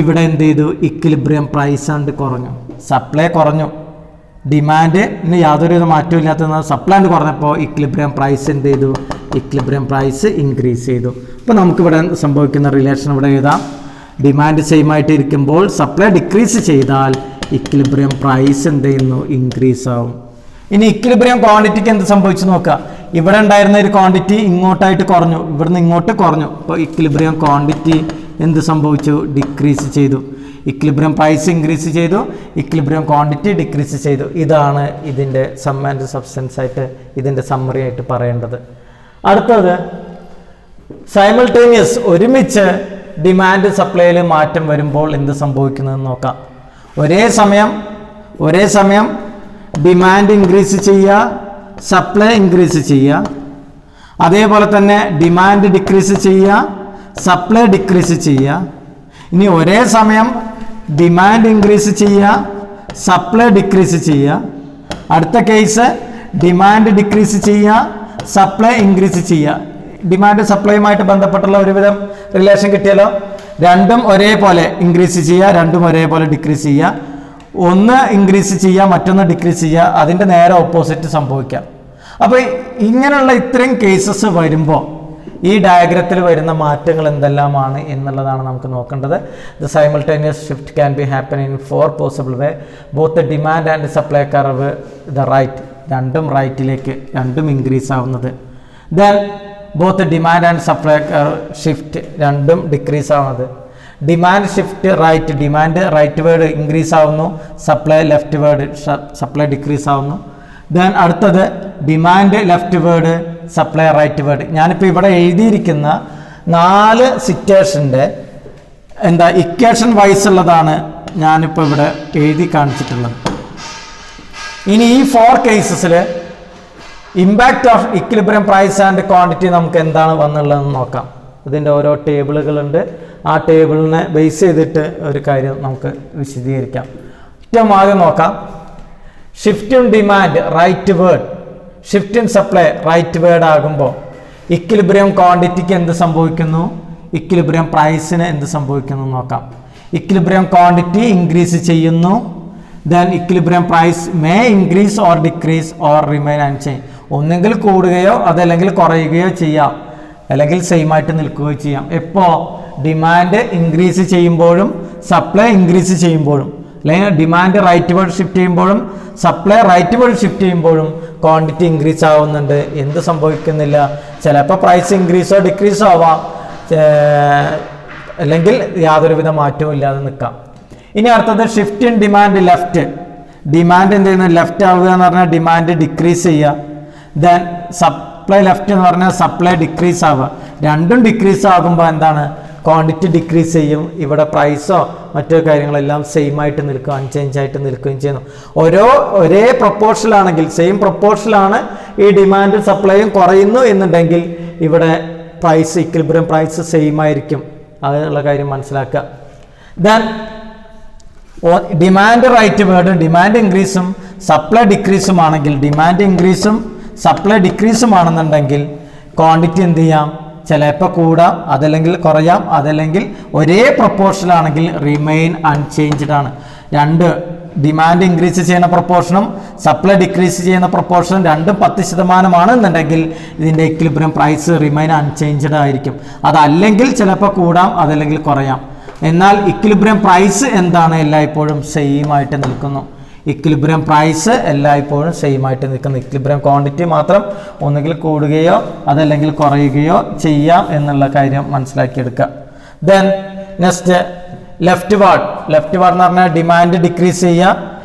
ഇവിടെ എന്ത് ചെയ്തു? ഇക്വിലിബ്രിയം പ്രൈസ് കൊണ്ട് കുറഞ്ഞു. സപ്ലൈ കുറഞ്ഞു, ഡിമാൻഡിന് യാതൊരു മാറ്റവും ഇല്ലാത്ത സപ്ലൈ കുറഞ്ഞപ്പോൾ ഇക്വിലിബ്രിയം പ്രൈസ് എന്ത് ചെയ്തു? ഇക്വിലിബ്രിയം പ്രൈസ് ഇൻക്രീസ് ചെയ്തു. അപ്പോൾ നമുക്കിവിടെ സംഭവിക്കുന്ന റിലേഷൻ ഇവിടെ എഴുതാം. ഡിമാൻഡ് സെയിം ആയിട്ട് ഇരിക്കുമ്പോൾ സപ്ലൈ ഡിക്രീസ് ചെയ്താൽ ഇക്വിലിബ്രിയം പ്രൈസ് എന്ത് ചെയ്യുന്നു? ഇൻക്രീസ് ആവും. ഇനി ഇക്വിലിബ്രിയം ക്വാണ്ടിറ്റിക്ക് എന്ത് സംഭവിച്ചു നോക്കുക. ഇവിടെ ഉണ്ടായിരുന്ന ഒരു ക്വാണ്ടിറ്റി ഇങ്ങോട്ടായിട്ട് കുറഞ്ഞു, ഇവിടുന്ന് ഇങ്ങോട്ട് കുറഞ്ഞു. അപ്പോൾ ഇക്വിലിബ്രിയം ക്വാണ്ടിറ്റി എന്ത് സംഭവിച്ചു? ഡിക്രീസ് ചെയ്തു. ഇക്വിലിബ്രിയം പ്രൈസ് ഇൻക്രീസ് ചെയ്തു, ഇക്വിലിബ്രിയം ക്വാണ്ടിറ്റി ഡിക്രീസ് ചെയ്തു. ഇതാണ് ഇതിൻ്റെ സം ആൻഡ് സബ്സ്റ്റൻസ് ആയിട്ട് ഇതിൻ്റെ സമ്മറി ആയിട്ട് പറയേണ്ടത്. അടുത്തത് സൈമൾട്ടേനിയസ്, ഒരുമിച്ച് ഡിമാൻഡ് സപ്ലൈയിൽ മാറ്റം വരുമ്പോൾ എന്ത് സംഭവിക്കുന്നതെന്ന് നോക്കാം. ഒരേ സമയം ഡിമാൻഡ് ഇൻക്രീസ് ചെയ്യുക, സപ്ലൈ ഇൻക്രീസ് ചെയ്യുക. അതേപോലെ തന്നെ ഡിമാൻഡ് ഡിക്രീസ് ചെയ്യുക, സപ്ലൈ ഡിക്രീസ് ചെയ്യുക. ഇനി ഒരേ സമയം ഡിമാൻഡ് ഇൻക്രീസ് ചെയ്യുക, സപ്ലൈ ഡിക്രീസ് ചെയ്യുക. അടുത്ത കേസ് ഡിമാൻഡ് ഡിക്രീസ് ചെയ്യുക, സപ്ലൈ ഇൻക്രീസ് ചെയ്യുക. ഡിമാൻഡ് സപ്ലൈയുമായിട്ട് ബന്ധപ്പെട്ടുള്ള ഒരുവിധം റിലേഷൻ കിട്ടിയാലോ? രണ്ടും ഒരേപോലെ ഇൻക്രീസ് ചെയ്യുക, രണ്ടും ഒരേപോലെ ഡിക്രീസ് ചെയ്യുക. ഒന്ന് ഇൻക്രീസ് ചെയ്യുക, മറ്റൊന്ന് ഡിക്രീസ് ചെയ്യുക. അതിൻ്റെ നേരെ ഓപ്പോസിറ്റ് സംഭവിക്കാം. അപ്പോൾ ഇങ്ങനെയുള്ള ഇത്രയും കേസസ് വരുമ്പോൾ ഈ ഡയഗ്രത്തിൽ വരുന്ന മാറ്റങ്ങൾ എന്തെല്ലാമാണ് എന്നുള്ളതാണ് നമുക്ക് നോക്കേണ്ടത്. The simultaneous shift can be happen in 4 possible way. Both the demand and supply curve the right, രണ്ടും റൈറ്റിലേക്ക്, രണ്ടും ഇൻക്രീസ് ആവുന്നത്. Then both demand and supply curve shift, രണ്ടും ഡിക്രീസ് ആവുന്നത്. Demand shift right, demand rightward increase ആവുന്നു, supply leftward, supply decrease ആവുന്നു. Then അടുത്തത് demand leftward, supply rightward. ഞാനിപ്പോൾ ഇവിടെ എഴുതിയിരിക്കുന്ന 4 സിറ്റുവേഷൻ്റെ ഇക്വേഷൻ വൈസ് ഉള്ളതാണ് ഞാനിപ്പോൾ ഇവിടെ എഴുതി കാണിച്ചിട്ടുള്ളത്. ഇനി ഈ 4 കേസസിൽ impact of equilibrium price and quantity നമുക്ക് എന്താണ് വന്നുള്ളതെന്ന് നോക്കാം. ഇതിൻ്റെ ഓരോ ടേബിളുകളുണ്ട്. ആ ടേബിളിനെ ബേസ് ചെയ്തിട്ട് ഒരു കാര്യം നമുക്ക് വിശദീകരിക്കാം. ഏറ്റവും ആദ്യം നോക്കാം. Shift in demand rightward, shift in supply rightward ആകുമ്പോൾ ഇക്വിലിബ്രിയം ക്വാണ്ടിറ്റിക്ക് എന്ത് സംഭവിക്കുന്നു, ഇക്വിലിബ്രിയം പ്രൈസിന് എന്ത് സംഭവിക്കുന്നു നോക്കാം. ഇക്വിലിബ്രിയം ക്വാണ്ടിറ്റി ഇൻക്രീസ് ചെയ്യുന്നു. Then equilibrium price may increase or decrease or remain unchanged. ഒന്നെങ്കിൽ കൂടുകയോ അതല്ലെങ്കിൽ കുറയുകയോ ചെയ്യാം, അല്ലെങ്കിൽ സെയിം ആയിട്ട് നിൽക്കുകയോ ചെയ്യാം. എപ്പോൾ? ഡിമാൻഡ് ഇൻക്രീസ് ചെയ്യുമ്പോഴും സപ്ലൈ ഇൻക്രീസ് ചെയ്യുമ്പോഴും, അല്ലെങ്കിൽ ഡിമാൻഡ് റൈറ്റ് വേർഡ് ഷിഫ്റ്റ് ചെയ്യുമ്പോഴും സപ്ലൈ റൈറ്റ് വേർഡ് ഷിഫ്റ്റ് ചെയ്യുമ്പോഴും ക്വാണ്ടിറ്റി ഇൻക്രീസ് ആവുന്നുണ്ട്. എന്ത് സംഭവിക്കുന്നില്ല? ചിലപ്പോൾ പ്രൈസ് ഇൻക്രീസോ ഡിക്രീസോ ആവാം, അല്ലെങ്കിൽ യാതൊരുവിധ മാറ്റവും ഇല്ലാതെ നിൽക്കാം. ഇനി അടുത്തത് shift in demand left. Demand എന്ത് ചെയ്യുന്നു? ലെഫ്റ്റ് ആവുക എന്ന് പറഞ്ഞാൽ ഡിമാൻഡ് ഡിക്രീസ് ചെയ്യുക. ദെൻ സപ്ലൈ ലെഫ്റ്റ് എന്ന് പറഞ്ഞാൽ സപ്ലൈ ഡിക്രീസ് ആവുക. രണ്ടും ഡിക്രീസ് ആകുമ്പോൾ എന്താണ്? ക്വാണ്ടിറ്റി ഡിക്രീസ് ചെയ്യും. ഇവിടെ പ്രൈസോ മറ്റു കാര്യങ്ങളെല്ലാം സെയിം ആയിട്ട് നിൽക്കും, അൺചേഞ്ച് ആയിട്ട് നിൽക്കുകയും ചെയ്യുന്നു. ഒരേ പ്രൊപ്പോർഷനാണെങ്കിൽ, സെയിം പ്രൊപ്പോർഷനാണ് ഈ ഡിമാൻഡ് സപ്ലൈയും കുറയുന്നു എന്നുണ്ടെങ്കിൽ ഇവിടെ പ്രൈസ്, ഇക്വിലിബ്രിയം പ്രൈസ് സെയിം ആയിരിക്കും. അതിനുള്ള കാര്യം മനസ്സിലാക്കുക. Then demand rightward, demand ഇൻക്രീസും സപ്ലൈ ഡിക്രീസും ആണെങ്കിൽ, ഡിമാൻഡ് ഇൻക്രീസും സപ്ലൈ ഡിക്രീസും ആണെന്നുണ്ടെങ്കിൽ ക്വാണ്ടിറ്റി എന്ത് ചെയ്യാം? ചിലപ്പോൾ കൂടാം, അതല്ലെങ്കിൽ കുറയാം, അതല്ലെങ്കിൽ ഒരേ പ്രൊപ്പോർഷനാണെങ്കിൽ റിമെയിൻ അൺചേഞ്ച്ഡ് ആണ്. രണ്ട് ഡിമാൻഡ് ഇൻക്രീസ് ചെയ്യുന്ന പ്രൊപ്പോർഷനും സപ്ലൈ ഡിക്രീസ് ചെയ്യുന്ന പ്രൊപ്പോർഷനും രണ്ടും 10% എന്നുണ്ടെങ്കിൽ ഇതിൻ്റെ ഇക്വിലിബ്രിയം പ്രൈസ് റിമെയിൻ അൺചേഞ്ച്ഡ് ആയിരിക്കും. അതല്ലെങ്കിൽ ചിലപ്പോൾ കൂടാം, അതല്ലെങ്കിൽ കുറയാം. എന്നാൽ ഇക്വിലിബ്രിയം പ്രൈസ് എന്താണ്? എല്ലായ്പ്പോഴും സെയിം ആയിട്ട് നിൽക്കുന്നു. ഇക്വിലിബ്രിയം പ്രൈസ് എല്ലായ്പ്പോഴും സെയിം ആയിട്ട് നിൽക്കുന്നു. ഇക്വിലിബ്രിയം ക്വാണ്ടിറ്റി മാത്രം ഒന്നുകിൽ കൂടുകയോ അതല്ലെങ്കിൽ കുറയുകയോ ചെയ്യാം എന്നുള്ള കാര്യം മനസ്സിലാക്കിയെടുക്കുക. Then next leftward. Leftward എന്ന് പറഞ്ഞാൽ ഡിമാൻഡ് ഡിക്രീസ് ചെയ്യുക,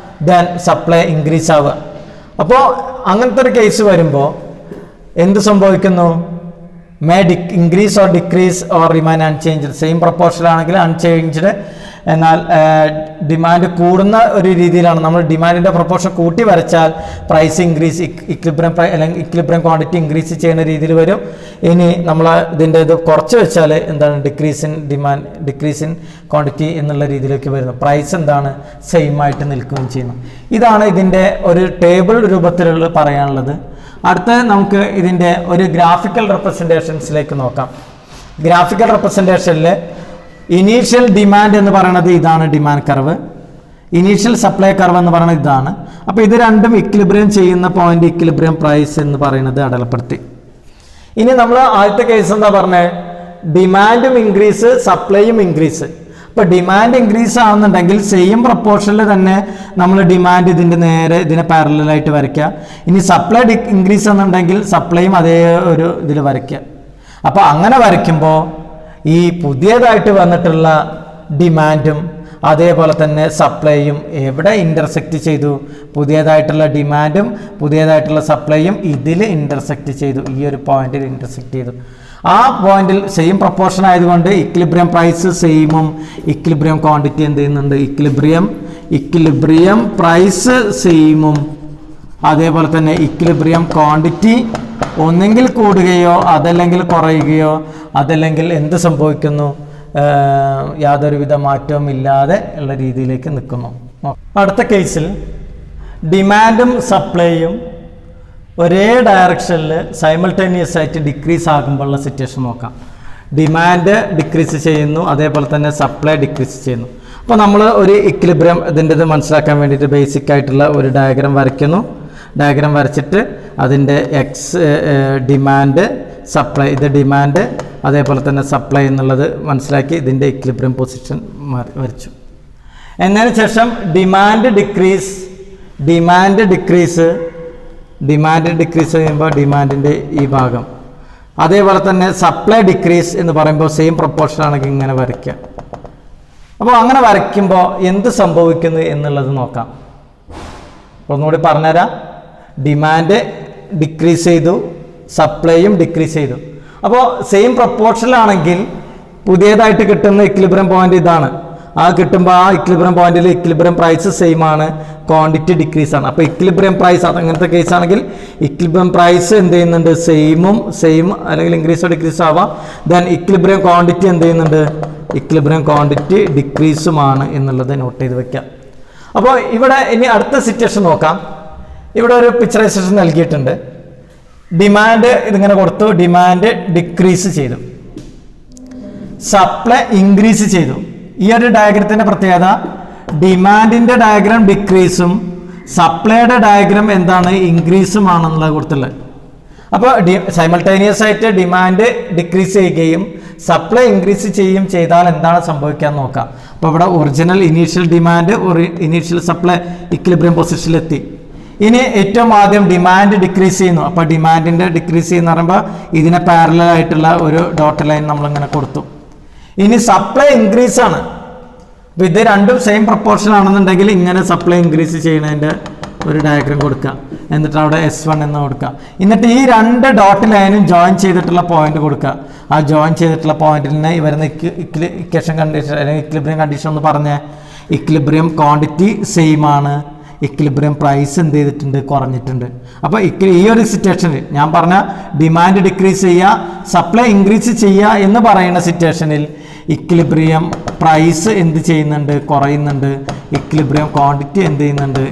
ദെൻ സപ്ലൈ ഇൻക്രീസ് ആവുക. അപ്പോൾ അങ്ങനത്തെ ഒരു കേസ് വരുമ്പോൾ എന്ത് സംഭവിക്കുന്നു? May increase or decrease or remain unchanged. Same പ്രൊപ്പോർഷനാണെങ്കിൽ അൺചേഞ്ച്ഡ്. എന്നാൽ ഡിമാൻഡ് കൂടുന്ന ഒരു രീതിയിലാണ്. നമ്മൾ ഡിമാൻഡിൻ്റെ പ്രൊപ്പോർഷൻ കൂട്ടി വരച്ചാൽ പ്രൈസ് ഇൻക്രീസ്, ഇക്വിലിബ്രിയം അല്ലെങ്കിൽ ഇക്വിലിബ്രിയം ക്വാണ്ടിറ്റി ഇൻക്രീസ് ചെയ്യുന്ന രീതിയിൽ വരും. ഇനി നമ്മൾ ഇതിൻ്റെ ഇത് കുറച്ച് വെച്ചാൽ എന്താണ്? Decrease in demand, decrease in quantity എന്നുള്ള രീതിയിലേക്ക് വരുന്നു. പ്രൈസ് എന്താണ്? സെയിം ആയിട്ട് നിൽക്കുകയും ചെയ്യുന്നു. ഇതാണ് ഇതിൻ്റെ ഒരു ടേബിൾ രൂപത്തിലുള്ള പറയാനുള്ളത്. അടുത്ത നമുക്ക് ഇതിൻ്റെ ഒരു ഗ്രാഫിക്കൽ റെപ്രസെൻറ്റേഷൻസിലേക്ക് നോക്കാം. ഗ്രാഫിക്കൽ റെപ്രസെൻറ്റേഷനിൽ ഇനീഷ്യൽ ഡിമാൻഡ് എന്ന് പറയുന്നത് ഇതാണ് demand curve, initial supply curve എന്ന് പറയുന്നത് ഇതാണ്. അപ്പോൾ ഇത് രണ്ടും ഇക്വിലിബ്രിയം ചെയ്യുന്ന പോയിന്റ് ഇക്വിലിബ്രിയം പ്രൈസ് എന്ന് പറയുന്നത് അടയാളപ്പെടുത്തി. ഇനി നമ്മൾ ആദ്യത്തെ കേസ് എന്താ പറഞ്ഞത്? ഡിമാൻഡും ഇൻക്രീസ്, സപ്ലൈയും ഇൻക്രീസ്. അപ്പോൾ ഡിമാൻഡ് ഇൻക്രീസ് ആവുന്നുണ്ടെങ്കിൽ സെയിം പ്രൊപ്പോർഷനിൽ തന്നെ നമ്മൾ ഡിമാൻഡ് ഇതിൻ്റെ നേരെ ഇതിനെ പാരലായിട്ട് വരയ്ക്കുക. ഇനി സപ്ലൈ ഇൻക്രീസ് എന്നുണ്ടെങ്കിൽ സപ്ലൈയും അതേ ഒരു ഇതിൽ വരയ്ക്കുക. അപ്പോൾ അങ്ങനെ വരയ്ക്കുമ്പോൾ ഈ പുതിയതായിട്ട് വന്നിട്ടുള്ള ഡിമാൻഡും അതേപോലെ തന്നെ സപ്ലൈയും എവിടെ ഇൻ്റർസെക്റ്റ് ചെയ്തു? പുതിയതായിട്ടുള്ള ഡിമാൻഡും പുതിയതായിട്ടുള്ള സപ്ലൈയും ഇതിൽ ഇൻ്റർസെക്റ്റ് ചെയ്തു, ഈ ഒരു പോയിന്റിൽ ഇൻ്റർസെക്റ്റ് ചെയ്തു. ആ പോയിന്റിൽ സെയിം പ്രൊപ്പോർഷൻ ആയതുകൊണ്ട് ഇക്വിലിബ്രിയം പ്രൈസ് സെയിമും ഇക്വിലിബ്രിയം ക്വാണ്ടിറ്റി എന്ത് ചെയ്യുന്നുണ്ട്? ഇക്വിലിബ്രിയം പ്രൈസ് സെയിമും അതേപോലെ തന്നെ ഇക്വിലിബ്രിയം ക്വാണ്ടിറ്റി ഒന്നെങ്കിൽ കൂടുകയോ അതല്ലെങ്കിൽ കുറയുകയോ അതല്ലെങ്കിൽ എന്ത് സംഭവിക്കുന്നു? യാതൊരുവിധ മാറ്റവും ഇല്ലാതെ ഉള്ള രീതിയിലേക്ക് നിൽക്കുന്നു. അടുത്ത കേസിൽ ഡിമാൻഡും സപ്ലൈയും ഒരേ ഡയറക്ഷനിൽ സൈമൾട്ടേനിയസ് ആയിട്ട് ഡിക്രീസ് ആകുമ്പോഴുള്ള സിറ്റുവേഷൻ നോക്കാം. ഡിമാൻഡ് ഡിക്രീസ് ചെയ്യുന്നു, അതേപോലെ തന്നെ സപ്ലൈ ഡിക്രീസ് ചെയ്യുന്നു. അപ്പോൾ നമ്മൾ ഒരു ഇക്വിലിബ്രിയം ഇതിൻ്റെ മനസ്സിലാക്കാൻ വേണ്ടിയിട്ട് ബേസിക് ആയിട്ടുള്ള ഒരു ഡയഗ്രാം വരയ്ക്കുന്നു. ഡയഗ്രാം വരച്ചിട്ട് അതിൻ്റെ ഡിമാൻഡ് സപ്ലൈ, ഇത് ഡിമാൻഡ് അതേപോലെ തന്നെ സപ്ലൈ എന്നുള്ളത് മനസ്സിലാക്കി ഇതിൻ്റെ ഇക്വിലിബ്രിയം പൊസിഷൻ വരച്ചു. എന്നതിന് ശേഷം ഡിമാൻഡ് ഡിക്രീസ് ചെയ്യുമ്പോൾ ഡിമാൻഡിൻ്റെ ഈ ഭാഗം, അതേപോലെ തന്നെ സപ്ലൈ ഡിക്രീസ് എന്ന് പറയുമ്പോൾ സെയിം പ്രൊപ്പോർഷൻ ആണെങ്കിൽ ഇങ്ങനെ വരയ്ക്കുക. അപ്പോൾ അങ്ങനെ വരയ്ക്കുമ്പോൾ എന്ത് സംഭവിക്കുന്നു എന്നുള്ളത് നോക്കാം. ഒന്നുകൂടി പറഞ്ഞുതരാം. ഡിമാൻഡ് ഡിക്രീസ് ചെയ്തു, സപ്ലൈയും ഡിക്രീസ് ചെയ്തു. അപ്പോൾ സെയിം പ്രൊപ്പോർഷനിലാണെങ്കിൽ പുതിയതായിട്ട് കിട്ടുന്ന ഇക്വിലിബ്രിയം പോയിന്റ് ഇതാണ്. ആ കിട്ടുമ്പോൾ ആ ഇക്വിലിബ്രിയം പോയിന്റിൽ ഇക്വിലിബ്രിയം പ്രൈസ് സെയിം ആണ്, ക്വാണ്ടിറ്റി ഡിക്രീസ് ആണ്. അപ്പോൾ ഇക്വിലിബ്രിയം പ്രൈസ് അങ്ങനത്തെ കേസ് ആണെങ്കിൽ ഇക്വിലിബ്രിയം പ്രൈസ് എന്ത് ചെയ്യുന്നുണ്ട്? സെയിം അല്ലെങ്കിൽ ഇൻക്രീസോ ഡിക്രീസോ ആവാം. ദെൻ ഇക്വിലിബ്രിയം ക്വാണ്ടിറ്റി എന്ത് ചെയ്യുന്നുണ്ട്? ഇക്വിലിബ്രിയം ക്വാണ്ടിറ്റി ഡിക്രീസുമാണ് എന്നുള്ളത് നോട്ട് ചെയ്ത് വെക്കാം. അപ്പോൾ ഇവിടെ ഇനി അടുത്ത സിറ്റുവേഷൻ നോക്കാം. ഇവിടെ ഒരു പിക്ചറൈസേഷൻ നൽകിയിട്ടുണ്ട്. ഡിമാൻഡ് ഇതിങ്ങനെ കൊടുത്തു, ഡിമാൻഡ് ഡിക്രീസ് ചെയ്തു, സപ്ലൈ ഇൻക്രീസ് ചെയ്തു. ഈ ഒരു ഡയഗ്രത്തിന്റെ പ്രത്യേകത ഡിമാൻഡിന്റെ ഡയഗ്രാം ഡിക്രീസും സപ്ലൈയുടെ ഡയഗ്രാം എന്താണ്? ഇൻക്രീസും ആണെന്നുള്ളത് കൊടുത്തുള്ളത്. അപ്പോൾ സൈമൾട്ടേനിയസ് ആയിട്ട് ഡിമാൻഡ് ഡിക്രീസ് ചെയ്യുകയും സപ്ലൈ ഇൻക്രീസ് ചെയ്യുകയും ചെയ്താൽ എന്താണ് സംഭവിക്കാൻ നോക്കാം. അപ്പോൾ ഇവിടെ original initial demand initial supply equilibrium പൊസിഷനിലെത്തി. ഇനി ഏറ്റവും ആദ്യം ഡിമാൻഡ് ഡിക്രീസ് ചെയ്യുന്നു. അപ്പോൾ ഡിമാൻഡിൻ്റെ ഡിക്രീസ് ചെയ്യുന്ന പറയുമ്പോൾ ഇതിനെ പാരലൽ ആയിട്ടുള്ള ഒരു ഡോട്ട് ലൈൻ നമ്മളിങ്ങനെ കൊടുത്തു. ഇനി സപ്ലൈ ഇൻക്രീസ് ആണ്. അപ്പോൾ ഇത് രണ്ടും സെയിം പ്രൊപ്പോർഷൻ ആണെന്നുണ്ടെങ്കിൽ ഇങ്ങനെ സപ്ലൈ ഇൻക്രീസ് ചെയ്യുന്നതിൻ്റെ ഒരു ഡയഗ്രാം കൊടുക്കുക. എന്നിട്ട് അവിടെ S1 എന്ന് കൊടുക്കുക. എന്നിട്ട് ഈ രണ്ട് ഡോട്ട് ലൈനും ജോയിൻ ചെയ്തിട്ടുള്ള പോയിന്റ് കൊടുക്കുക. ആ ജോയിൻ ചെയ്തിട്ടുള്ള പോയിന്റിനെ വരുന്ന ഇക്വേഷൻ കണ്ടീഷൻ അല്ലെങ്കിൽ ഇക്വിലിബ്രിയം കണ്ടീഷൻ എന്ന് പറഞ്ഞ ഇക്വിലിബ്രിയം ക്വാണ്ടിറ്റി സെയിം ആണ്, ഇക്വിലിബ്രിയം പ്രൈസ് എന്ത് ചെയ്തിട്ടുണ്ട്? കുറഞ്ഞിട്ടുണ്ട്. അപ്പോൾ ഈ ഒരു സിറ്റുവേഷനിൽ ഞാൻ പറഞ്ഞ ഡിമാൻഡ് ഡിക്രീസ് ചെയ്യുക, സപ്ലൈ ഇൻക്രീസ് ചെയ്യുക എന്ന് പറയുന്ന സിറ്റുവേഷനിൽ ഇക്വിലിബ്രിയം പ്രൈസ് എന്ത് ചെയ്യുന്നുണ്ട്? കുറയുന്നുണ്ട്. ഇക്വിലിബ്രിയം ക്വാണ്ടിറ്റി എന്ത് ചെയ്യുന്നുണ്ട്?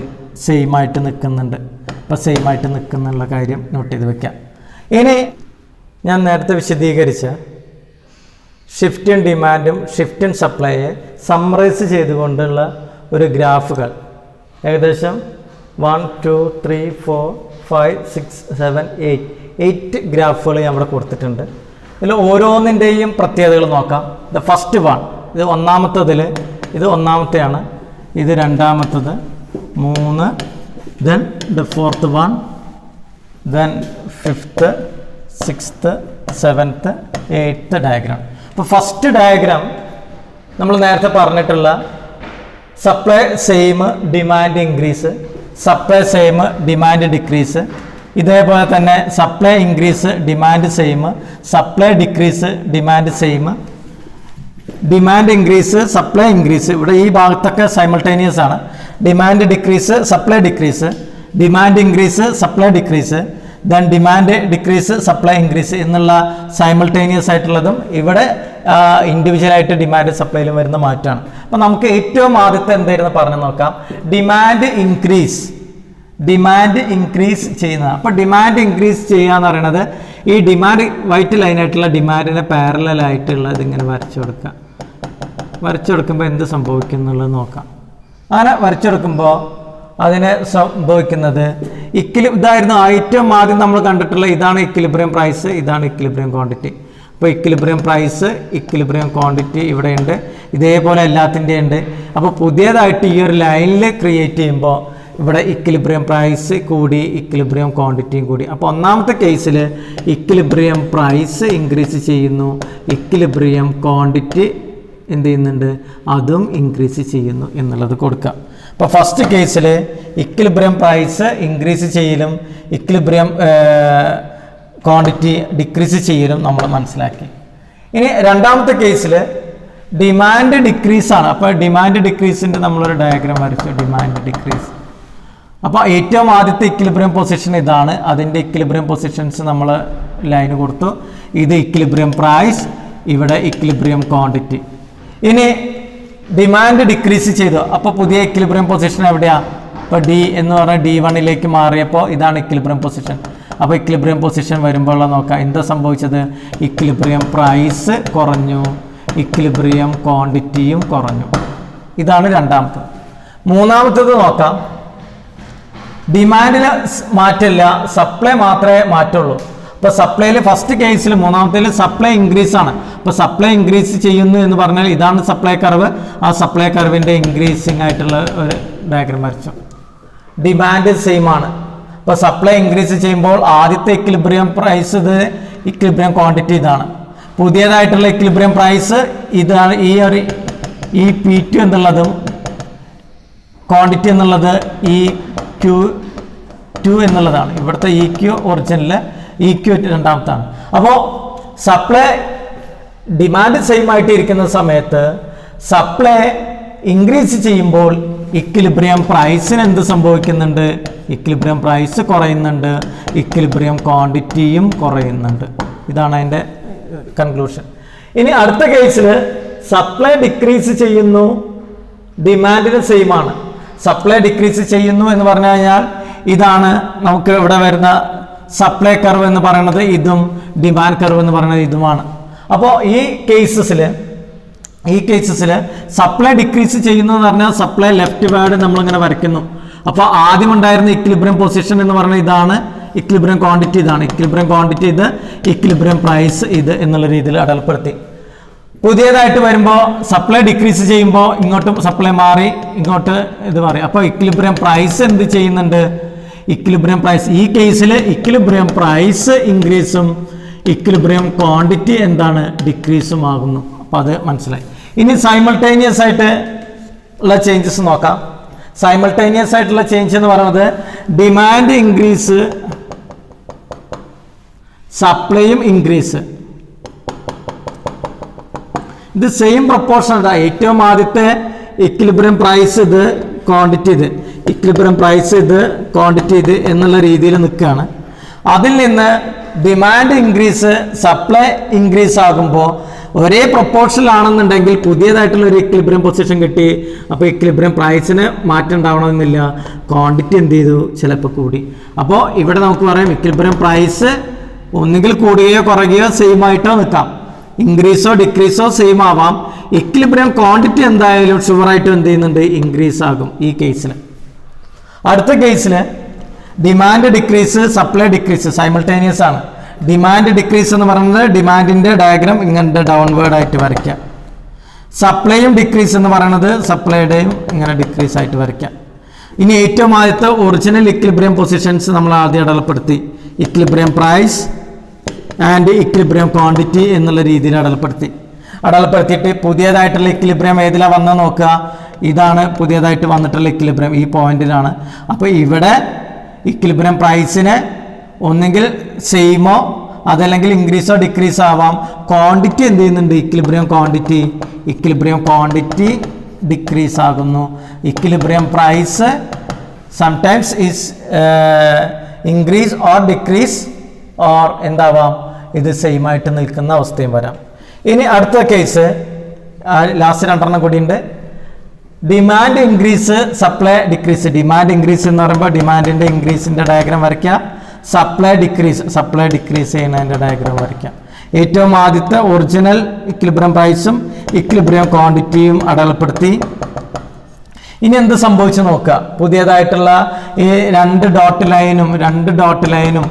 സെയിം ആയിട്ട് നിൽക്കുന്നുണ്ട്. അപ്പോൾ സെയിം ആയിട്ട് നിൽക്കുന്നുള്ള കാര്യം നോട്ട് ചെയ്ത് വെക്കാം. ഇനി ഞാൻ നേരത്തെ വിശദീകരിച്ച ഷിഫ്റ്റ് ഇൻ ഡിമാൻഡും ഷിഫ്റ്റ് ഇൻ സപ്ലൈയെ സമ്മറൈസ് ചെയ്തുകൊണ്ടുള്ള ഒരു ഗ്രാഫുകൾ ഏകദേശം 1 2 3 4 5 6 7 8 ഗ്രാഫുകൾ ഞാൻ ഇവിടെ കൊടുത്തിട്ടുണ്ട്. ഇതിൽ ഓരോന്നിൻ്റെയും പ്രത്യേകതകൾ നോക്കാം. ദ ഫസ്റ്റ് വൺ, ഇത് ഒന്നാമത്തതിൽ ഇത് ഒന്നാമത്തെയാണ്, ഇത് രണ്ടാമത്തത് 3, then the fourth one, then 5th 6th 7th 8th diagram. അപ്പോൾ ഫസ്റ്റ് ഡയഗ്രാം നമ്മൾ നേരത്തെ പറഞ്ഞിട്ടുള്ള supply same demand increase, supply same demand decrease, ഇതേപോലെ തന്നെ supply increase demand same, supply decrease demand same, demand increase supply increase. ഇവിടെ ഈ ഭാഗത്തൊക്കെ simultaneous ആണ്. Demand decrease supply decrease, demand increase supply decrease, then demand decrease supply increase എന്നുള്ള simultaneous ആയിട്ടുള്ളതും ഇവിടെ ഇൻഡിവിജ്വലായിട്ട് demand സപ്ലൈയിലും വരുന്ന മാറ്റമാണ്. അപ്പോൾ നമുക്ക് ഏറ്റവും ആദ്യത്തെ എന്തായിരുന്നു പറഞ്ഞു നോക്കാം. ഡിമാൻഡ് ഇൻക്രീസ് ചെയ്യുന്നത്. അപ്പോൾ ഡിമാൻഡ് ഇൻക്രീസ് ചെയ്യുക എന്ന് പറയുന്നത് ഈ ഡിമാൻഡ് വൈറ്റ് ലൈനായിട്ടുള്ള ഡിമാൻഡിനെ പാരലലായിട്ടുള്ള ഇതിങ്ങനെ വരച്ചു കൊടുക്കുമ്പോൾ എന്ത് സംഭവിക്കും എന്നുള്ളത് നോക്കാം. അങ്ങനെ വരച്ചെടുക്കുമ്പോൾ അതിനെ സംഭവിക്കുന്നത് ഇതായിരുന്നു ഏറ്റവും ആദ്യം നമ്മൾ കണ്ടിട്ടുള്ള ഇതാണ് ഇക്വിലിബ്രിയം പ്രൈസ്, ഇതാണ് ഇക്വിലിബ്രിയം ക്വാണ്ടിറ്റി. അപ്പോൾ ഇക്വിലിബ്രിയം പ്രൈസ് ഇക്വിലിബ്രിയം ക്വാണ്ടിറ്റി ഇവിടെയുണ്ട്, ഇതേപോലെ എല്ലാത്തിൻ്റെയും ഉണ്ട്. അപ്പോൾ പുതിയതായിട്ട് ഈ ഒരു ലൈനിൽ ക്രിയേറ്റ് ചെയ്യുമ്പോൾ ഇവിടെ ഇക്വിലിബ്രിയം പ്രൈസ് കൂടി, ഇക്വിലിബ്രിയം ക്വാണ്ടിറ്റിയും കൂടി. അപ്പോൾ ഒന്നാമത്തെ കേസിൽ ഇക്വിലിബ്രിയം പ്രൈസ് ഇൻക്രീസ് ചെയ്യുന്നു, ഇക്വിലിബ്രിയം ക്വാണ്ടിറ്റി എന്ത് ചെയ്യുന്നുണ്ട്, അതും ഇൻക്രീസ് ചെയ്യുന്നു എന്നുള്ളത് കൊടുക്കാം. അപ്പോൾ ഫസ്റ്റ് കേസിൽ ഇക്വിലിബ്രിയം പ്രൈസ് ഇൻക്രീസ് ചെയ്യലും ഇക്വിലിബ്രിയം ക്വാണ്ടിറ്റി ഡിക്രീസ് ചെയ്യലും നമ്മൾ മനസ്സിലാക്കി. ഇനി രണ്ടാമത്തെ കേസിൽ ഡിമാൻഡ് ഡിക്രീസ് ആണ്. അപ്പോൾ ഡിമാൻഡ് ഡിക്രീസിൻ്റെ നമ്മളൊരു ഡയഗ്രാം വരച്ചു, ഡിമാൻഡ് ഡിക്രീസ്. അപ്പോൾ ഏറ്റവും ആദ്യത്തെ ഇക്വിലിബ്രിയം പൊസിഷൻ ഇതാണ്, അതിൻ്റെ ഇക്വിലിബ്രിയം പൊസിഷൻസ് നമ്മൾ ലൈന് കൊടുത്തു. ഇത് ഇക്വിലിബ്രിയം പ്രൈസ്, ഇവിടെ ഇക്വിലിബ്രിയം ക്വാണ്ടിറ്റി. ഇനി ഡിമാൻഡ് ഡിക്രീസ് ചെയ്തു, അപ്പോൾ പുതിയ ഇക്വിലിബ്രിയം പൊസിഷൻ എവിടെയാണ്? ഇപ്പോൾ ഡി എന്ന് പറഞ്ഞാൽ D1 മാറിയപ്പോൾ ഇതാണ് ഇക്വിലിബ്രിയം പൊസിഷൻ. അപ്പോൾ ഇക്വിലിബ്രിയം പൊസിഷൻ വരുമ്പോൾ നോക്കാം എന്താ സംഭവിച്ചത്, ഇക്വിലിബ്രിയം പ്രൈസ് കുറഞ്ഞു, ഇക്വിലിബ്രിയം ക്വാണ്ടിറ്റിയും കുറഞ്ഞു. ഇതാണ് രണ്ടാമത്തത്. മൂന്നാമത്തത് നോക്കാം, ഡിമാൻഡിന് മാറ്റമില്ല, സപ്ലൈ മാത്രമേ മാറ്റുള്ളൂ. അപ്പോൾ സപ്ലൈയിൽ ഫസ്റ്റ് കേസിൽ മൂന്നാമത്തേൽ സപ്ലൈ ഇൻക്രീസ് ആണ്. അപ്പോൾ സപ്ലൈ ഇൻക്രീസ് ചെയ്യുന്നു എന്ന് പറഞ്ഞാൽ ഇതാണ് സപ്ലൈ കർവ്. ആ സപ്ലൈ കർവിൻ്റെ ഇൻക്രീസിങ് ആയിട്ടുള്ള ഒരു ഡയഗ്രം വരച്ചു. ഡിമാൻഡ് സെയിം ആണ്. അപ്പോൾ സപ്ലൈ ഇൻക്രീസ് ചെയ്യുമ്പോൾ ആദ്യത്തെ ഇക്വിലിബ്രിയം പ്രൈസ് ഇത്, ഇക്വിലിബ്രിയം ക്വാണ്ടിറ്റി ഇതാണ്. പുതിയതായിട്ടുള്ള ഇക്വിലിബ്രിയം പ്രൈസ് ഇതാണ്. ഈ P2 എന്നുള്ളതും ക്വാണ്ടിറ്റി എന്നുള്ളത് EQ2 എന്നുള്ളതാണ്. ഇവിടുത്തെ EQ ഒറിജിനൽ, EQ രണ്ടാമത്താണ്. അപ്പോൾ സപ്ലൈ ഡിമാൻഡ് സെയിം ആയിട്ട് ഇരിക്കുന്ന സമയത്ത് സപ്ലൈ ഇൻക്രീസ് ചെയ്യുമ്പോൾ ഇക്വിലിബ്രിയം പ്രൈസിന് എന്ത് സംഭവിക്കുന്നുണ്ട്, ഇക്വിലിബ്രിയം പ്രൈസ് കുറയുന്നുണ്ട്, ഇക്വിലിബ്രിയം ക്വാണ്ടിറ്റിയും കുറയുന്നുണ്ട്. ഇതാണ് അതിൻ്റെ കൺക്ലൂഷൻ. ഇനി അടുത്ത കേസിൽ സപ്ലൈ ഡിക്രീസ് ചെയ്യുന്നു, ഡിമാൻഡിന് സെയിം ആണ്. സപ്ലൈ ഡിക്രീസ് ചെയ്യുന്നു എന്ന് പറഞ്ഞു കഴിഞ്ഞാൽ ഇതാണ് നമുക്ക് ഇവിടെ വരുന്ന സപ്ലൈ കർവ് എന്ന് പറയുന്നത്, ഇതും ഡിമാൻഡ് കർവ് എന്ന് പറയുന്നത് ഇതുമാണ്. അപ്പോൾ ഈ കേസസിൽ സപ്ലൈ ഡിക്രീസ് ചെയ്യുന്നു എന്ന് പറഞ്ഞാൽ സപ്ലൈ ലെഫ്റ്റ് വേർഡ് നമ്മളിങ്ങനെ വരയ്ക്കുന്നു. അപ്പോൾ ആദ്യം ഉണ്ടായിരുന്ന ഇക്വിലിബ്രിയം പൊസിഷൻ എന്ന് പറഞ്ഞാൽ ഇതാണ്, ഇക്വിലിബ്രിയം ക്വാണ്ടിറ്റി ഇതാണ്, ഇക്വിലിബ്രിയം ക്വാണ്ടിറ്റി ഇത്, ഇക്വിലിബ്രിയം പ്രൈസ് ഇത് എന്നുള്ള രീതിയിൽ അടയാളപ്പെടുത്തി. പുതിയതായിട്ട് വരുമ്പോൾ സപ്ലൈ ഡിക്രീസ് ചെയ്യുമ്പോൾ ഇങ്ങോട്ടും സപ്ലൈ മാറി, ഇങ്ങോട്ട് ഇത് മാറി. അപ്പോൾ ഇക്വിലിബ്രിയം പ്രൈസ് എന്ത് ചെയ്യുന്നുണ്ട്, ഇക്വിലിബ്രിയം പ്രൈസ് ഈ കേസിൽ ഇക്വിലിബ്രിയം പ്രൈസ് ഇൻക്രീസും ഇക്വിലിബ്രിയം ക്വാണ്ടിറ്റി എന്താണ്, ഡിക്രീസും ആകുന്നു. അപ്പോൾ അത് മനസ്സിലായി. ഇനി സൈമൾട്ടേനിയസ് ആയിട്ട് ഉള്ള ചേഞ്ചസ് നോക്കാം. സൈമൾട്ടേനിയസ് ആയിട്ടുള്ള ചേഞ്ച് എന്ന് പറയുന്നത് ഡിമാൻഡ് ഇൻക്രീസ്, സപ്ലൈയും ഇൻക്രീസ്. ഇത് സെയിം പ്രൊപ്പോർഷൻ. ഏറ്റവും ആദ്യത്തെ ഇക്വിലിബ്രിയം പ്രൈസ് ഇത്, ക്വാണ്ടിറ്റി ഇത്, ഇക്വിലിബ്രിയം പ്രൈസ് ഇത്, ക്വാണ്ടിറ്റി ഇത് എന്നുള്ള രീതിയിൽ നിൽക്കുകയാണ്. അതിൽ നിന്ന് ഡിമാൻഡ് ഇൻക്രീസ്, സപ്ലൈ ഇൻക്രീസ് ആകുമ്പോൾ ഒരേ പ്രൊപ്പോർഷനിലാണെന്നുണ്ടെങ്കിൽ പുതിയതായിട്ടുള്ള ഒരു ഇക്വിലിബ്രിയം പൊസിഷൻ കിട്ടി. അപ്പോൾ ഇക്വിലിബ്രിയം പ്രൈസിന് മാറ്റം ഉണ്ടാവണമെന്നില്ല, ക്വാണ്ടിറ്റി എന്ത് ചെയ്തു, ചിലപ്പോൾ കൂടി. അപ്പോൾ ഇവിടെ നമുക്ക് പറയാം ഇക്വിലിബ്രിയം പ്രൈസ് ഒന്നുകിൽ കൂടുകയോ കുറയുകയോ സെയിം ആയിട്ടോ നിൽക്കാം, ഇൻക്രീസോ ഡിക്രീസോ സെയിം ആവാം. ഇക്വിലിബ്രിയം ക്വാണ്ടിറ്റി എന്തായാലും ഷുവറായിട്ടും എന്ത് ചെയ്യുന്നുണ്ട്, ഇൻക്രീസ് ആകും ഈ കേസിൽ. അടുത്ത കേസിൽ demand decrease, supply decrease simultaneous ആണ്. ഡിമാൻഡ് ഡിക്രീസ് എന്ന് പറയുന്നത് ഡിമാൻഡിൻ്റെ ഡയഗ്രാം ഇങ്ങനെ ഡൗൺവേർഡ് ആയിട്ട് വരയ്ക്കാം. സപ്ലൈയും ഡിക്രീസ് എന്ന് പറയുന്നത് സപ്ലൈയുടെയും ഇങ്ങനെ ഡിക്രീസ് ആയിട്ട് വരയ്ക്കാം. ഇനി ഏറ്റവും ആദ്യത്തെ ഒറിജിനൽ ഇക്വിലിബ്രിയം പൊസിഷൻസ് നമ്മൾ ആദ്യം അടയാളപ്പെടുത്തി, equilibrium price and equilibrium quantity എന്നുള്ള രീതിയിൽ അടയാളപ്പെടുത്തിയിട്ട് പുതിയതായിട്ടുള്ള ഇക്വിലിബ്രിയം ഏതിലാണ് വന്നത് നോക്കുക. ഇതാണ് പുതിയതായിട്ട് വന്നിട്ടുള്ള ഇക്വിലിബ്രിയം, ഈ പോയിന്റിലാണ്. അപ്പോൾ ഇവിടെ ഇക്വിലിബ്രിയം പ്രൈസിന് ഒന്നെങ്കിൽ സെയിമോ അതല്ലെങ്കിൽ ഇൻക്രീസോ ഡിക്രീസോ ആവാം. ക്വാണ്ടിറ്റി എന്ത് ചെയ്യുന്നുണ്ട്, ഇക്വിലിബ്രിയം ക്വാണ്ടിറ്റി ഡിക്രീസ് ആകുന്നു. Equilibrium price sometimes is increase or decrease or എന്താവാം, ഇത് സെയിം ആയിട്ട് നിൽക്കുന്ന അവസ്ഥയും വരാം. ഇനി അടുത്ത കേസ് ലാസ്റ്റ് രണ്ടെണ്ണം കൂടിയുണ്ട്. Demand increase, supply decrease. Demand increase എന്ന് പറയുമ്പോൾ ഡിമാൻഡിൻ്റെ ഇൻക്രീസിൻ്റെ ഡയഗ്രാം വരയ്ക്കാം. സപ്ലൈ ഡിക്രീസ് ചെയ്യുന്നതിൻ്റെ ഡയഗ്രാം വരയ്ക്കാം. ഏറ്റവും ആദ്യത്തെ ഒറിജിനൽ ഇക്വിലിബ്രിയം പ്രൈസും ഇക്വിലിബ്രിയം ക്വാണ്ടിറ്റിയും അടയാളപ്പെടുത്തി. ഇനി എന്ത് സംഭവിച്ചു നോക്കുക. പുതിയതായിട്ടുള്ള ഈ രണ്ട് ഡോട്ട് ലൈനും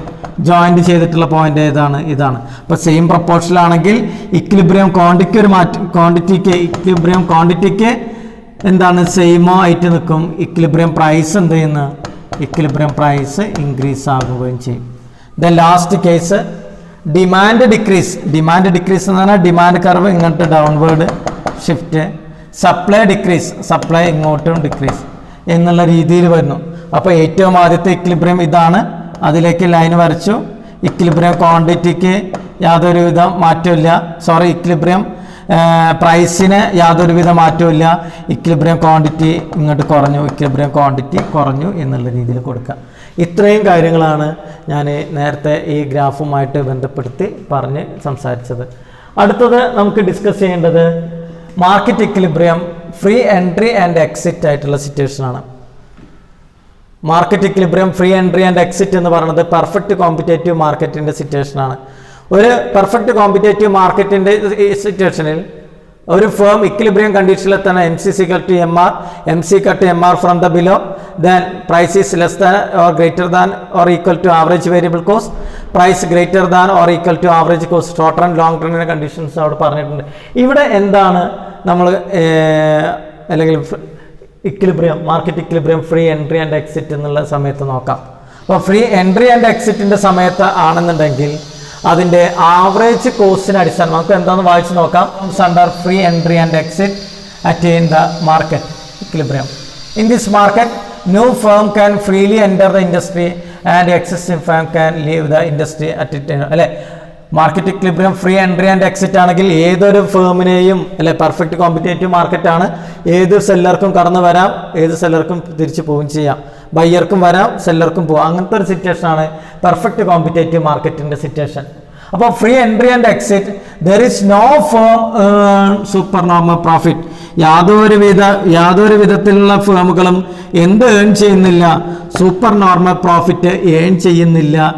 ജോയിന്റ് ചെയ്തിട്ടുള്ള പോയിന്റ് ഏതാണ്, ഇതാണ്. അപ്പോൾ സെയിം പ്രൊപ്പോർഷനിലാണെങ്കിൽ ഇക്വിലിബ്രിയം ക്വാണ്ടിറ്റിക്ക് എന്താണ് സെയിമോ ആയിട്ട് നിൽക്കും. ഇക്വിലിബ്രിയം പ്രൈസ് എന്ത് ചെയ്യുന്നു? ഇക്വിലിബ്രിയം പ്രൈസ് ഇൻക്രീസ് ആകുകയും ചെയ്യും. The last case demand decrease. Demand decrease എന്ന് പറഞ്ഞാൽ ഡിമാൻഡ് കർവ് ഇങ്ങോട്ട് downward shift, supply decrease, supply ഇങ്ങോട്ടും ഡിക്രീസ് എന്നുള്ള രീതിയിൽ വരുന്നു. അപ്പോൾ ഏറ്റവും ആദ്യത്തെ ഇക്വിലിബ്രിയം ഇതാണ്, അതിലേക്ക് ലൈൻ വരച്ചു. ഇക്വിലിബ്രിയം ക്വാണ്ടിറ്റിക്ക് യാതൊരുവിധ മാറ്റമില്ല, സോറി ഇക്വിലിബ്രിയം പ്രൈസിന് യാതൊരുവിധ മാറ്റമില്ല. ഇക്വിലിബ്രിയം ക്വാണ്ടിറ്റി ഇങ്ങോട്ട് കുറഞ്ഞു, ഇക്വിലിബ്രിയം ക്വാണ്ടിറ്റി കുറഞ്ഞു എന്നുള്ള രീതിയിൽ കൊടുക്കുക. ഇത്രയും കാര്യങ്ങളാണ് ഞാൻ നേരത്തെ ഈ ഗ്രാഫുമായിട്ട് ബന്ധപ്പെടുത്തി പറഞ്ഞ് സംസാരിച്ചത്. അടുത്തത് നമുക്ക് ഡിസ്കസ് ചെയ്യേണ്ടത് market equilibrium free entry and exit ആയിട്ടുള്ള സിറ്റുവേഷനാണ്. Market equilibrium free entry and exit എന്ന് പറയുന്നത് പെർഫെക്റ്റ് കോമ്പറ്റേറ്റീവ് മാർക്കറ്റിൻ്റെ സിറ്റുവേഷനാണ്. ഒരു പെർഫെക്റ്റ് കോമ്പറ്റേറ്റീവ് മാർക്കറ്റിൻ്റെ സിറ്റുവേഷനിൽ ഒരു ഫേം ഇക്വിലിബ്രിയം കണ്ടീഷനിൽ തന്നെ MC = MR, MC cut MR from the below, then price is less than or greater than or equal to average variable cost, price greater than or equal to average cost, short run long run conditions അവിടെ പറഞ്ഞിട്ടുണ്ട്. ഇവിടെ എന്താണ് നമ്മൾ അല്ലെങ്കിൽ equilibrium market equilibrium free entry and exit എന്നുള്ള സമയത്ത് നോക്കാം. അപ്പോൾ ഫ്രീ എൻട്രി ആൻഡ് എക്സിറ്റിൻ്റെ സമയത്ത് ആണെന്നുണ്ടെങ്കിൽ അതിൻ്റെ ആവറേജ് കോസ്റ്റിന് അടിസ്ഥാനം നമുക്ക് എന്താണെന്ന് വായിച്ച് നോക്കാം. Under free entry and exit attain the market equilibrium. In this market new firm can freely enter the industry and existing firm can leave the industry at അല്ലെ. Market equilibrium free entry and exit ആണെങ്കിൽ ഏതൊരു ഫേമിനെയും അല്ലെ perfect competitive മാർക്കറ്റാണ്, ഏത് സെല്ലർക്കും കടന്നു വരാം, ഏത് സെല്ലർക്കും തിരിച്ചു പോവുകയും ചെയ്യാം, ബയ്യർക്കും വരാം സെല്ലർക്കും പോവാം. അങ്ങനത്തെ ഒരു സിറ്റുവേഷനാണ് പെർഫെക്റ്റ് കോമ്പറ്റേറ്റീവ് മാർക്കറ്റിൻ്റെ സിറ്റുവേഷൻ. അപ്പോൾ free entry and exit there is no firm super normal profit. യാതൊരു വിധത്തിലുള്ള ഫേമുകളും എന്ത് ഏൺ ചെയ്യുന്നില്ല, സൂപ്പർ നോർമൽ പ്രോഫിറ്റ് ഏൺ ചെയ്യുന്നില്ല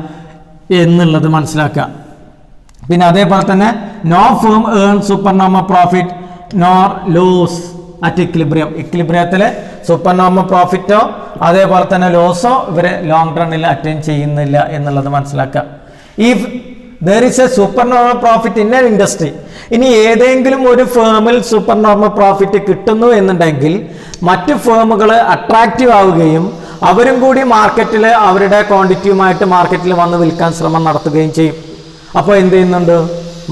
എന്നുള്ളത് മനസ്സിലാക്കുക. പിന്നെ അതേപോലെ തന്നെ no firm earn super normal profit nor loss at equilibrium. ഇക്വിലിബ്രിയത്തിൽ സൂപ്പർ നോർമൽ പ്രോഫിറ്റോ അതേപോലെ തന്നെ ലോസോ ഇവരെ ലോങ് റണ്ണിൽ അറ്റൈൻ ചെയ്യുന്നില്ല എന്നുള്ളത് മനസ്സിലാക്കുക. If there is a super normal profit in N industry, ഇനി ഏതെങ്കിലും ഒരു ഫേമിൽ സൂപ്പർ നോർമൽ പ്രോഫിറ്റ് കിട്ടുന്നു എന്നുണ്ടെങ്കിൽ മറ്റ് ഫേമുകൾ അട്രാക്റ്റീവ് ആവുകയും അവരും കൂടി മാർക്കറ്റിൽ അവരുടെ ക്വാണ്ടിറ്റിയുമായിട്ട് മാർക്കറ്റിൽ വന്ന് വിൽക്കാൻ ശ്രമം നടത്തുകയും ചെയ്യും. അപ്പോൾ എന്ത് ചെയ്യുന്നുണ്ട്?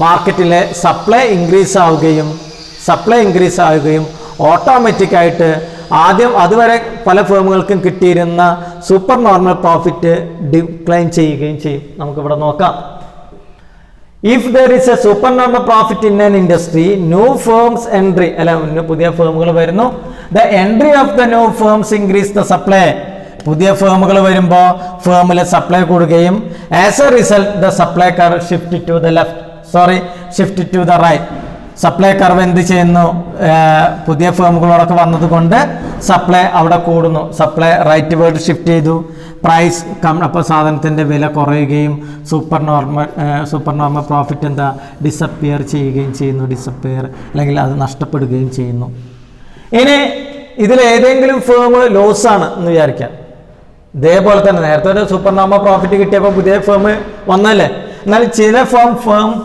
മാർക്കറ്റിലെ സപ്ലൈ ഇൻക്രീസ് ആവുകയും ഓട്ടോമാറ്റിക്കായിട്ട് ആദ്യം അതുവരെ പല ഫേമുകൾക്കും കിട്ടിയിരുന്ന സൂപ്പർ നോർമൽ പ്രോഫിറ്റ് ഡിക്ലൈൻ ചെയ്യുകയും ചെയ്യും. നമുക്കിവിടെ നോക്കാം. If there is a super normal profit in an industry, new firms entry അല്ല പുതിയ ഫേമുകൾ വരുന്നു, the entry of the new firms increase the supply. പുതിയ ഫേമുകൾ വരുമ്പോൾ ഫേമിലെ സപ്ലൈ കൂടുകയും as a result the supply curve shift to the right. Supply curve എന്ത് ചെയ്യുന്നു? പുതിയ ഫേമുകളോടൊക്കെ വന്നതുകൊണ്ട് സപ്ലൈ അവിടെ കൂടുന്നു, സപ്ലൈ റൈറ്റ് വേർഡ് ഷിഫ്റ്റ് ചെയ്തു, പ്രൈസ് അപ്പോൾ സാധനത്തിൻ്റെ വില കുറയുകയും സൂപ്പർ നോർമൽ പ്രോഫിറ്റ് എന്താ ഡിസപ്പിയർ ചെയ്യുകയും ചെയ്യുന്നു, അല്ലെങ്കിൽ അത് നഷ്ടപ്പെടുകയും ചെയ്യുന്നു. ഇനി ഇതിൽ ഏതെങ്കിലും ഫേം ലോസ് ആണ് എന്ന് വിചാരിക്കാം. ഇതേപോലെ തന്നെ നേരത്തെ ഒരു സൂപ്പർ നോർമൽ പ്രോഫിറ്റ് കിട്ടിയപ്പോൾ പുതിയ ഫേം വന്നല്ലേ. എന്നാൽ ചില ഫേം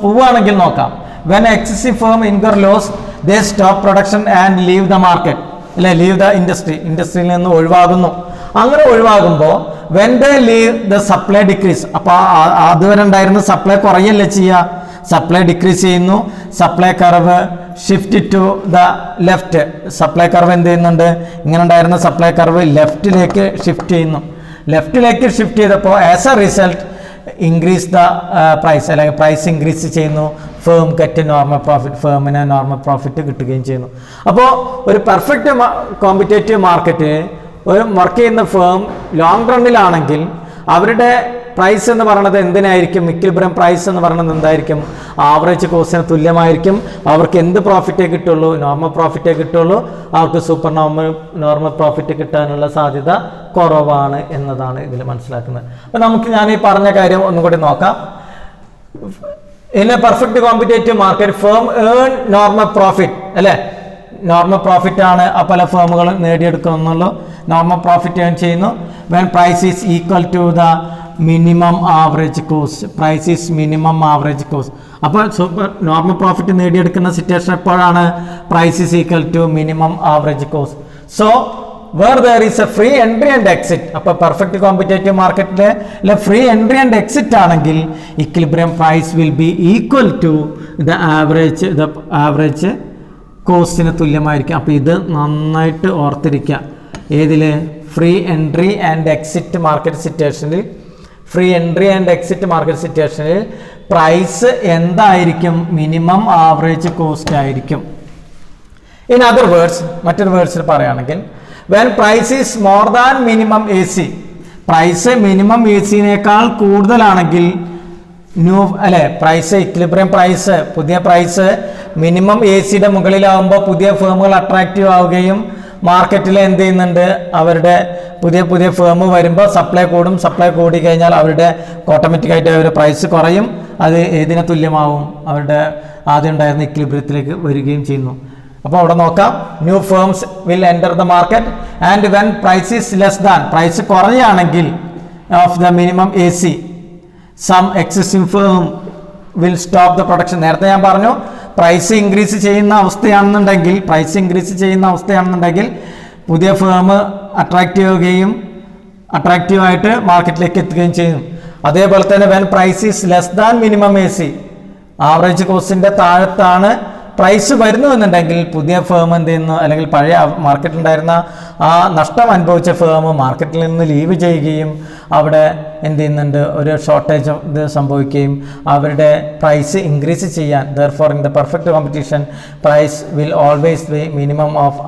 പോവുകയാണെങ്കിൽ നോക്കാം. When excessive firm incur loss, they stop production and leave the market. അല്ലെ ലീവ് ദ ഇൻഡസ്ട്രിയിൽ നിന്ന് ഒഴിവാകുന്നു. അങ്ങനെ ഒഴിവാകുമ്പോൾ when they leave the supply decrease, അപ്പോൾ അതുവരെ ഉണ്ടായിരുന്ന സപ്ലൈ കുറയല്ലേ ചെയ്യുക, സപ്ലൈ ഡിക്രീസ് ചെയ്യുന്നു. Supply curve shift to the left. Supply curve എന്ത് ചെയ്യുന്നുണ്ട്? ഇങ്ങനെ ഉണ്ടായിരുന്ന സപ്ലൈ കർവ് ലെഫ്റ്റിലേക്ക് ഷിഫ്റ്റ് ചെയ്യുന്നു. ലെഫ്റ്റിലേക്ക് ഷിഫ്റ്റ് ചെയ്തപ്പോൾ as a result increase the price, അല്ലെങ്കിൽ പ്രൈസ് ഇൻക്രീസ് ചെയ്യുന്നു. ഫേം ഗെറ്റ് നോർമൽ പ്രോഫിറ്റ്, ഫേമിന് നോർമൽ പ്രോഫിറ്റ് കിട്ടുകയും ചെയ്യുന്നു. അപ്പോൾ ഒരു പെർഫെക്റ്റ് കോമ്പറ്റേറ്റീവ് മാർക്കറ്റ് ഒരു വർക്ക് ചെയ്യുന്ന ഫേം ലോങ് റണ്ണിലാണെങ്കിൽ അവരുടെ പ്രൈസ് എന്ന് പറയുന്നത് എന്തിനായിരിക്കും? ഇക്വിലിബ്രിയം പ്രൈസ് എന്ന് പറയുന്നത് എന്തായിരിക്കും? ആവറേജ് കോസ്റ്റിന് തുല്യമായിരിക്കും. അവർക്ക് എന്ത് പ്രോഫിറ്റേ കിട്ടുള്ളൂ? നോർമൽ പ്രോഫിറ്റേ കിട്ടുള്ളൂ. അവർക്ക് സൂപ്പർ നോർമൽ പ്രോഫിറ്റ് കിട്ടാനുള്ള സാധ്യത കുറവാണ് എന്നതാണ് ഇതിൽ മനസ്സിലാക്കുന്നത്. അപ്പോൾ നമുക്ക് ഞാൻ ഈ പറഞ്ഞ കാര്യം ഒന്നും കൂടി നോക്കാം. In a perfect competitive market firm earn normal profit അല്ലേ, നോർമൽ പ്രോഫിറ്റ് ആണ് പല ഫേമുകളും നേടിയെടുക്കുന്നുള്ളൂ. നോർമൽ പ്രോഫിറ്റ് ഏൺ ചെയ്യുന്നു. When price is equal to the minimum average cost. Price is minimum average cost. അപ്പോൾ നോർമൽ പ്രോഫിറ്റ് നേടിയെടുക്കുന്ന സിറ്റുവേഷൻ എപ്പോഴാണ്? Price is equal to minimum average cost. So where there is a free entry and exit, അപ്പോൾ perfect competitive മാർക്കറ്റിലെ free entry and exit ആണെങ്കിൽ equilibrium price will be equal to the average കോസ്റ്റിന് തുല്യമായിരിക്കും. അപ്പോൾ ഇത് നന്നായിട്ട് ഓർത്തിരിക്കുക. ഏതിൽ? Free entry and exit market സിറ്റുവേഷനിൽ പ്രൈസ് എന്തായിരിക്കും? മിനിമം ആവറേജ് കോസ്റ്റ് ആയിരിക്കും. ഇൻ അതർ വേർഡ്സ്, മറ്റൊരു വേർഡ്സിൽ പറയുകയാണെങ്കിൽ when price is more than minimum AC, price minimum AC-നേക്കാൾ കൂടുതലാണെങ്കിൽ പ്രൈസ് ഇക്വിലിബ്രിയം പ്രൈസ്, പുതിയ പ്രൈസ് മിനിമം AC-യുടെ മുകളിലാവുമ്പോൾ പുതിയ ഫേമുകൾ അട്രാക്റ്റീവ് ആവുകയും മാർക്കറ്റിൽ എന്ത് ചെയ്യുന്നുണ്ട്? അവരുടെ പുതിയ ഫേം വരുമ്പോൾ സപ്ലൈ കൂടും. സപ്ലൈ കൂടി കഴിഞ്ഞാൽ അവരുടെ ഓട്ടോമാറ്റിക്കായിട്ട് അവരുടെ പ്രൈസ് കുറയും. അത് ഏതിനെ തുല്യമാവും? അവരുടെ ആദ്യം ഉണ്ടായിരുന്ന ഇക്വിലിബ്രിയത്തിലേക്ക് വരികയും ചെയ്യുന്നു. അപ്പോൾ അവിടെ നോക്കാം, new firms will enter the market and when price is less than, price കുറയുകയാണെങ്കിൽ of the minimum AC, some existing firm will stop the production. നേരത്തെ ഞാൻ പറഞ്ഞു, പ്രൈസ് ഇൻക്രീസ് ചെയ്യുന്ന അവസ്ഥയാണെന്നുണ്ടെങ്കിൽ പുതിയ ഫേം അട്രാക്റ്റീവായിട്ട് മാർക്കറ്റിലേക്ക് എത്തുകയും ചെയ്യും. അതേപോലെ തന്നെ when price is less than minimum AC, average കോസ്റ്റിൻ്റെ താഴത്താണ് പ്രൈസ് വരുന്നു എന്നുണ്ടെങ്കിൽ പുതിയ ഫേം എന്ത് ചെയ്യുന്നു? അല്ലെങ്കിൽ പഴയ മാർക്കറ്റിലുണ്ടായിരുന്ന ആ നഷ്ടം അനുഭവിച്ച ഫേം മാർക്കറ്റിൽ നിന്ന് ലീവ് ചെയ്യുകയും അവിടെ എന്ത് ചെയ്യുന്നുണ്ട്? ഒരു ഷോർട്ടേജ് ഇത് സംഭവിക്കുകയും അവരുടെ പ്രൈസ് ഇൻക്രീസ് ചെയ്യാൻ, therefore in the perfect competition price will always be minimum of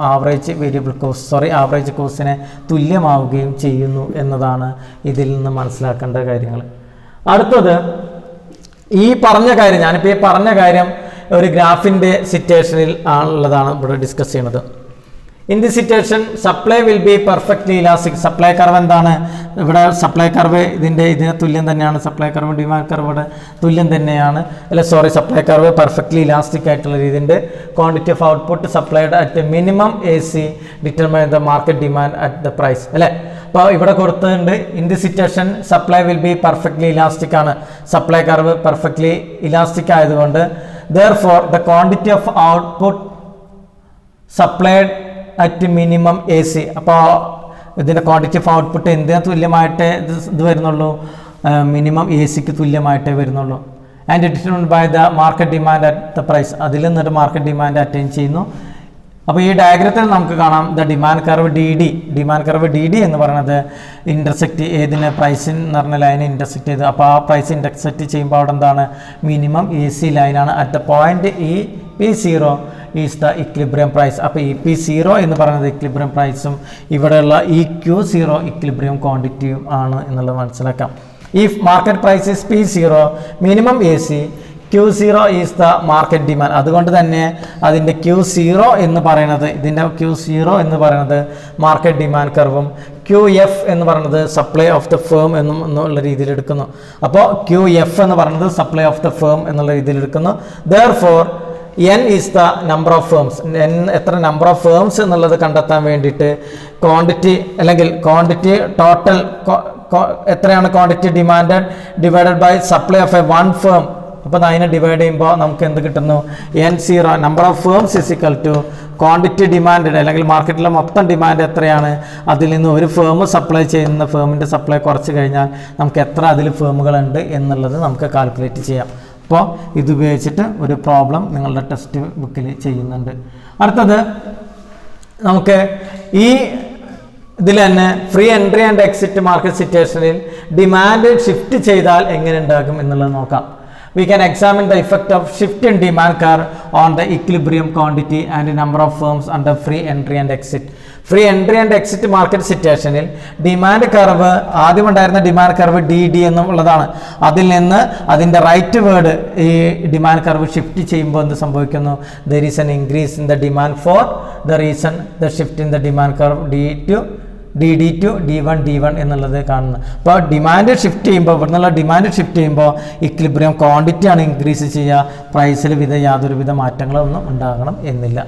average കോസ്റ്റിനെ തുല്യമാവുകയും ചെയ്യുന്നു എന്നതാണ് ഇതിൽ നിന്ന് മനസ്സിലാക്കേണ്ട കാര്യങ്ങൾ. അടുത്തത് ഞാനിപ്പോൾ ഈ പറഞ്ഞ കാര്യം ഒരു ഗ്രാഫിൻ്റെ സിറ്റുവേഷനിൽ ആണുള്ളതാണ് ഇവിടെ ഡിസ്കസ് ചെയ്യുന്നത്. In the situation supply will be perfectly elastic. Supply curve എന്താണ്? ഇവിടെ സപ്ലൈ കർവ് ഇതിന് തുല്യം തന്നെയാണ്. സപ്ലൈ കർവ് ഡിമാൻഡ് കർവോട് തുല്യം തന്നെയാണ്. സപ്ലൈ കർവ് പെർഫെക്റ്റ്ലി ഇലാസ്റ്റിക് ആയിട്ടുള്ള രീതിയുണ്ട്. Quantity of output supplied at minimum AC determine the market demand at the price. അപ്പോൾ ഇവിടെ കൊടുത്തിട്ടുണ്ട്, in the situation supply will be perfectly elastic ആണ്. സപ്ലൈ കർവ് പെർഫെക്റ്റ്ലി ഇലാസ്റ്റിക് ആയതുകൊണ്ട് therefore the quantity of output supplied at minimum AC, അപ്പോൾ ഇതിൻ്റെ quantity of output എന്തിനു തുല്യമായിട്ടേ ഇത് വരുന്നുള്ളൂ? മിനിമം AC-ക്ക് തുല്യമായിട്ടേ വരുന്നുള്ളൂ. And determined by the market demand at the price, അതിൽ നിന്നൊരു മാർക്കറ്റ് ഡിമാൻഡ് അറ്റൈൻ ചെയ്യുന്നു. അപ്പോൾ ഈ ഡയഗ്രത്തിൽ നമുക്ക് കാണാം ദ ഡിമാൻഡ് കർവ് DD എന്ന് പറയുന്നത് ഇൻ്റർസെക്റ്റ് ഏതിന്? പ്രൈസിന് എന്ന് പറഞ്ഞ ലൈനെ ഇൻ്റർസെക്റ്റ് ചെയ്ത്. അപ്പോൾ ആ പ്രൈസ് ഇൻ്റർസെക്റ്റ് ചെയ്യുമ്പോൾ അവിടെ എന്താണ്? മിനിമം AC ലൈനാണ്. At the point EP0 is the equilibrium price. അപ്പോൾ EP0 എന്ന് പറയുന്നത് ഇക്വിലിബ്രിയം പ്രൈസും ഇവിടെയുള്ള EQ0 ഇക്വിലിബ്രിയം ക്വാണ്ടിറ്റിയും ആണ് എന്നുള്ളത് മനസ്സിലാക്കാം. If market price is P0 minimum AC, Q0 is the market demand. അതുകൊണ്ട് തന്നെ അതിൻ്റെ Q0 എന്ന് പറയുന്നത് മാർക്കറ്റ് ഡിമാൻഡ് കർവും QF എന്ന് പറയുന്നത് സപ്ലൈ ഓഫ് ദ ഫേം എന്നുള്ള രീതിയിൽ എടുക്കുന്നു. അപ്പോൾ QF എന്ന് പറയുന്നത് സപ്ലൈ ഓഫ് ദ ഫേം എന്നുള്ള രീതിയിൽ എടുക്കുന്നു. Therefore N is the number of firms. എത്ര നമ്പർ ഓഫ് ഫേംസ് എന്നുള്ളത് കണ്ടെത്താൻ വേണ്ടിയിട്ട് ക്വാണ്ടിറ്റി ടോട്ടൽ എത്രയാണ് quantity demanded divided by supply of a one firm. അപ്പോൾ അതിനെ ഡിവൈഡ് ചെയ്യുമ്പോൾ നമുക്ക് എന്ത് കിട്ടുന്നു? N0 number of firms is equal to quantity demand, അല്ലെങ്കിൽ മാർക്കറ്റിലെ മൊത്തം ഡിമാൻഡ് എത്രയാണ്, അതിൽ നിന്ന് ഒരു ഫേം സപ്ലൈ ചെയ്യുന്ന ഫേമിൻ്റെ സപ്ലൈ കുറച്ച് കഴിഞ്ഞാൽ നമുക്ക് എത്ര അതിൽ ഫേമുകളുണ്ട് എന്നുള്ളത് നമുക്ക് കാൽക്കുലേറ്റ് ചെയ്യാം. അപ്പോൾ ഇതുപയോഗിച്ചിട്ട് ഒരു പ്രോബ്ലം നിങ്ങളുടെ ടെക്സ്റ്റ് ബുക്കിൽ ചെയ്യുന്നുണ്ട്. അടുത്തത് നമുക്ക് ഈ ഇതിൽ തന്നെ free entry and exit market സിറ്റുവേഷനിൽ ഡിമാൻഡ് ഷിഫ്റ്റ് ചെയ്താൽ എങ്ങനെ ഉണ്ടാകും എന്നുള്ളത് നോക്കാം. We can examine the effect of shift in demand curve on the equilibrium quantity and number of firms under free entry and exit. Free entry and exit market situationil demand curve ആദ്യം ഉണ്ടായിരുന്ന demand curve DD എന്നുള്ളതാണ്. അതിൽ നിന്ന് അതിൻ്റെ right word ഈ demand curve shift ചെയ്യുമ്പോൾ എന്ത് സംഭവിക്കുന്നു? There is an increase in the demand for the reason the shift in the demand curve DD to D1 എന്നുള്ളത് കാണുന്നത്. അപ്പോൾ ഡിമാൻഡ് ഷിഫ്റ്റ് ചെയ്യുമ്പോൾ ഇക്വിലിബ്രിയം ക്വാണ്ടിറ്റിയാണ് ഇൻക്രീസ് ചെയ്യുക, പ്രൈസിൽ യാതൊരുവിധ മാറ്റങ്ങളൊന്നും ഉണ്ടാകണം എന്നില്ല.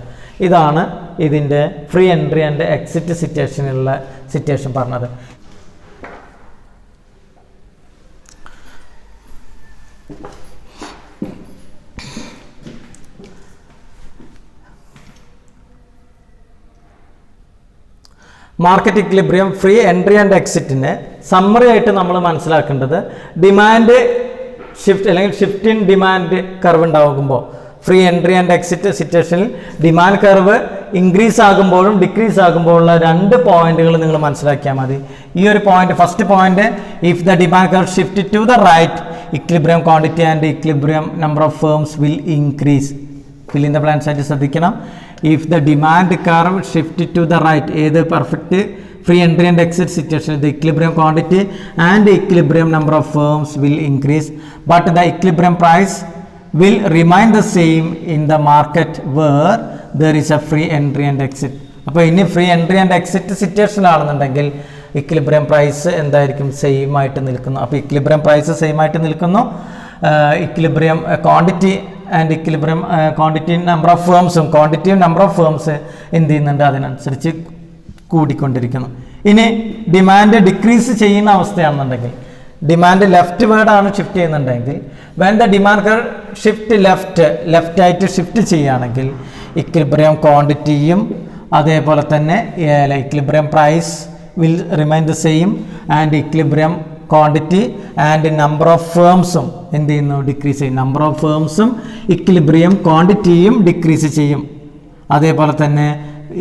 ഇതാണ് ഇതിൻ്റെ free entry and exit situation പറഞ്ഞത്. Market equilibrium, free entry and എക്സിറ്റിനെ സമ്മറി ആയിട്ട് നമ്മൾ മനസ്സിലാക്കേണ്ടത് ഡിമാൻഡ് ഷിഫ്റ്റ് അല്ലെങ്കിൽ ഷിഫ്റ്റ് ഇൻ ഡിമാൻഡ് കർവ് ഉണ്ടാകുമ്പോൾ ഫ്രീ എൻട്രി ആൻഡ് എക്സിറ്റ് സിറ്റുവേഷനിൽ ഡിമാൻഡ് കർവ് ഇൻക്രീസ് ആകുമ്പോഴും ഡിക്രീസ് ആകുമ്പോഴുള്ള 2 പോയിന്റുകൾ നിങ്ങൾ മനസ്സിലാക്കിയാൽ മതി. ഈ ഒരു point, first point, if the demand curve shift to the right equilibrium quantity and equilibrium number of firms will increase. Fill in the blanks ആയിട്ട് ശ്രദ്ധിക്കണം. If the demand curve shift to the right, ഏത് perfect free entry and exit situation, the equilibrium quantity and the equilibrium number of firms will increase, but the equilibrium price will remain the same in the market where there is a free entry and exit. അപ്പോൾ ഇനി free entry and exit situation ആണെന്നുണ്ടെങ്കിൽ equilibrium price എന്തായിരിക്കും? Same ആയിട്ട് നിൽക്കുന്നു. അപ്പോൾ equilibrium price same ആയിട്ട് നിൽക്കുന്നു. Equilibrium quantity and equilibrium quantity number of ഫേംസും ക്വാണ്ടിറ്റിയും നമ്പർ ഓഫ് ഫേംസ് എന്ത് ചെയ്യുന്നുണ്ട്? അതിനനുസരിച്ച് കൂടിക്കൊണ്ടിരിക്കുന്നു. ഇനി ഡിമാൻഡ് ഡിക്രീസ് ചെയ്യുന്ന അവസ്ഥയാണെന്നുണ്ടെങ്കിൽ, ഡിമാൻഡ് ലെഫ്റ്റ് വേർഡാണ് ഷിഫ്റ്റ് ചെയ്യുന്നുണ്ടെങ്കിൽ, when the demand curve shift left ആയിട്ട് ഷിഫ്റ്റ് ചെയ്യുകയാണെങ്കിൽ ഇക്വിലിബ്രിയം ക്വാണ്ടിറ്റിയും അതേപോലെ തന്നെ equilibrium price will remain the same and equilibrium quantity and number of ഫേംസും എന്ത് ചെയ്യുന്നു? ഡിക്രീസ് ചെയ്യും. നമ്പർ ഓഫ് ഫേംസും ഇക്വിലിബ്രിയം ക്വാണ്ടിറ്റിയും ഡിക്രീസ് ചെയ്യും. അതേപോലെ തന്നെ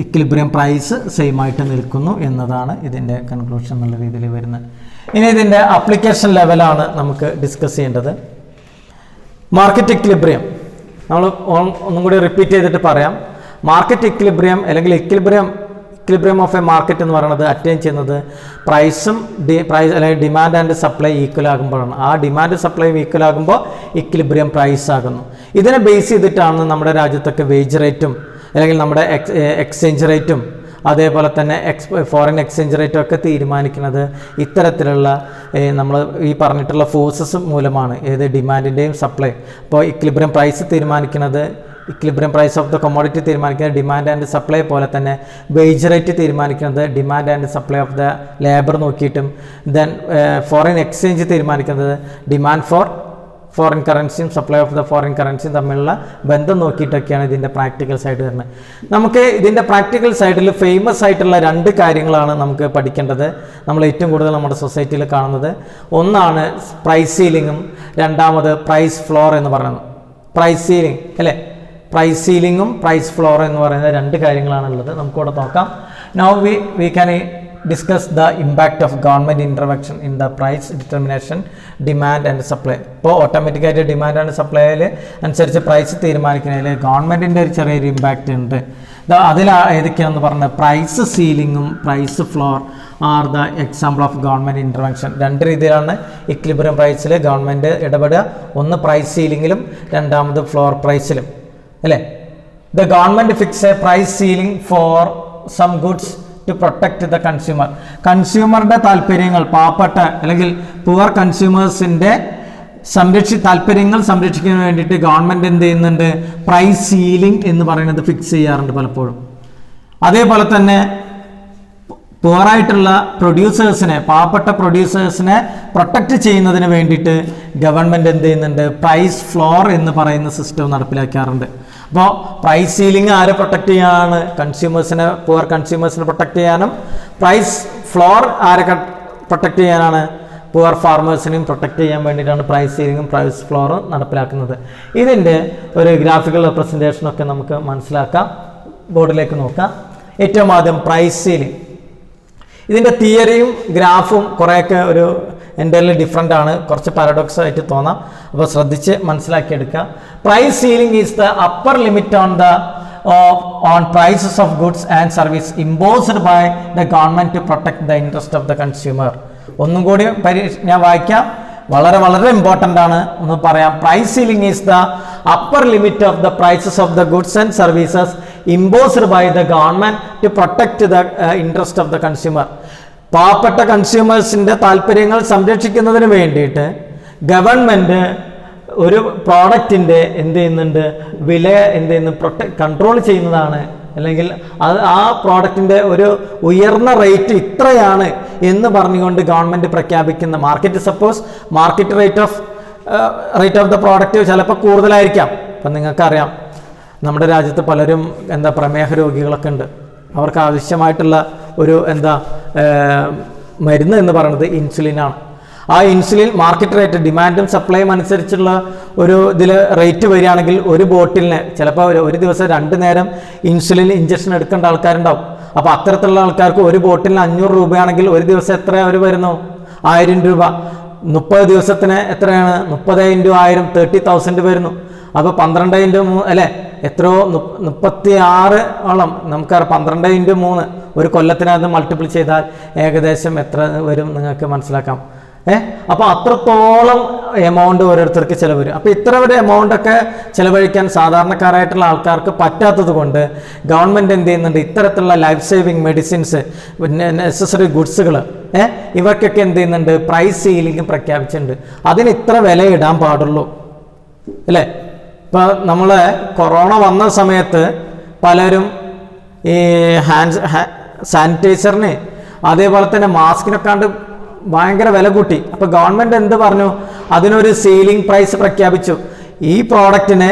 ഇക്വിലിബ്രിയം പ്രൈസ് സെയിം ആയിട്ട് നിൽക്കുന്നു എന്നതാണ് ഇതിൻ്റെ കൺക്ലൂഷൻ എന്നുള്ള രീതിയിൽ വരുന്നത്. ഇനി ഇതിൻ്റെ അപ്ലിക്കേഷൻ ലെവലാണ് നമുക്ക് ഡിസ്കസ് ചെയ്യേണ്ടത്. മാർക്കറ്റ് ഇക്വിലിബ്രിയം ഒന്നും കൂടി റിപ്പീറ്റ് ചെയ്തിട്ട് പറയാം. മാർക്കറ്റ് ഇക്വിലിബ്രിയം അല്ലെങ്കിൽ ഇക്വിലിബ്രിയം ഓഫ് എ മാർക്കറ്റ് എന്ന് പറയുന്നത് അറ്റൈൻ ചെയ്യുന്നത് പ്രൈസും പ്രൈസ് അല്ലെങ്കിൽ ഡിമാൻഡ് ആൻഡ് സപ്ലൈ ഈക്വൽ ആകുമ്പോഴാണ്. ആ ഡിമാൻഡ് സപ്ലൈ ഈക്വൽ ആകുമ്പോൾ ഇക്വിലിബ്രിയം പ്രൈസ് ആകുന്നു. ഇതിനെ ബേസ് ചെയ്തിട്ടാണ് നമ്മുടെ രാജ്യത്തൊക്കെ വേജ് റേറ്റും അല്ലെങ്കിൽ നമ്മുടെ എക്സ്ചേഞ്ച് റേറ്റും അതേപോലെ തന്നെ ഫോറിൻ എക്സ്ചേഞ്ച് റേറ്റും ഒക്കെ തീരുമാനിക്കുന്നത് ഇത്തരത്തിലുള്ള നമ്മൾ ഈ പറഞ്ഞിട്ടുള്ള ഫോഴ്സസ് മൂലമാണ്. ഏത്? ഡിമാൻഡിൻ്റെയും സപ്ലൈ. അപ്പോൾ ഇക്വിലിബ്രിയം പ്രൈസ് തീരുമാനിക്കുന്നത്, equilibrium price of the commodity തീരുമാനിക്കുന്നത് ഡിമാൻഡ് ആൻഡ് സപ്ലൈ പോലെ തന്നെ വേജ് റേറ്റ് തീരുമാനിക്കുന്നത് demand and supply of the labour നോക്കിയിട്ടും, ദെൻ ഫോറിൻ എക്സ്ചേഞ്ച് തീരുമാനിക്കുന്നത് ഡിമാൻഡ് ഫോർ ഫോറിൻ കറൻസിയും സപ്ലൈ ഓഫ് ദ ഫോറിൻ കറൻസിയും തമ്മിലുള്ള ബന്ധം നോക്കിയിട്ടൊക്കെയാണ് ഇതിൻ്റെ പ്രാക്ടിക്കൽ സൈഡ് വരുന്നത്. നമുക്ക് ഇതിൻ്റെ പ്രാക്ടിക്കൽ സൈഡിൽ ഫേമസ് ആയിട്ടുള്ള 2 കാര്യങ്ങളാണ് നമുക്ക് പഠിക്കേണ്ടത്. നമ്മൾ ഏറ്റവും കൂടുതൽ നമ്മുടെ സൊസൈറ്റിയിൽ കാണുന്നത് ഒന്നാണ് പ്രൈസ് സീലിങ്ങും, രണ്ടാമത് പ്രൈസ് ഫ്ലോർ എന്ന് പറയുന്നത്. പ്രൈസ് സീലിംഗ് അല്ലേ? പ്രൈസ് സീലിങ്ങും പ്രൈസ് ഫ്ലോർ എന്ന് പറയുന്ന 2 കാര്യങ്ങളാണുള്ളത്. നമുക്കിവിടെ നോക്കാം. Now we can discuss the impact of government intervention in the price determination, demand and supply. ഇപ്പോൾ ഓട്ടോമാറ്റിക്കായിട്ട് ഡിമാൻഡ് ആൻഡ് സപ്ലൈയിൽ അനുസരിച്ച് പ്രൈസ് തീരുമാനിക്കുന്നതിൽ ഗവൺമെൻറ്റിൻ്റെ ഒരു ചെറിയൊരു ഇമ്പാക്റ്റ് ഉണ്ട്. അതിൽ ഏതൊക്കെയാണെന്ന് പറഞ്ഞാൽ പ്രൈസ് സീലിങ്ങും price floor are the example of government intervention. 2 രീതിയിലാണ് ഇക്വിലിബ്രിയം പ്രൈസിൽ ഗവൺമെൻറ് ഇടപെടുക. ഒന്ന് പ്രൈസ് സീലിങ്ങിലും രണ്ടാമത് ഫ്ലോർ പ്രൈസിലും അല്ലേ? The government fix a price ceiling for some goods to protect the consumer. കൺസ്യൂമറുടെ താല്പര്യങ്ങൾ, പാവപ്പെട്ട അല്ലെങ്കിൽ പുവർ കൺസ്യൂമേഴ്സിൻ്റെ താല്പര്യങ്ങൾ സംരക്ഷിക്കാൻ വേണ്ടിയിട്ട് ഗവൺമെൻറ് എന്ത് ചെയ്യുന്നുണ്ട്? പ്രൈസ് സീലിംഗ് എന്ന് പറയുന്നത് ഫിക്സ് ചെയ്യാറുണ്ട് പലപ്പോഴും. അതേപോലെ തന്നെ പുവറായിട്ടുള്ള പ്രൊഡ്യൂസേഴ്സിനെ, പാവപ്പെട്ട പ്രൊഡ്യൂസേഴ്സിനെ പ്രൊട്ടക്റ്റ് ചെയ്യുന്നതിന് വേണ്ടിയിട്ട് ഗവൺമെൻറ് എന്ത് ചെയ്യുന്നുണ്ട്? പ്രൈസ് ഫ്ലോർ എന്ന് പറയുന്ന സിസ്റ്റം നടപ്പിലാക്കാറുണ്ട്. അപ്പോൾ പ്രൈസ് സീലിംഗ് ആരെ പ്രൊട്ടക്റ്റ് ചെയ്യാനാണ്? കൺസ്യൂമേഴ്സിനെ, പുവർ കൺസ്യൂമേഴ്സിനെ പ്രൊട്ടക്റ്റ് ചെയ്യാനും, പ്രൈസ് ഫ്ലോർ ആരെ പ്രൊട്ടക്റ്റ് ചെയ്യാനാണ്? പുവർ ഫാർമേഴ്സിനെയും പ്രൊട്ടക്റ്റ് ചെയ്യാൻ വേണ്ടിയിട്ടാണ് പ്രൈസ് സീലിംഗും പ്രൈസ് ഫ്ലോറും നടപ്പിലാക്കുന്നത്. ഇതിൻ്റെ ഒരു ഗ്രാഫിക്കൽ റെപ്രസെൻറ്റേഷനൊക്കെ നമുക്ക് മനസ്സിലാക്കാം. ബോർഡിലേക്ക് നോക്കാം. ഏറ്റവും ആദ്യം പ്രൈസ് സീലിംഗ്. ഇതിൻ്റെ തിയറിയും ഗ്രാഫും കുറേയൊക്കെ ഒരു എൻ്റർലി ഡിഫറെൻ്റ് ആണ്, കുറച്ച് പാരഡോക്സ് ആയിട്ട് തോന്നാം. അപ്പോൾ ശ്രദ്ധിച്ച് മനസ്സിലാക്കിയെടുക്കുക. Price ceiling is the upper limit on prices of goods and service imposed by the government to protect the interest of the consumer. ഒന്നും കൂടി ഞാൻ വായിക്കാം, വളരെ വളരെ ഇമ്പോർട്ടൻ്റ് ആണ്. ഒന്ന് പറയാം. Price ceiling is the upper limit of the prices of the goods and services imposed by the government to protect the interest of the consumer. പാവപ്പെട്ട കൺസ്യൂമേഴ്സിൻ്റെ താല്പര്യങ്ങൾ സംരക്ഷിക്കുന്നതിന് വേണ്ടിയിട്ട് ഗവൺമെൻറ് ഒരു പ്രോഡക്റ്റിൻ്റെ എന്ത് ചെയ്യുന്നുണ്ട്? വില എന്ത് ചെയ്യുന്നു? കൺട്രോൾ ചെയ്യുന്നതാണ്. അല്ലെങ്കിൽ ആ പ്രോഡക്റ്റിൻ്റെ ഒരു ഉയർന്ന റേറ്റ് ഇത്രയാണ് എന്ന് പറഞ്ഞുകൊണ്ട് ഗവൺമെൻറ് പ്രഖ്യാപിക്കുന്ന market, suppose market rate of the product ചിലപ്പോൾ കൂടുതലായിരിക്കാം. അപ്പം നിങ്ങൾക്കറിയാം നമ്മുടെ രാജ്യത്ത് പലരും പ്രമേഹ രോഗികളൊക്കെ ഉണ്ട്. അവർക്ക് ആവശ്യമായിട്ടുള്ള ഒരു മരുന്ന് എന്ന് പറയുന്നത് ഇൻസുലിനാണ്. ആ ഇൻസുലിൻ മാർക്കറ്റ് റേറ്റ് ഡിമാൻഡും സപ്ലൈയും അനുസരിച്ചുള്ള ഒരു ഇതിൽ റേറ്റ് വരികയാണെങ്കിൽ ഒരു ബോട്ടിലിന് ചിലപ്പോൾ ഒരു ദിവസം 2 നേരം ഇൻസുലിൻ ഇഞ്ചക്ഷൻ എടുക്കേണ്ട ആൾക്കാരുണ്ടാവും. അപ്പോൾ അത്തരത്തിലുള്ള ആൾക്കാർക്ക് ഒരു ബോട്ടിലിന് 500 രൂപയാണെങ്കിൽ ഒരു ദിവസം എത്ര അവർ വരുന്നു? 1000 രൂപ. 30 ദിവസത്തിന് എത്രയാണ്? 30 × 1000 30,000 വരുന്നു. അപ്പോൾ 12 × 3 അല്ലേ, എത്രയോ 36 ഓളം നമുക്കറിയാം. 12 × 3 ഒരു കൊല്ലത്തിനകത്ത് മൾട്ടിപ്പിൾ ചെയ്താൽ ഏകദേശം എത്ര വരും നിങ്ങൾക്ക് മനസ്സിലാക്കാം. അപ്പോൾ അത്രത്തോളം എമൗണ്ട് ഓരോരുത്തർക്ക് ചിലവ് വരും. അപ്പോൾ ഇത്ര ഒരു എമൗണ്ടൊക്കെ ചിലവഴിക്കാൻ സാധാരണക്കാരായിട്ടുള്ള ആൾക്കാർക്ക് പറ്റാത്തത് കൊണ്ട് ഗവൺമെൻറ് എന്ത് ചെയ്യുന്നുണ്ട്? ഇത്തരത്തിലുള്ള ലൈഫ് സേവിങ് മെഡിസിൻസ്, പിന്നെ നെസസറി ഗുഡ്സുകൾ, ഇവയ്ക്കൊക്കെ എന്ത് ചെയ്യുന്നുണ്ട്? പ്രൈസ് സീലിംഗ് പ്രഖ്യാപിച്ചിട്ടുണ്ട്. അതിന് ഇത്ര വില ഇടാൻ പാടുള്ളൂ അല്ലേ? ഇപ്പോൾ നമ്മൾ കൊറോണ വന്ന സമയത്ത് പലരും ഈ സാനിറ്റൈസറിന് അതേപോലെ തന്നെ മാസ്കിനൊക്കെ ഭയങ്കര വില കൂട്ടി. അപ്പോൾ ഗവൺമെൻറ് എന്ത് പറഞ്ഞു? അതിനൊരു സീലിംഗ് പ്രൈസ് പ്രഖ്യാപിച്ചു. ഈ പ്രോഡക്റ്റിനെ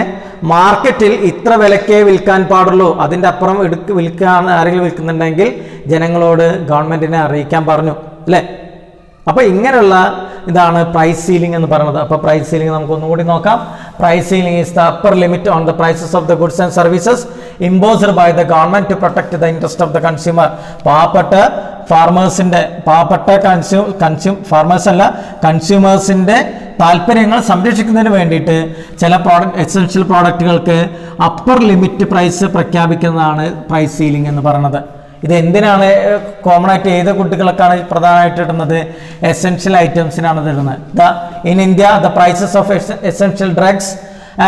മാർക്കറ്റിൽ ഇത്ര വിലക്കേ വിൽക്കാൻ പാടുള്ളൂ, അതിൻ്റെ അപ്പുറം വിൽക്കാൻ ആരെങ്കിലും വിൽക്കുന്നുണ്ടെങ്കിൽ ജനങ്ങളോട് ഗവൺമെൻറ്റിനെ അറിയിക്കാൻ പറഞ്ഞു അല്ലേ? അപ്പോൾ ഇങ്ങനെയുള്ള ഇതാണ് പ്രൈസ് സീലിംഗ് എന്ന് പറയുന്നത്. അപ്പോൾ പ്രൈസ് സീലിംഗ് നമുക്ക് ഒന്നുകൂടി നോക്കാം. Price ceiling is the upper limit on the prices of the goods and services imposed by the government to protect the interest of the consumer. കൺസ്യൂമേഴ്സിന്റെ താല്പര്യങ്ങൾ സംരക്ഷിക്കുന്നതിന് വേണ്ടിയിട്ട് ചില എസെൻഷ്യൽ പ്രോഡക്റ്റുകൾക്ക് അപ്പർ ലിമിറ്റ് പ്രൈസ് പ്രഖ്യാപിക്കുന്നതാണ് പ്രൈസ് സീലിംഗ് എന്ന് പറയുന്നത്. ഇത് എന്തിനാണ് കോമൺ ആയിട്ട് ഏത് കുട്ടികൾക്കാണ് പ്രധാനമായിട്ട് ഇടുന്നത്? എസെൻഷ്യൽ ഐറ്റംസിനാണ് ഇടുന്നത്. In India the prices of essential drugs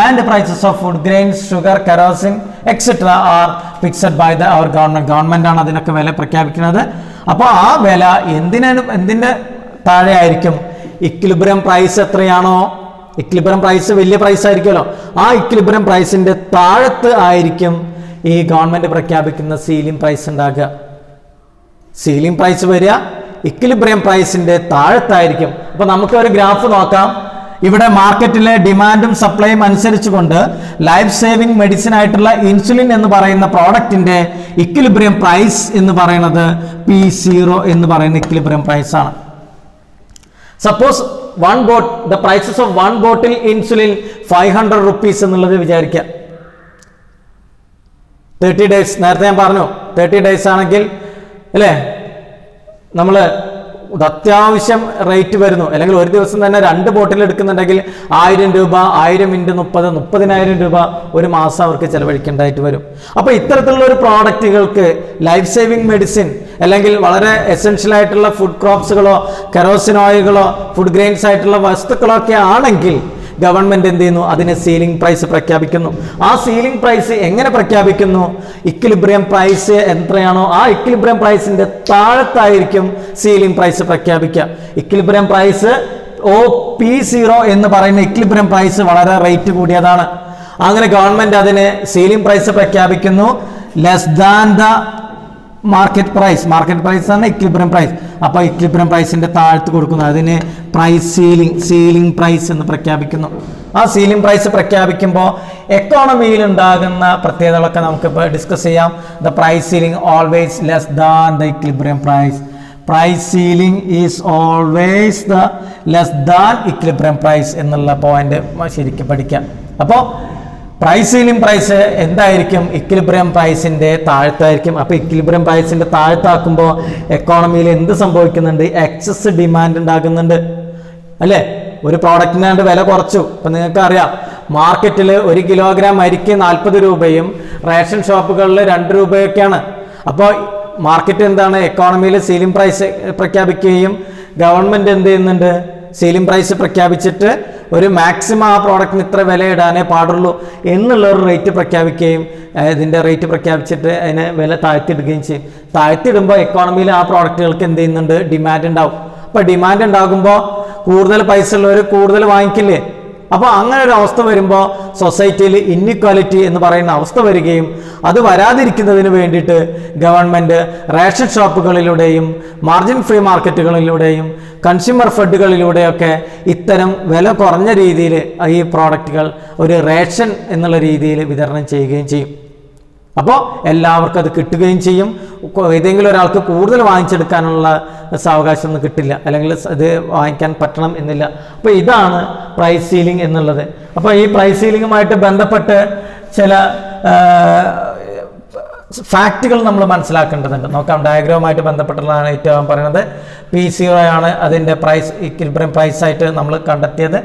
and prices of food grains, sugar, kerosene etcetera are fixed by our government ആണ് അതിനൊക്കെ വില പ്രഖ്യാപിക്കുന്നത്. അപ്പോൾ ആ വില എന്തിന്റെ താഴെ ആയിരിക്കും? ഇക്വിലിബ്രിയം പ്രൈസ് എത്രയാണോ, ഇക്വിലിബ്രിയം പ്രൈസ് വലിയ പ്രൈസ് ആയിരിക്കുമല്ലോ, ആ ഇക്വിലിബ്രിയം പ്രൈസിന്റെ താഴത്ത് ആയിരിക്കും ഈ ഗവൺമെന്റ് പ്രഖ്യാപിക്കുന്ന സീലിംഗ് പ്രൈസ് ഉണ്ടാകുക. സീലിംഗ് പ്രൈസ് വരിക ഇക്വിലിബ്രിയം പ്രൈസിന്റെ താഴത്തായിരിക്കും. അപ്പൊ നമുക്ക് ഒരു ഗ്രാഫ് നോക്കാം. ഇവിടെ മാർക്കറ്റിലെ ഡിമാൻഡും സപ്ലൈയും അനുസരിച്ചുകൊണ്ട് ലൈഫ് സേവിംഗ് മെഡിസിൻ ആയിട്ടുള്ള ഇൻസുലിൻ എന്ന് പറയുന്ന പ്രോഡക്റ്റിന്റെ ഇക്വിലിബ്രിയം പ്രൈസ് എന്ന് പറയുന്നത് P0 എന്ന് പറയുന്ന ഇക്വിലിബ്രിയം പ്രൈസ് ആണ്. Suppose the prices of 1 bottle insulin 500 rupees എന്നുള്ളത് വിചാരിക്കുക. 30 days നേരത്തെ ഞാൻ പറഞ്ഞു 30 days ആണെങ്കിൽ അല്ലേ നമ്മൾ അത്യാവശ്യം റേറ്റ് വരുന്നു, അല്ലെങ്കിൽ ഒരു ദിവസം തന്നെ 2 ബോട്ടിൽ എടുക്കുന്നുണ്ടെങ്കിൽ 1000 രൂപ, 1000 × 30 30,000 രൂപ ഒരു മാസം അവർക്ക് ചെലവഴിക്കേണ്ടതായിട്ട് വരും. അപ്പോൾ ഇത്തരത്തിലുള്ള ഒരു പ്രോഡക്റ്റുകൾക്ക് ലൈഫ് സേവിങ് മെഡിസിൻ അല്ലെങ്കിൽ വളരെ എസെൻഷ്യൽ ആയിട്ടുള്ള ഫുഡ് ക്രോപ്സുകളോ കെറോസിൻ ഓയിലുകളോ ഫുഡ് ഗ്രെയിൻസ് ആയിട്ടുള്ള വസ്തുക്കളോ ഒക്കെ ആണെങ്കിൽ ഗവൺമെന്റ് എന്ത് ചെയ്യുന്നു? അതിന് സീലിംഗ് പ്രൈസ് പ്രഖ്യാപിക്കുന്നു. ആ സീലിംഗ് പ്രൈസ് എങ്ങനെ പ്രഖ്യാപിക്കുന്നു? ഇക്വിലിബ്രിയം പ്രൈസ് എത്രയാണോ ആ ഇക്വിലിബ്രിയം പ്രൈസിന്റെ താഴത്തായിരിക്കും സീലിംഗ് പ്രൈസ് പ്രഖ്യാപിക്കുക. ഇക്വിലിബ്രിയം പ്രൈസ് P0 എന്ന് പറയുന്ന ഇക്വിലിബ്രിയം പ്രൈസ് വളരെ റേറ്റ് കൂടിയതാണ്. അങ്ങനെ ഗവൺമെന്റ് അതിന് സീലിംഗ് പ്രൈസ് പ്രഖ്യാപിക്കുന്നു less than the market price ആണ് ഇക്വിലിബ്രിയം പ്രൈസ്. അപ്പോൾ ഇക്വിലിബ്രിയം പ്രൈസിന്റെ താഴത്ത് കൊടുക്കുന്നു, അതിന് പ്രൈസ് സീലിംഗ് പ്രൈസ് എന്ന് പ്രഖ്യാപിക്കുന്നു. ആ സീലിംഗ് പ്രൈസ് പ്രഖ്യാപിക്കുമ്പോൾ എക്കോണമിയിൽ ഉണ്ടാകുന്ന പ്രത്യേകതകളൊക്കെ നമുക്ക് ഇപ്പോൾ ഡിസ്കസ് ചെയ്യാം. The price ceiling always less than the equilibrium price. Price ceiling is always the less than equilibrium price എന്നുള്ള പോയിന്റ് ശരിക്കും പഠിക്കാം. അപ്പോൾ പ്രൈസ് സീലിംഗ് പ്രൈസ് എന്തായിരിക്കും? ഇക്വിലിബ്രിയം പ്രൈസിന്റെ താഴത്തായിരിക്കും. അപ്പോൾ ഇക്വിലിബ്രിയം പ്രൈസിന്റെ താഴത്താക്കുമ്പോൾ എക്കോണമിയിൽ എന്ത് സംഭവിക്കുന്നുണ്ട്? എക്സസ് ഡിമാൻഡ് ഉണ്ടാകുന്നുണ്ട് അല്ലേ? ഒരു പ്രോഡക്റ്റിനാണ്ട് വില കുറച്ചു. ഇപ്പം നിങ്ങൾക്ക് അറിയാം മാർക്കറ്റിൽ 1 കിലോഗ്രാം അരിക്ക് 40 രൂപയും റേഷൻ ഷോപ്പുകളിൽ 2 രൂപയൊക്കെയാണ്. അപ്പോൾ മാർക്കറ്റ് എന്താണ്? എക്കോണമിയിൽ സീലിംഗ് പ്രൈസ് പ്രഖ്യാപിക്കുകയും ഗവൺമെന്റ് എന്ത് ചെയ്യുന്നുണ്ട്? സീലിംഗ് പ്രൈസ് പ്രഖ്യാപിച്ചിട്ട് ഒരു മാക്സിമം ആ പ്രോഡക്റ്റിന് ഇത്ര വില ഇടാനേ പാടുള്ളൂ എന്നുള്ള ഒരു റേറ്റ് പ്രഖ്യാപിക്കുകയും ഇതിൻ്റെ റേറ്റ് പ്രഖ്യാപിച്ചിട്ട് അതിനെ വില താഴ്ത്തിയിടുകയും ചെയ്യും. താഴ്ത്തിയിടുമ്പോൾ എക്കോണമിയിൽ ആ പ്രോഡക്റ്റുകൾക്ക് എന്ത് ചെയ്യുന്നുണ്ട്? ഡിമാൻഡ് ഉണ്ടാവും. അപ്പോൾ ഡിമാൻഡ് ഉണ്ടാകുമ്പോൾ കൂടുതൽ പൈസ ഉള്ളവർ കൂടുതൽ വാങ്ങിക്കില്ലേ? അപ്പോൾ അങ്ങനെ ഒരു അവസ്ഥ വരുമ്പോൾ സൊസൈറ്റിയിൽ ഇൻഇക്വാലിറ്റി എന്ന് പറയുന്ന അവസ്ഥ വരികയും അത് വരാതിരിക്കുന്നതിന് വേണ്ടിയിട്ട് ഗവൺമെൻറ് റേഷൻ ഷോപ്പുകളിലൂടെയും മാർജിൻ ഫ്രീ മാർക്കറ്റുകളിലൂടെയും കൺസ്യൂമർ ഫെഡുകളിലൂടെയൊക്കെ ഇത്തരം വില കുറഞ്ഞ രീതിയിൽ ഈ പ്രോഡക്റ്റുകൾ ഒരു റേഷൻ എന്നുള്ള രീതിയിൽ വിതരണം ചെയ്യുകയും ചെയ്യും. അപ്പോൾ എല്ലാവർക്കും അത് കിട്ടുകയും ചെയ്യും. ഏതെങ്കിലും ഒരാൾക്ക് കൂടുതൽ വാങ്ങിച്ചെടുക്കാനുള്ള സാവകാശം ഒന്നും കിട്ടില്ല, അല്ലെങ്കിൽ ഇത് വാങ്ങിക്കാൻ പറ്റണം എന്നില്ല. അപ്പോൾ ഇതാണ് പ്രൈസ് സീലിംഗ് എന്നുള്ളത്. അപ്പോൾ ഈ പ്രൈസ് സീലിംഗുമായിട്ട് ബന്ധപ്പെട്ട് ചില ഫാക്റ്റുകൾ നമ്മൾ മനസ്സിലാക്കേണ്ടതുണ്ട്. നോക്കാം, ഡയഗ്രാമുമായിട്ട് ബന്ധപ്പെട്ടുള്ളതാണ് ഏറ്റവും പറയുന്നത്. P0 ആണ് അതിൻ്റെ പ്രൈസ് ഇക്വിലിബ്രിയം പ്രൈസ് ആയിട്ട് നമ്മൾ കണ്ടെത്തിയത്.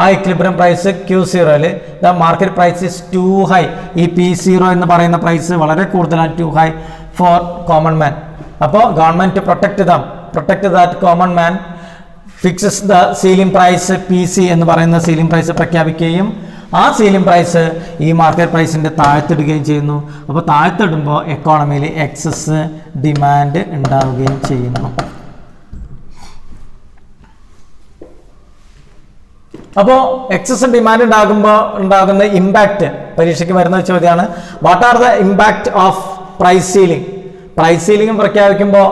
ആ ഇക്വിലിബ്രിയം പ്രൈസ് Q0ൽ the market price is too high. ഈ P0 എന്ന് പറയുന്ന പ്രൈസ് വളരെ കൂടുതലാണ്, too high for common man. അപ്പോൾ government protect that common man fixes the ceiling price PC എന്ന് പറയുന്ന സീലിംഗ് പ്രൈസ് പ്രഖ്യാപിക്കുകയും ആ സീലിംഗ് പ്രൈസ് ഈ മാർക്കറ്റ് പ്രൈസിൻ്റെ താഴ്ത്തിടുകയും ചെയ്യുന്നു. അപ്പോൾ താഴ്ത്തിടുമ്പോൾ എക്കോണമിയിൽ എക്സസ് ഡിമാൻഡ് ഉണ്ടാവുകയും ചെയ്യുന്നു. അപ്പോൾ എക്സസ് ഡിമാൻഡ് ഉണ്ടാകുന്ന ഇമ്പാക്റ്റ് പരീക്ഷയ്ക്ക് വരുന്ന ചോദ്യമാണ്. What are the impact of price ceiling? Price ceiling പ്രഖ്യാപിക്കുമ്പോൾ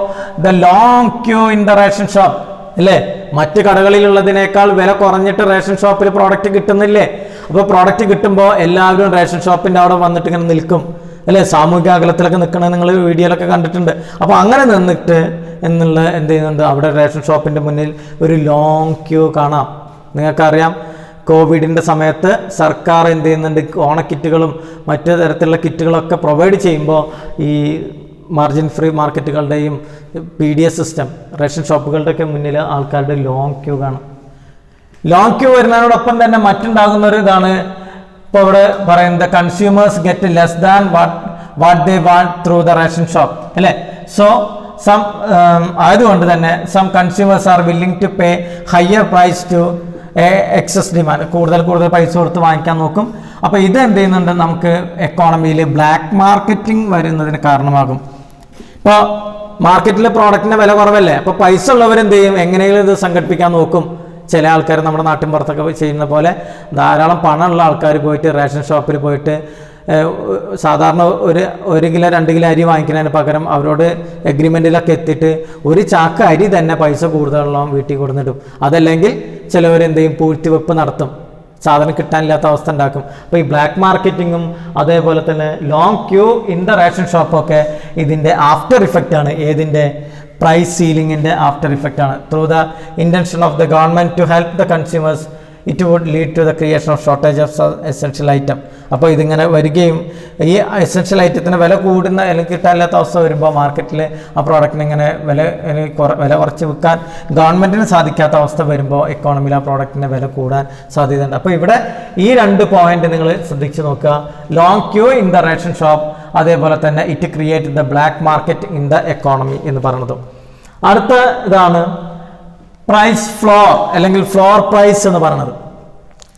the long queue in the ration shop അല്ലേ, മറ്റ് കടകളിലുള്ളതിനേക്കാൾ വില കുറഞ്ഞിട്ട് റേഷൻ ഷോപ്പിൽ പ്രോഡക്റ്റ് കിട്ടുന്നില്ലേ? അപ്പോൾ പ്രോഡക്റ്റ് കിട്ടുമ്പോൾ എല്ലാവരും റേഷൻ ഷോപ്പിൻ്റെ അവിടെ വന്നിട്ട് ഇങ്ങനെ നിൽക്കും അല്ലേ, സാമൂഹിക അകലത്തിലൊക്കെ നിൽക്കണത് നിങ്ങൾ വീഡിയോയിലൊക്കെ കണ്ടിട്ടുണ്ട്. അപ്പോൾ അങ്ങനെ നിന്നിട്ട് എന്ത് ചെയ്യുന്നുണ്ട്, അവിടെ റേഷൻ ഷോപ്പിൻ്റെ മുന്നിൽ ഒരു ലോങ് ക്യൂ കാണാം. നിങ്ങൾക്കറിയാം, കോവിഡിൻ്റെ സമയത്ത് സർക്കാർ എന്ത് ചെയ്യുന്നുണ്ട്, ഓണക്കിറ്റുകളും മറ്റു തരത്തിലുള്ള കിറ്റുകളൊക്കെ പ്രൊവൈഡ് ചെയ്യുമ്പോൾ ഈ മാർജിൻ ഫ്രീ മാർക്കറ്റുകളുടെയും PDS സിസ്റ്റം റേഷൻ ഷോപ്പുകളുടെയൊക്കെ മുന്നിൽ ആൾക്കാരുടെ ലോങ് ക്യൂ കാണും. ലോങ് ക്യൂ വരുന്നതിനോടൊപ്പം തന്നെ മറ്റുണ്ടാകുന്ന ഒരു ഇതാണ് ഇപ്പോൾ ഇവിടെ പറയുന്നത്, consumers get less than what they want through the ration shop അല്ലേ. സോ ആയതുകൊണ്ട് തന്നെ some consumers are willing to pay higher price to excess demand, കൂടുതൽ പൈസ കൊടുത്ത് വാങ്ങിക്കാൻ നോക്കും. അപ്പോൾ ഇത് എന്ത് ചെയ്യുന്നുണ്ട്, നമുക്ക് എക്കോണമിയിൽ ബ്ലാക്ക് മാർക്കറ്റിംഗ് വരുന്നതിന് കാരണമാകും. ഇപ്പോൾ മാർക്കറ്റിൽ പ്രോഡക്റ്റിൻ്റെ വില കുറവല്ലേ, അപ്പോൾ പൈസ ഉള്ളവരെന്ത് ചെയ്യും, എങ്ങനെയെങ്കിലും ഇത് സംഘടിപ്പിക്കാൻ നോക്കും. ചില ആൾക്കാർ നമ്മുടെ നാട്ടിൻ പുറത്തൊക്കെ ചെയ്യുന്ന പോലെ ധാരാളം പണമുള്ള ആൾക്കാർ പോയിട്ട് റേഷൻ ഷോപ്പിൽ പോയിട്ട് സാധാരണ ഒരു കിലോ 2 കിലോ അരി വാങ്ങിക്കുന്നതിന് പകരം അവരോട് എഗ്രിമെൻറ്റിലൊക്കെ എത്തിയിട്ട് ഒരു ചാക്ക് അരി തന്നെ പൈസ കൂടുതലുള്ള വീട്ടിൽ കൊടുത്തിടും. അതല്ലെങ്കിൽ ചിലവരെന്ത് ചെയ്യും, പൂഴ്ത്തിവെപ്പ് നടത്തും, സാധനം കിട്ടാനില്ലാത്ത അവസ്ഥ ഉണ്ടാക്കും. അപ്പോൾ ഈ ബ്ലാക്ക് മാർക്കറ്റിങ്ങും അതേപോലെ തന്നെ long queue in the ration ഷോപ്പൊക്കെ ഇതിൻ്റെ ആഫ്റ്റർ ഇഫക്റ്റ് ആണ്. ഏതിൻ്റെ? പ്രൈസ് സീലിംഗിൻ്റെ ആഫ്റ്റർ ഇഫക്റ്റ് ആണ്. Through the intention of the government to help the consumers it would lead to the creation of shortage of essential item. അപ്പോൾ ഇതിങ്ങനെ വരികയും ഈ എസെൻഷ്യൽ ഐറ്റത്തിന് വില കൂടുന്ന അല്ലെങ്കിൽ കിട്ടാനില്ലാത്ത അവസ്ഥ വരുമ്പോൾ മാർക്കറ്റിൽ ആ പ്രോഡക്റ്റിന് ഇങ്ങനെ വില കുറച്ച് വിൽക്കാൻ ഗവൺമെൻറ്റിന് സാധിക്കാത്ത അവസ്ഥ വരുമ്പോൾ എക്കോണമിയിൽ ആ പ്രോഡക്റ്റിൻ്റെ വില കൂടാൻ സാധ്യതയുണ്ട്. അപ്പോൾ ഇവിടെ ഈ 2 പോയിന്റ് നിങ്ങൾ ശ്രദ്ധിച്ച് നോക്കുക. Long queue in the ration shop, അതേപോലെ തന്നെ it create the black market in the economy എന്ന് പറയുന്നതും. അടുത്ത ഇതാണ് പ്രൈസ് ഫ്ലോർ അല്ലെങ്കിൽ ഫ്ലോർ പ്രൈസ് എന്ന് പറയുന്നത്.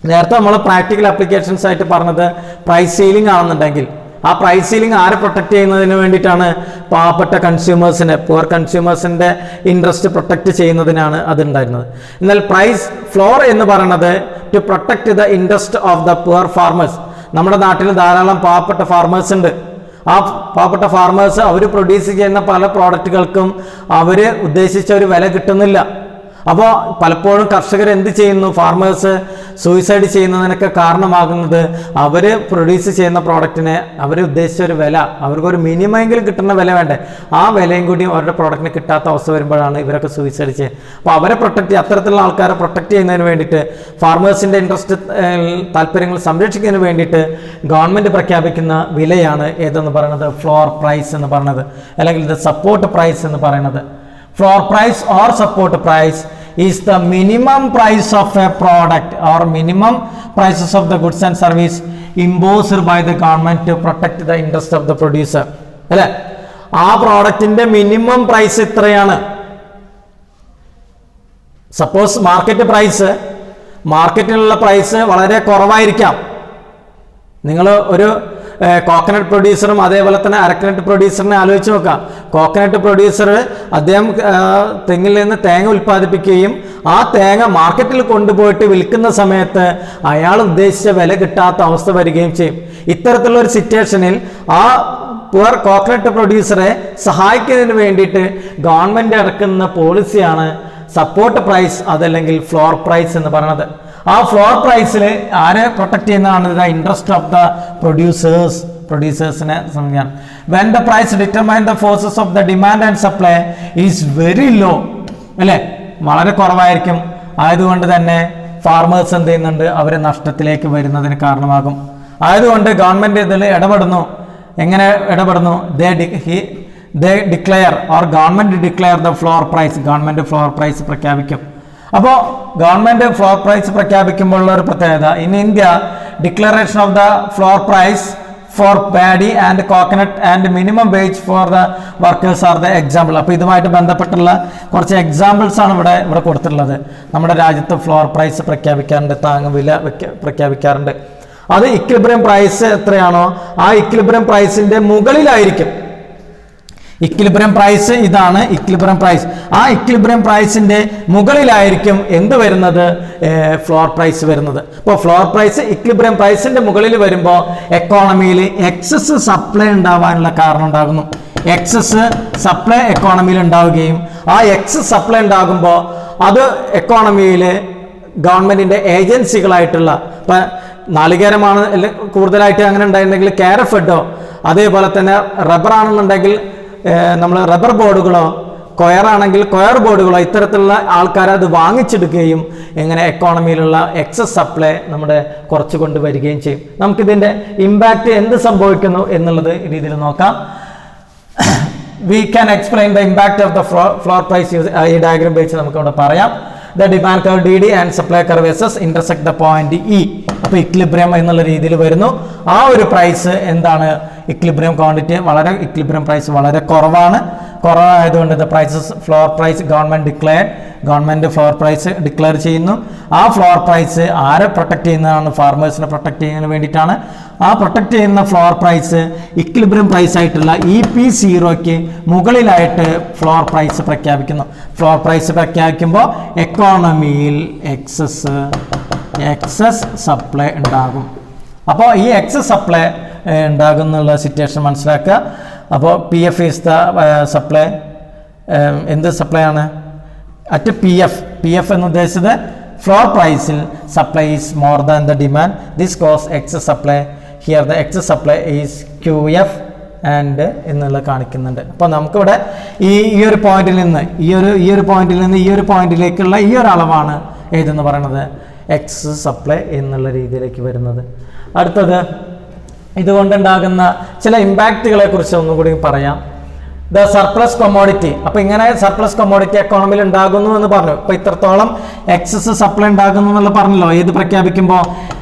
നേരത്തെ നമ്മൾ പ്രാക്ടിക്കൽ ആപ്ലിക്കേഷൻസ് ആയിട്ട് പറഞ്ഞത് പ്രൈസ് സീലിംഗ് ആണെന്നുണ്ടെങ്കിൽ ആ പ്രൈസ് സീലിംഗ് ആരെ പ്രൊട്ടക്ട് ചെയ്യുന്നതിന് വേണ്ടിയിട്ടാണ്? പാവപ്പെട്ട കൺസ്യൂമേഴ്സിനെ, പുവർ കൺസ്യൂമേഴ്സിൻ്റെ ഇൻട്രസ്റ്റ് പ്രൊട്ടക്ട് ചെയ്യുന്നതിനാണ് അതുണ്ടായിരുന്നത്. എന്നാൽ പ്രൈസ് ഫ്ലോർ എന്ന് പറയുന്നത് to protect the interest of the poor farmers. നമ്മുടെ നാട്ടിൽ ധാരാളം പാവപ്പെട്ട ഫാർമേഴ്സ് ഉണ്ട്. ആ പാവപ്പെട്ട ഫാർമേഴ്സ് അവർ പ്രൊഡ്യൂസ് ചെയ്യുന്ന പല പ്രോഡക്റ്റുകൾക്കും അവർ ഉദ്ദേശിച്ച ഒരു വില കിട്ടുന്നില്ല. അപ്പോൾ പലപ്പോഴും കർഷകർ എന്ത് ചെയ്യുന്നു, ഫാർമേഴ്സ് സൂയിസൈഡ് ചെയ്യുന്നതിനൊക്കെ കാരണമാകുന്നത് അവർ പ്രൊഡ്യൂസ് ചെയ്യുന്ന പ്രോഡക്റ്റിന് അവർ ഉദ്ദേശിച്ച ഒരു വില, അവർക്കൊരു മിനിമമെങ്കിലും കിട്ടുന്ന വില വേണ്ടേ, ആ വിലയും കൂടി അവരുടെ പ്രോഡക്റ്റിന് കിട്ടാത്ത അവസ്ഥ വരുമ്പോഴാണ് ഇവരൊക്കെ സൂയിസൈഡ് ചെയ്യുക. അപ്പോൾ അവരെ അത്തരത്തിലുള്ള ആൾക്കാരെ പ്രൊട്ടക്ട് ചെയ്യുന്നതിന് വേണ്ടിയിട്ട്, ഫാർമേഴ്സിൻ്റെ ഇൻട്രസ്റ്റ് താല്പര്യങ്ങൾ സംരക്ഷിക്കുന്നതിന് വേണ്ടിയിട്ട് ഗവൺമെൻറ് പ്രഖ്യാപിക്കുന്ന വിലയാണ് ഏതെന്ന് പറയുന്നത് ഫ്ലോർ പ്രൈസ് എന്ന് പറയുന്നത്, അല്ലെങ്കിൽ ഇത് സപ്പോർട്ട് പ്രൈസ് എന്ന് പറയുന്നത്. Floor price or support price is the minimum price of a product or minimum prices of the goods and service imposed by the government to protect the interest of the producer. അല്ലേ, ആ പ്രോഡക്റ്റിന്റെ minimum price ഇത്രയാണ്. Suppose മാർക്കറ്റിലുള്ള price വളരെ കുറവായിരിക്കാം. നിങ്ങൾ ഒരു coconut പ്രൊഡ്യൂസറും അതേപോലെ തന്നെ അരക്കനട്ട് പ്രൊഡ്യൂസറിനെ ആലോചിച്ച് നോക്കാം. കോക്കനട്ട് പ്രൊഡ്യൂസർ അദ്ദേഹം തെങ്ങിൽ നിന്ന് തേങ്ങ ഉൽപ്പാദിപ്പിക്കുകയും ആ തേങ്ങ മാർക്കറ്റിൽ കൊണ്ടുപോയിട്ട് വിൽക്കുന്ന സമയത്ത് അയാൾ ഉദ്ദേശിച്ച വില കിട്ടാത്ത അവസ്ഥ വരികയും ചെയ്യും. ഇത്തരത്തിലുള്ള ഒരു സിറ്റുവേഷനിൽ ആ പുവർ കോക്കനട്ട് പ്രൊഡ്യൂസറെ സഹായിക്കുന്നതിന് വേണ്ടിയിട്ട് ഗവൺമെൻറ് ഇറക്കുന്ന പോളിസിയാണ് സപ്പോർട്ട് പ്രൈസ് അതല്ലെങ്കിൽ ഫ്ലോർ പ്രൈസ് എന്ന് പറയുന്നത്. ആ ഫ്ലോർ പ്രൈസിൽ ആരെ പ്രൊട്ടക്ട് ചെയ്യുന്നതാണ്? The interest of the producers പ്രൊഡ്യൂസേഴ്സിനെ സംബന്ധിച്ചാണ്. When the price determine the forces of the demand and supply is very low, അല്ലേ, വളരെ കുറവായിരിക്കും. ആയതുകൊണ്ട് തന്നെ ഫാർമേഴ്സ് എന്ത് ചെയ്യുന്നുണ്ട്, അവർ നഷ്ടത്തിലേക്ക് വരുന്നതിന് കാരണമാകും. ആയതുകൊണ്ട് ഗവൺമെൻറ് ഇതിൽ ഇടപെടുന്നു. എങ്ങനെ ഇടപെടുന്നു? they declare or government declare the floor price. Government floor price പ്രഖ്യാപിക്കും. അപ്പോൾ ഗവൺമെൻറ് ഫ്ലോർ പ്രൈസ് പ്രഖ്യാപിക്കുമ്പോഴുള്ള ഒരു പ്രത്യേകത, in India declaration of the floor price for paddy and coconut and minimum wage for the workers are the example. അപ്പോൾ ഇതുമായിട്ട് ബന്ധപ്പെട്ടുള്ള കുറച്ച് examples ആണ് ഇവിടെ കൊടുത്തിട്ടുള്ളത്. നമ്മുടെ രാജ്യത്ത് ഫ്ലോർ പ്രൈസ് പ്രഖ്യാപിക്കാറുണ്ട്, താങ്ങുവില പ്രഖ്യാപിക്കാറുണ്ട്. അത് ഇക്വിലിബ്രിയം പ്രൈസ് എത്രയാണോ ആ ഇക്വിലിബ്രിയം പ്രൈസിന്റെ മുകളിലായിരിക്കും. ഇക്വിലിബ്രിയം പ്രൈസ് ഇതാണ് ഇക്വിലിബ്രിയം പ്രൈസ്. ആ ഇക്വിലിബ്രിയം പ്രൈസിന്റെ മുകളിലായിരിക്കും എന്ത് വരുന്നത്, ഫ്ലോർ പ്രൈസ് വരുന്നത്. അപ്പോൾ ഫ്ലോർ പ്രൈസ് ഇക്വിലിബ്രിയം പ്രൈസിന്റെ മുകളിൽ വരുമ്പോൾ എക്കോണമിയിൽ എക്സസ് സപ്ലൈ ഉണ്ടാവാനുള്ള കാരണം ഉണ്ടാകുന്നു. എക്സസ് സപ്ലൈ എക്കോണമിയിൽ ഉണ്ടാവുകയും ആ എക്സസ് സപ്ലൈ ഉണ്ടാകുമ്പോൾ അത് എക്കോണമിയിൽ ഗവൺമെന്റിന്റെ ഏജൻസികളായിട്ടുള്ള, ഇപ്പം നാളികേരമാണ് കൂടുതലായിട്ട് അങ്ങനെ ഉണ്ടായിട്ടുണ്ടെങ്കിൽ കാരഫെഡോ, അതേപോലെ തന്നെ റബ്ബറാണെന്നുണ്ടെങ്കിൽ നമ്മൾ റബ്ബർ ബോർഡുകളോ, കൊയറാണെങ്കിൽ കൊയർ ബോർഡുകളോ, ഇത്തരത്തിലുള്ള ആൾക്കാർ അത് വാങ്ങിച്ചെടുക്കുകയും ഇങ്ങനെ എക്കോണമിയിലുള്ള എക്സസ് സപ്ലൈ നമ്മുടെ കുറച്ച് കൊണ്ടുവരികയും ചെയ്യും. നമുക്കിതിൻ്റെ ഇമ്പാക്റ്റ് എന്ത് സംഭവിക്കുന്നു എന്നുള്ളത് രീതിയിൽ നോക്കാം. We can explain the impact of the floor price use. ഈ ഡയഗ്രാം വെച്ച് നമുക്ക് ഇവിടെ പറയാം. The demand curve DD and supply curve SS intersect the point E. അപ്പോൾ ഇക്വിലിബ്രിയം എന്നുള്ള രീതിയിൽ വരുന്നു. ആ ഒരു പ്രൈസ് എന്താണ്, ഇക്വിലിബ്രിയം ക്വാണ്ടിറ്റി വളരെ, ഇക്വിലിബ്രിയം പ്രൈസ് വളരെ കുറവായതുകൊണ്ട് the prices floor price government floor price declare ചെയ്യുന്നു. ആ ഫ്ലോർ പ്രൈസ് ആരെ പ്രൊട്ടക്ട് ചെയ്യുന്നതാണ്, ഫാർമേഴ്സിനെ പ്രൊട്ടക്ട് ചെയ്യുന്നതിന് വേണ്ടിയിട്ടാണ്. ആ പ്രൊട്ടക്ട് ചെയ്യുന്ന ഫ്ലോർ പ്രൈസ് ഇക്വിലിബ്രിയം പ്രൈസ് ആയിട്ടുള്ള EP0ക്ക് മുകളിലായിട്ട് ഫ്ലോർ പ്രൈസ് പ്രഖ്യാപിക്കുന്നു. ഫ്ലോർ പ്രൈസ് പ്രഖ്യാപിക്കുമ്പോൾ എക്കോണമിയിൽ എക്സസ് സപ്ലൈ ഉണ്ടാകും. അപ്പോൾ ഈ എക്സസ് സപ്ലൈ ഉണ്ടാകുന്നുള്ള സിറ്റുവേഷൻ മനസ്സിലാക്കുക. അപ്പോൾ PF ഈസ് ദ സപ്ലൈ. എന്ത് സപ്ലൈ ആണ്? അറ്റ് PF എന്ന് ഉദ്ദേശിച്ചത് ഫ്ലോർ പ്രൈസിൽ supply is more than the demand. This cause excess supply. Here the excess supply is QF and എന്നുള്ളത് കാണിക്കുന്നുണ്ട്. അപ്പോൾ നമുക്കിവിടെ ഈ ഒരു പോയിന്റിൽ നിന്ന് ഈ ഒരു പോയിന്റിലേക്കുള്ള ഈ ഒരു അളവാണ് ഏതെന്ന് പറയുന്നത് എക്സസ് സപ്ലൈ എന്നുള്ള രീതിയിലേക്ക് വരുന്നത്. അടുത്തത് ഇതുകൊണ്ടുണ്ടാകുന്ന ചില ഇമ്പാക്റ്റുകളെ കുറിച്ച് ഒന്നുകൂടി പറയാം. The surplus commodity. അപ്പോൾ ഇങ്ങനെ സർപ്ലസ് കൊമോഡിറ്റി എക്കോണമിയിൽ ഉണ്ടാകുന്നു എന്ന് പറഞ്ഞു. അപ്പോൾ ഇത്രത്തോളം എക്സസ് സപ്ലൈ ഉണ്ടാകുന്നു എന്നുള്ള പറഞ്ഞല്ലോ. ഏത് പ്രഖ്യാപിക്കുമ്പോൾ,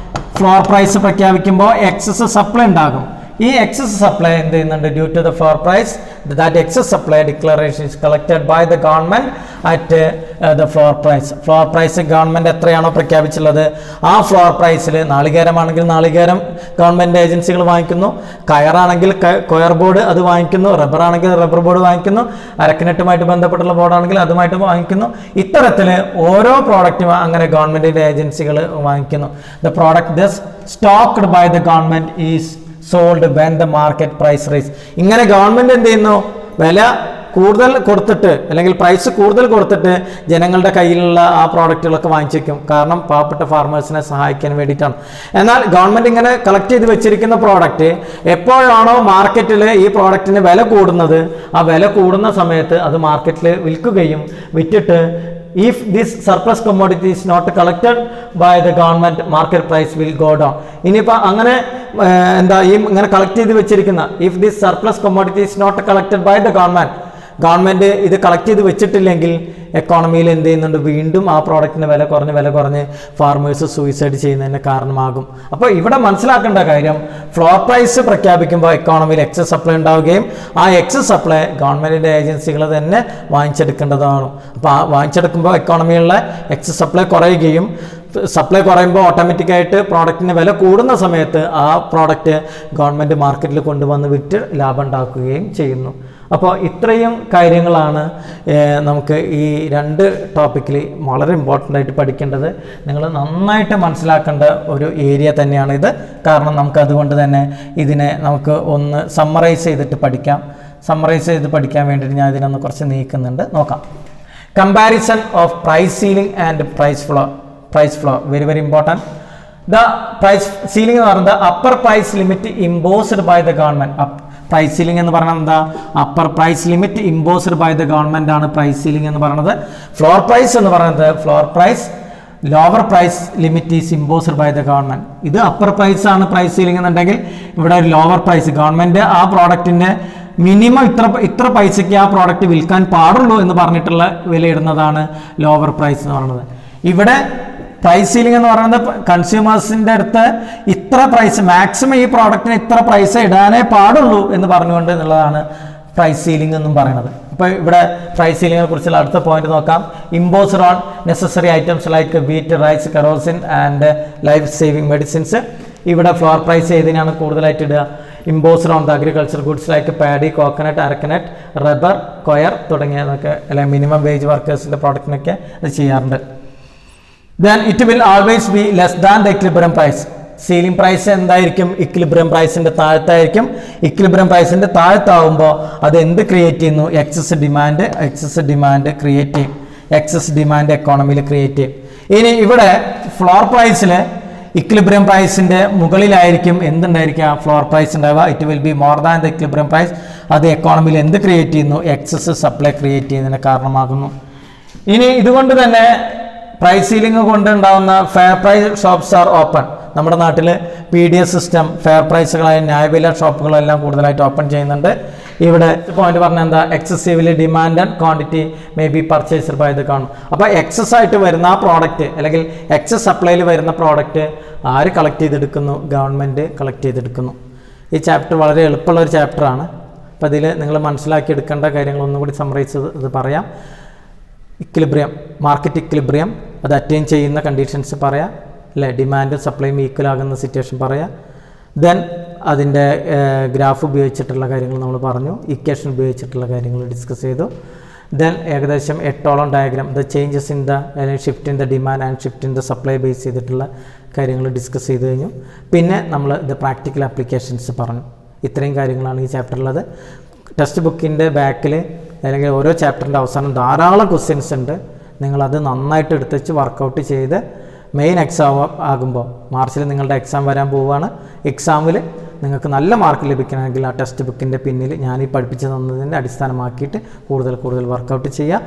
ഫ്ലോർ പ്രൈസ് പ്രഖ്യാപിക്കുമ്പോൾ എക്സസ് സപ്ലൈ ഉണ്ടാകും. ഈ എക്സസ് സപ്ലൈ എന്ത് ചെയ്യുന്നുണ്ട്, due to the floor price that excess supply declaration is collected by the government at the floor price. Floor price government എത്രയാണോ പ്രഖ്യാപിച്ചുള്ളത് ആ ഫ്ലോർ പ്രൈസിൽ, നാളികേരമാണെങ്കിൽ നാളികേരം ഗവൺമെന്റ് ഏജൻസികൾ വാങ്ങിക്കുന്നു, കയറാണെങ്കിൽ കൊയർ ബോർഡ് അത് വാങ്ങിക്കുന്നു, റബ്ബർ ആണെങ്കിൽ റബ്ബർ ബോർഡ് വാങ്ങിക്കുന്നു, അരക്കിനെട്ടുമായിട്ട് ബന്ധപ്പെട്ടുള്ള ബോർഡാണെങ്കിൽ അതുമായിട്ട് വാങ്ങിക്കുന്നു. ഇത്തരത്തിൽ ഓരോ പ്രോഡക്റ്റും അങ്ങനെ ഗവൺമെന്റിന്റെ ഏജൻസികൾ വാങ്ങിക്കുന്നു. The product this stocked by the government is sold when the market price rise. ഇങ്ങനെ ഗവൺമെന്റ് എന്ത് ചെയ്യുന്നു, വില കൂടുതൽ കൊടുത്തിട്ട് അല്ലെങ്കിൽ പ്രൈസ് കൂടുതൽ കൊടുത്തിട്ട് ജനങ്ങളുടെ കയ്യിലുള്ള ആ പ്രോഡക്റ്റുകളൊക്കെ വാങ്ങിച്ചേക്കും. കാരണം പാവപ്പെട്ട ഫാർമേഴ്സിനെ സഹായിക്കാൻ വേണ്ടിയിട്ടാണ്. എന്നാൽ ഗവൺമെന്റ് ഇങ്ങനെ കളക്ട് ചെയ്ത് വെച്ചിരിക്കുന്ന പ്രോഡക്റ്റ് എപ്പോഴാണോ മാർക്കറ്റിൽ ഈ പ്രോഡക്റ്റിന് വില കൂടുന്നത്, ആ വില കൂടുന്ന സമയത്ത് അത് മാർക്കറ്റിൽ വിറ്റിട്ട് if this surplus commodity is not collected by the government, market price will go down. ഇനിയിപ്പോൾ അങ്ങനെ എന്താ ഈ ഇങ്ങനെ കളക്ട് ചെയ്ത് വെച്ചിരിക്കുന്ന if this surplus commodity is not collected by the government ഇത് കളക്ട് ചെയ്ത് വെച്ചിട്ടില്ലെങ്കിൽ എക്കോണമിയിൽ എന്ത് ചെയ്യുന്നുണ്ട്, വീണ്ടും ആ പ്രോഡക്റ്റിന് വില കുറഞ്ഞ് ഫാർമേഴ്സ് സൂയിസൈഡ് ചെയ്യുന്നതിന് കാരണമാകും. അപ്പോൾ ഇവിടെ മനസ്സിലാക്കേണ്ട കാര്യം, ഫ്ലോർ പ്രൈസ് പ്രഖ്യാപിക്കുമ്പോൾ എക്കോണമിയിൽ എക്സസ് സപ്ലൈ ഉണ്ടാവുകയും ആ എക്സസ് സപ്ലൈ ഗവൺമെന്റിന്റെ ഏജൻസികൾ തന്നെ വാങ്ങിച്ചെടുക്കേണ്ടതാണ്. അപ്പോൾ ആ വാങ്ങിച്ചെടുക്കുമ്പോൾ എക്കോണമിയിലുള്ള എക്സസ് സപ്ലൈ കുറയുകയും, സപ്ലൈ കുറയുമ്പോൾ ഓട്ടോമാറ്റിക്കായിട്ട് പ്രോഡക്റ്റിന് വില കൂടുന്ന സമയത്ത് ആ പ്രോഡക്റ്റ് ഗവൺമെന്റ് മാർക്കറ്റിൽ കൊണ്ടുവന്ന് വിറ്റ് ലാഭം ഉണ്ടാക്കുകയും ചെയ്യുന്നു. അപ്പോൾ ഇത്രയും കാര്യങ്ങളാണ് നമുക്ക് ഈ രണ്ട് ടോപ്പിക്കിൽ വളരെ ഇമ്പോർട്ടൻ്റ് ആയിട്ട് പഠിക്കേണ്ടത്. നിങ്ങൾ നന്നായിട്ട് മനസ്സിലാക്കേണ്ട ഒരു ഏരിയ തന്നെയാണ് ഇത്. കാരണം നമുക്ക് അതുകൊണ്ട് തന്നെ ഇതിനെ നമുക്ക് ഒന്ന് സമ്മറൈസ് ചെയ്തിട്ട് പഠിക്കാം. സമ്മറൈസ് ചെയ്ത് പഠിക്കാൻ വേണ്ടിയിട്ട് ഞാൻ ഇതിനൊന്ന് കുറച്ച് നീക്കുന്നുണ്ട്, നോക്കാം. Comparison of price ceiling and price floor. Very very important. The price ceiling എന്ന് പറയുന്നത് upper price limit imposed by the government. Price ceiling എന്ന് പറയുന്നത് എന്താ? Upper price limit imposed by the government ആണ് പ്രൈസ് സീലിംഗ് എന്ന് പറയുന്നത്. Floor price എന്ന് പറയുന്നത് floor price lower price limit is imposed by the government. ഇത് അപ്പർ പ്രൈസ് ആണ് പ്രൈസ് സീലിംഗ് എന്നുണ്ടെങ്കിൽ ഇവിടെ ഒരു ലോവർ പ്രൈസ് ഗവൺമെന്റ് ആ പ്രോഡക്റ്റിന്റെ മിനിമം ഇത്ര പൈസയ്ക്ക് ആ പ്രോഡക്റ്റ് വിൽക്കാൻ പാടുള്ളൂ എന്ന് പറഞ്ഞിട്ടുള്ള വിലയിടുന്നതാണ് ലോവർ പ്രൈസ് എന്ന് പറയുന്നത്. ഇവിടെ പ്രൈസ് സീലിംഗ് എന്ന് പറയുന്നത് കൺസ്യൂമേഴ്സിൻ്റെ അടുത്ത് ഇത്ര പ്രൈസ് മാക്സിമം ഈ പ്രോഡക്റ്റിന് ഇത്ര പ്രൈസ് ഇടാനേ പാടുള്ളൂ എന്ന് പറഞ്ഞുകൊണ്ട് എന്നുള്ളതാണ് പ്രൈസ് സീലിംഗ് എന്നും പറയുന്നത്. അപ്പോൾ ഇവിടെ പ്രൈസ് സീലിംഗിനെ കുറിച്ചുള്ള അടുത്ത പോയിന്റ് നോക്കാം. Imposed on necessary items like wheat, rice, kerosene and life saving medicines. ഇവിടെ ഫ്ലോർ പ്രൈസ് ഏതിനാണ് കൂടുതലായിട്ട് ഇടുക? Imposed on the agriculture goods like paddy, coconut, arecanut, rubber, coir തുടങ്ങിയതൊക്കെ അല്ലെങ്കിൽ മിനിമം വേജ് വർക്കേഴ്സിൻ്റെ പ്രോഡക്റ്റിനൊക്കെ അത് ചെയ്യാറുണ്ട്. Then it will always be less than the equilibrium price. Ceiling price എന്തായിരിക്കും? Equilibrium പ്രൈസിന്റെ താഴത്തായിരിക്കും. ഇക്വിലിബ്രിയം പ്രൈസിന്റെ താഴത്താവുമ്പോൾ അത് എന്ത് ക്രിയേറ്റ് ചെയ്യുന്നു? എക്സസ് ഡിമാൻഡ് ക്രിയേറ്റ് ചെയ്യും. എക്സസ് ഡിമാൻഡ് എക്കോണമിയിൽ ക്രിയേറ്റ് ചെയ്യും. ഇനി ഇവിടെ ഫ്ലോർ പ്രൈസിൽ ഇക്വിലിബ്രിയം പ്രൈസിന്റെ മുകളിലായിരിക്കും എന്തുണ്ടായിരിക്കുക? ഫ്ലോർ പ്രൈസ് ഉണ്ടാവുക. It will be more than the equilibrium price. അത് എക്കോണമിയിൽ എന്ത് ക്രിയേറ്റ് ചെയ്യുന്നു? എക്സസ് സപ്ലൈ ക്രിയേറ്റ് ചെയ്യുന്നതിന് കാരണമാകുന്നു. ഇനി ഇതുകൊണ്ട് തന്നെ പ്രൈസ് സീലിംഗ് കൊണ്ടുണ്ടാകുന്ന fair price shops are open. നമ്മുടെ നാട്ടിൽ PDS സിസ്റ്റം ഫെയർ പ്രൈസുകളായ ന്യായവില ഷോപ്പുകളെല്ലാം കൂടുതലായിട്ട് ഓപ്പൺ ചെയ്യുന്നുണ്ട്. ഇവിടെ പോയിന്റ് പറഞ്ഞാൽ എന്താ? Excessively demand and quantity may be purchased by the government. അപ്പോൾ എക്സസ് ആയിട്ട് വരുന്ന ആ പ്രോഡക്റ്റ് അല്ലെങ്കിൽ എക്സസ് സപ്ലൈയിൽ വരുന്ന പ്രോഡക്റ്റ് ആര് കളക്ട് ചെയ്തെടുക്കുന്നു? ഗവൺമെൻറ് കളക്ട് ചെയ്തെടുക്കുന്നു. ഈ ചാപ്റ്റർ വളരെ എളുപ്പമുള്ള ഒരു ചാപ്റ്ററാണ്. അപ്പോൾ അതിൽ നിങ്ങൾ മനസ്സിലാക്കിയെടുക്കേണ്ട കാര്യങ്ങളൊന്നും കൂടി സമ്മറൈസ് ഇത് പറയാം. ഇക്വിലിബ്രിയം, മാർക്കറ്റ് ഇക്വിലിബ്രിയം, അത് അറ്റൈൻ ചെയ്യുന്ന കണ്ടീഷൻസ് പറയാം അല്ലേ? ഡിമാൻഡും സപ്ലൈയും ഈക്വൽ ആകുന്ന സിറ്റുവേഷൻ പറയാം. ദെൻ അതിൻ്റെ ഗ്രാഫ് ഉപയോഗിച്ചിട്ടുള്ള കാര്യങ്ങൾ നമ്മൾ പറഞ്ഞു, ഇക്വേഷൻ ഉപയോഗിച്ചിട്ടുള്ള കാര്യങ്ങൾ ഡിസ്കസ് ചെയ്തു. ദെൻ ഏകദേശം 8ഓളം diagram the changes in the shift in the demand and shift in the supply base ചെയ്തിട്ടുള്ള കാര്യങ്ങൾ ഡിസ്കസ് ചെയ്ത് കഴിഞ്ഞു. പിന്നെ നമ്മൾ ഇത് പ്രാക്ടിക്കൽ ആപ്ലിക്കേഷൻസ് പറഞ്ഞു. ഇത്രയും കാര്യങ്ങളാണ് ഈ ചാപ്റ്ററിലുള്ളത്. ടെക്സ്റ്റ് ബുക്കിൻ്റെ ബാക്കിൽ അല്ലെങ്കിൽ ഓരോ ചാപ്റ്ററിൻ്റെ അവസാനം ധാരാളം ക്വസ്റ്റ്യൻസ് ഉണ്ട്. നിങ്ങളത് നന്നായിട്ട് എടുത്തുവെച്ച് വർക്കൗട്ട് ചെയ്ത് മെയിൻ എക്സാം ആകുമ്പോൾ മാർച്ചിൽ നിങ്ങളുടെ എക്സാം വരാൻ പോവുകയാണ്. എക്സാമിൽ നിങ്ങൾക്ക് നല്ല മാർക്ക് ലഭിക്കണമെങ്കിൽ ആ ടെക്സ്റ്റ് ബുക്കിൻ്റെ പിന്നിൽ ഞാൻ ഈ പഠിപ്പിച്ച് തന്നതിൻ്റെ അടിസ്ഥാനമാക്കിയിട്ട് കൂടുതൽ വർക്കൗട്ട് ചെയ്യുക.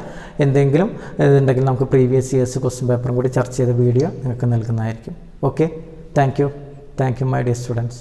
എന്തെങ്കിലും ഇതുണ്ടെങ്കിൽ നമുക്ക് പ്രീവിയസ് ഇയേഴ്സ് ക്വസ്റ്റ്യൻ പേപ്പറും കൂടി ചർച്ച ചെയ്ത വീഡിയോ നിങ്ങൾക്ക് നൽകുന്നതായിരിക്കും. Okay, thank you my dear students.